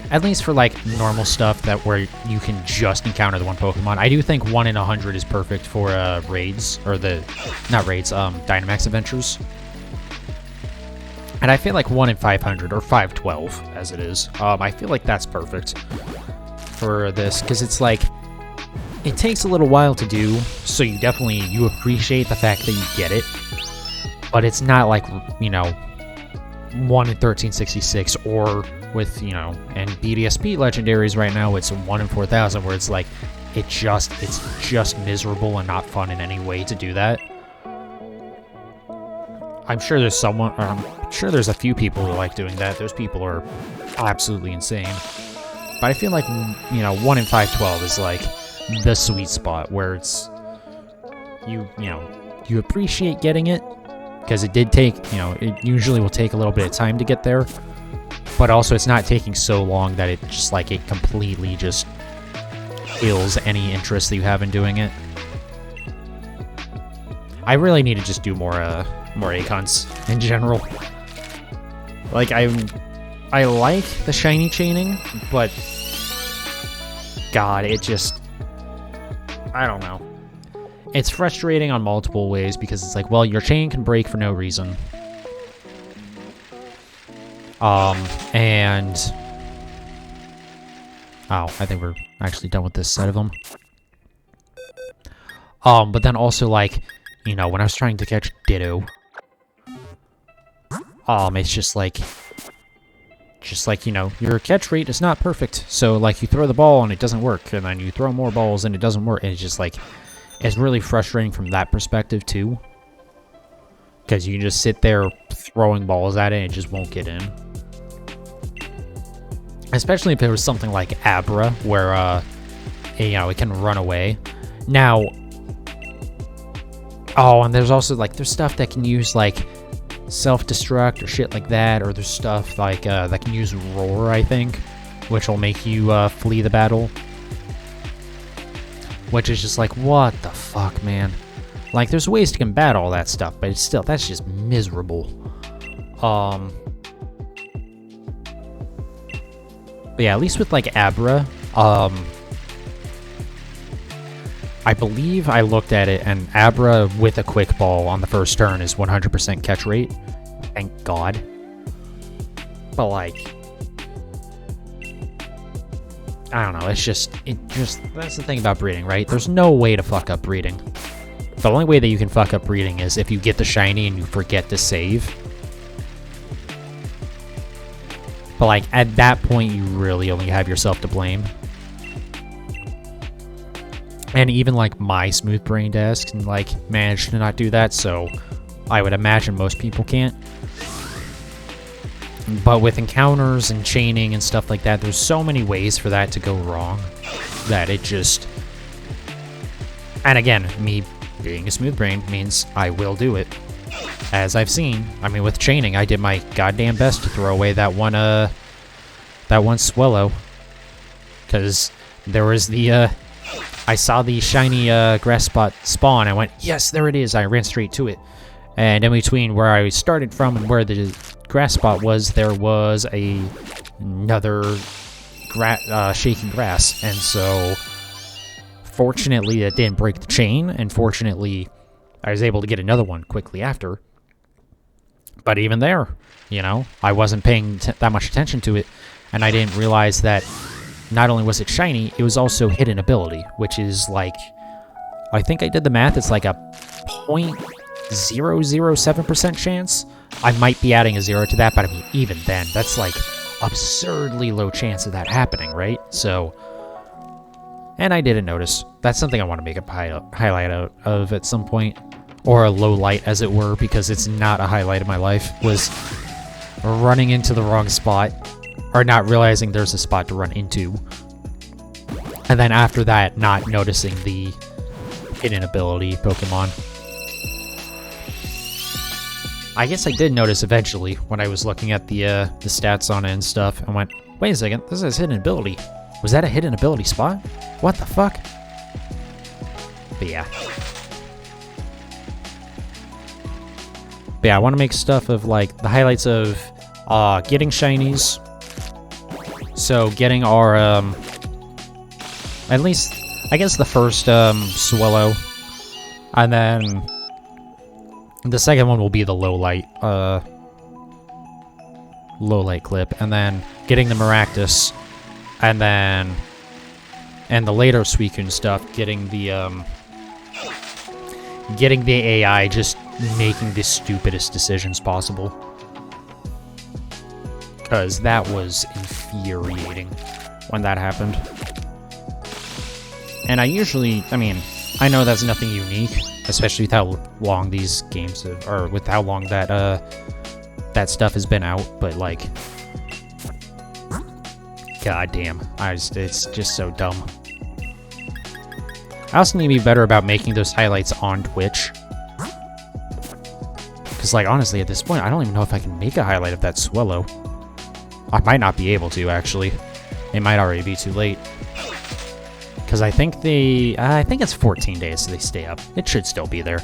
At least for like normal stuff that where you can just encounter the one Pokemon. I do think 1 in 100 is perfect for raids, or not raids, Dynamax adventures. And I feel like 1 in 500 or 512 as it is. I feel like that's perfect for this because it's like it takes a little while to do, so you appreciate the fact that you get it. But it's not like, you know, 1 in 1366 or with, you know, and BDSP legendaries right now, it's 1 in 4000 where it's like, it's just miserable and not fun in any way to do that. I'm sure there's a few people who like doing that. Those people are absolutely insane. But I feel like, you know, 1 in 512 is like the sweet spot where it's, you appreciate getting it. Because it did take, you know, it usually will take a little bit of time to get there. But also it's not taking so long that it just, like, it completely just kills any interest that you have in doing it. I really need to just do more egg hunts in general. Like, I like the shiny chaining, but God, it just, I don't know. It's frustrating on multiple ways because it's like, well, your chain can break for no reason. And... Oh, I think we're actually done with this set of them. But then also, like, you know, when I was trying to catch Ditto, it's just like, you know, your catch rate is not perfect. So, like, you throw the ball and it doesn't work, and then you throw more balls and it doesn't work, and it's just like, it's really frustrating from that perspective, too. Because you just sit there throwing balls at it and it just won't get in. Especially if it was something like Abra, where, you know, it can run away. Now... Oh, and there's also, like, there's stuff that can use, like, self-destruct or shit like that. Or there's stuff, like, that can use Roar, I think. Which will make you, flee the battle. Which is just like, what the fuck, man? Like, there's ways to combat all that stuff, but it's still, that's just miserable. But yeah, at least with, like, Abra, I believe I looked at it, and Abra with a quick ball on the first turn is 100% catch rate. Thank God. But, like... I don't know, that's the thing about breeding, right? There's no way to fuck up breeding. The only way that you can fuck up breeding is if you get the shiny and you forget to save. But, like, at that point, you really only have yourself to blame. And even, like, my smooth brain desk can, like, manage to not do that, so I would imagine most people can't. But with encounters and chaining and stuff like that, there's so many ways for that to go wrong that it just... And again, me being a smooth brain means I will do it. As I've seen. I mean, with chaining, I did my goddamn best to throw away that one Swallow. Because there was the, I saw the shiny grass spot spawn. I went, yes, there it is. I ran straight to it. And in between where I started from and where the grass spot was, there was a another shaking grass. And so, fortunately, it didn't break the chain, and fortunately, I was able to get another one quickly after. But even there, you know, I wasn't paying that much attention to it, and I didn't realize that not only was it shiny, it was also hidden ability, which is like, I think I did the math, it's like a 0.007% chance. I might be adding a 0 to that, but I mean, even then, that's like absurdly low chance of that happening, right? So, and I didn't notice. That's something I want to make a highlight out of at some point, or a low light, as it were, because it's not a highlight of my life, was running into the wrong spot, or not realizing there's a spot to run into, and then after that, not noticing the hidden ability Pokemon. I guess I did notice eventually when I was looking at the stats on it and stuff, and went, wait a second, this is hidden ability. Was that a hidden ability spot? What the fuck? But yeah. But yeah, I want to make stuff of, like, the highlights of getting shinies. So, getting our, at least, I guess the first, Swallow. And then the second one will be the low light clip. And then getting the Maractus. And then, and the later Suicune stuff, getting the AI just making the stupidest decisions possible. Because that was infuriating when that happened. And I usually, I mean, I know that's nothing unique, especially with how long these games have, or with how long that, that stuff has been out, but like, god damn, it's just so dumb. I also need to be better about making those highlights on Twitch. Because, like, honestly, at this point, I don't even know if I can make a highlight of that Swallow. I might not be able to, actually. It might already be too late. Because I think I think it's 14 days so they stay up. It should still be there.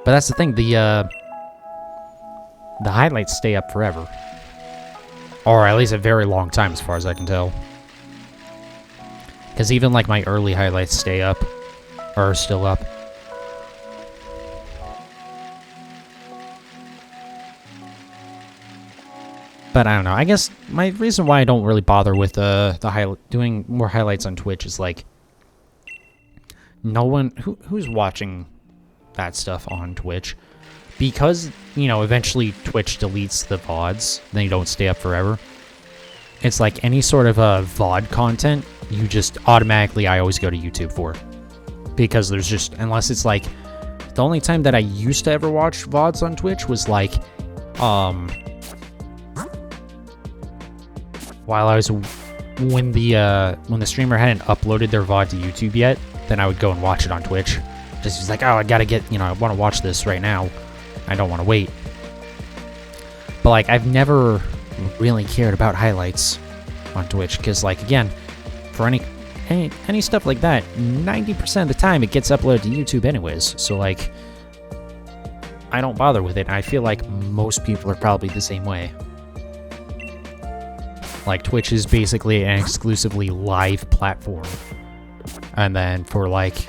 But that's the thing, the highlights stay up forever. Or at least a very long time, as far as I can tell. Because even, like, my early highlights stay up. Or are still up. But I don't know. I guess my reason why I don't really bother with doing more highlights on Twitch is, like, no one... Who's watching that stuff on Twitch? Because, you know, eventually Twitch deletes the VODs, then you don't stay up forever. It's like any sort of VOD content, you just automatically, I always go to YouTube for. Because there's just, unless it's like, the only time that I used to ever watch VODs on Twitch was like, while I was, when the streamer hadn't uploaded their VOD to YouTube yet, then I would go and watch it on Twitch. Just like, oh, I gotta get, you know, I want to watch this right now. I don't want to wait. But, like, I've never really cared about highlights on Twitch, because, like, again, for any stuff like that, 90% of the time it gets uploaded to YouTube anyways, so, like, I don't bother with it. I feel like most people are probably the same way. Like, Twitch is basically an exclusively live platform. And then for, like,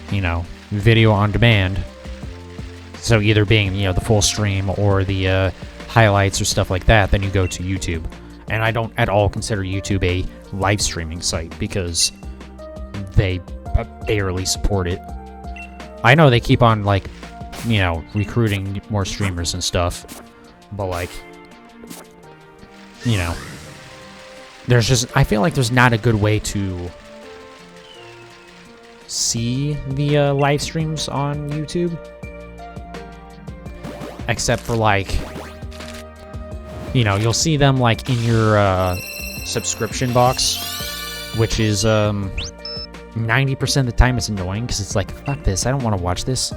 you know, video on demand, so either being, you know, the full stream or the highlights or stuff like that, then you go to YouTube. And I don't at all consider YouTube a live streaming site because they barely support it. I know they keep on, like, you know, recruiting more streamers and stuff, but, like, you know, there's just, I feel like there's not a good way to see the live streams on YouTube. Except for, like, you know, you'll see them, like, in your subscription box, which is 90% of the time it's annoying because it's like, fuck this, I don't want to watch this.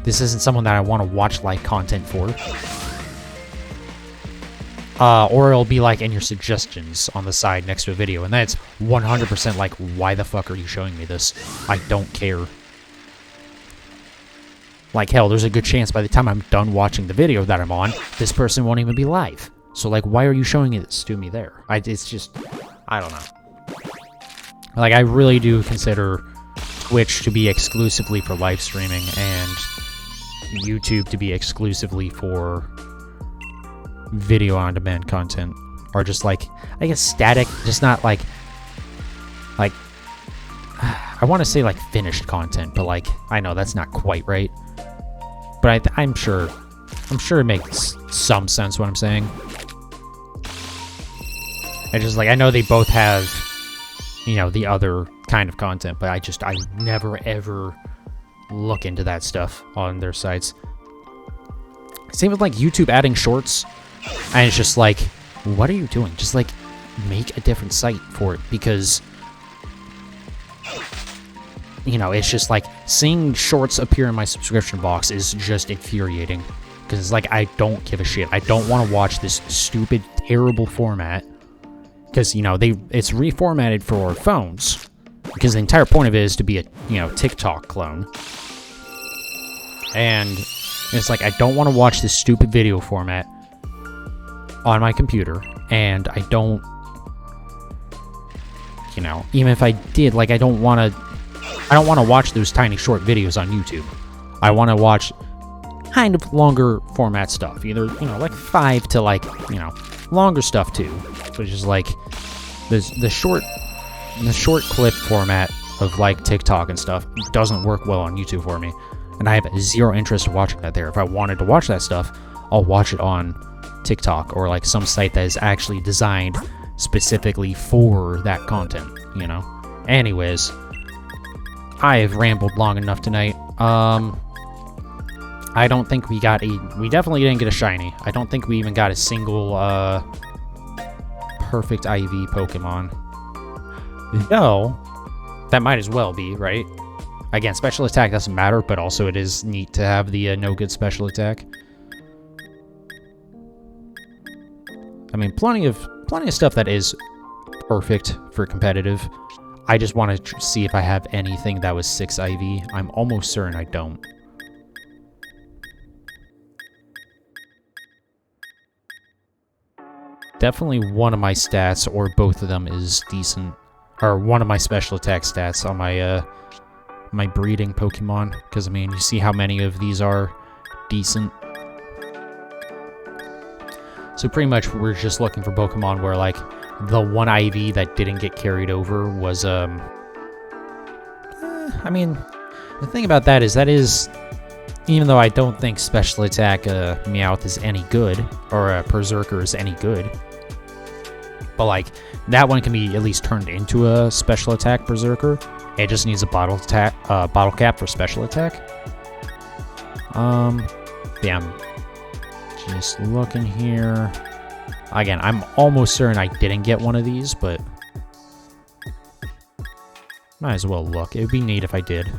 This isn't someone that I want to watch live content for. Or it'll be, like, in your suggestions on the side next to a video, and that's 100% like, why the fuck are you showing me this? I don't care. Like, hell, there's a good chance by the time I'm done watching the video that I'm on, this person won't even be live. So, like, why are you showing this to me there? It's just, I don't know. Like, I really do consider Twitch to be exclusively for live streaming and YouTube to be exclusively for video on demand content, or just like, I guess static, just not like I want to say like finished content, but like, I know that's not quite right, but I'm sure it makes some sense what I'm saying. I just like, I know they both have, you know, the other kind of content, but I never ever look into that stuff on their sites. Same with like YouTube adding shorts, and it's just like, what are you doing? Just like make a different site for it, because you know, it's just like seeing shorts appear in my subscription box is just infuriating, because it's like, I don't give a shit. I don't want to watch this stupid, terrible format, because, you know, it's reformatted for phones, because the entire point of it is to be a, you know, TikTok clone. And it's like, I don't want to watch this stupid video format on my computer, and I don't, you know, even if I did, like, I don't want to watch those tiny short videos on YouTube. I want to watch kind of longer format stuff, either, you know, like 5 to like, you know, longer stuff too, which is like the short clip format of like TikTok and stuff doesn't work well on YouTube for me, and I have zero interest in watching that there. If I wanted to watch that stuff, I'll watch it on TikTok or like some site that is actually designed specifically for that content, you know. Anyways, I have rambled long enough tonight. I don't think we definitely didn't get a shiny. I don't think we even got a single perfect IV Pokemon. Though, that might as well be, right? Again, special attack doesn't matter, but also it is neat to have the no good special attack. I mean, plenty of stuff that is perfect for competitive. I just want to see if I have anything that was 6 IV. I'm almost certain I don't. Definitely one of my stats, or both of them, is decent. Or one of my special attack stats on my my breeding Pokemon. Because, I mean, you see how many of these are decent. So pretty much we're just looking for Pokemon where, like, the one IV that didn't get carried over was, I mean, the thing about that is, even though I don't think special attack Meowth is any good, or Berserker is any good, but, like, that one can be at least turned into a special attack Berserker. It just needs a bottle cap for special attack. Yeah, I'm just looking here. Again, I'm almost certain I didn't get one of these, but might as well look. It would be neat if I did.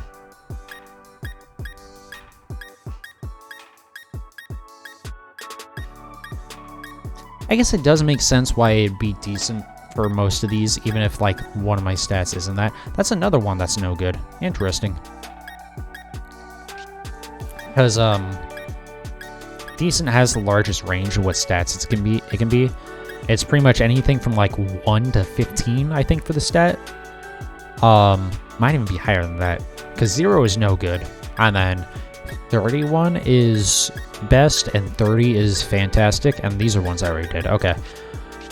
I guess it does make sense why it'd be decent for most of these, even if, like, one of my stats isn't that. That's another one that's no good. Interesting. Because, decent has the largest range of what stats it can be. It's pretty much anything from, like, 1 to 15, I think, for the stat. Might even be higher than that, because 0 is no good, and then 31 is best, and 30 is fantastic, and these are ones I already did. Okay.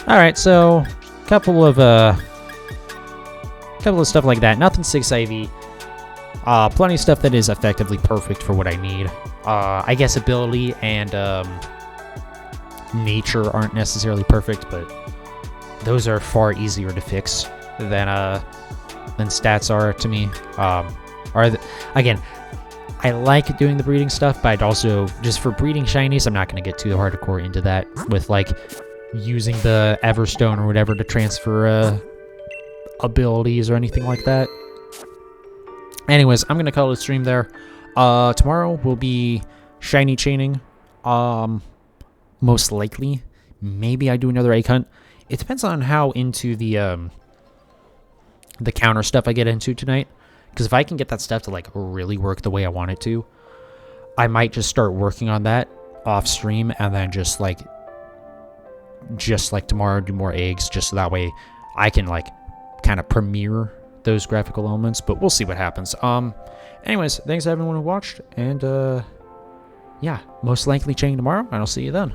Alright, so couple of stuff like that. Nothing 6 IV. Plenty of stuff that is effectively perfect for what I need. I guess ability and nature aren't necessarily perfect, but those are far easier to fix than stats are to me. Again, I like doing the breeding stuff, but I'd also, just for breeding shinies, I'm not going to get too hardcore into that with, like, using the Everstone or whatever to transfer abilities or anything like that. Anyways, I'm going to call it a stream there. Tomorrow will be shiny chaining. Most likely. Maybe I do another egg hunt. It depends on how into the counter stuff I get into tonight. Because if I can get that stuff to, like, really work the way I want it to, I might just start working on that off stream, and then just like tomorrow do more eggs, just so that way I can like kind of premiere those graphical elements. But we'll see what happens. Anyways, thanks to everyone who watched, and yeah, most likely checking tomorrow, and I'll see you then.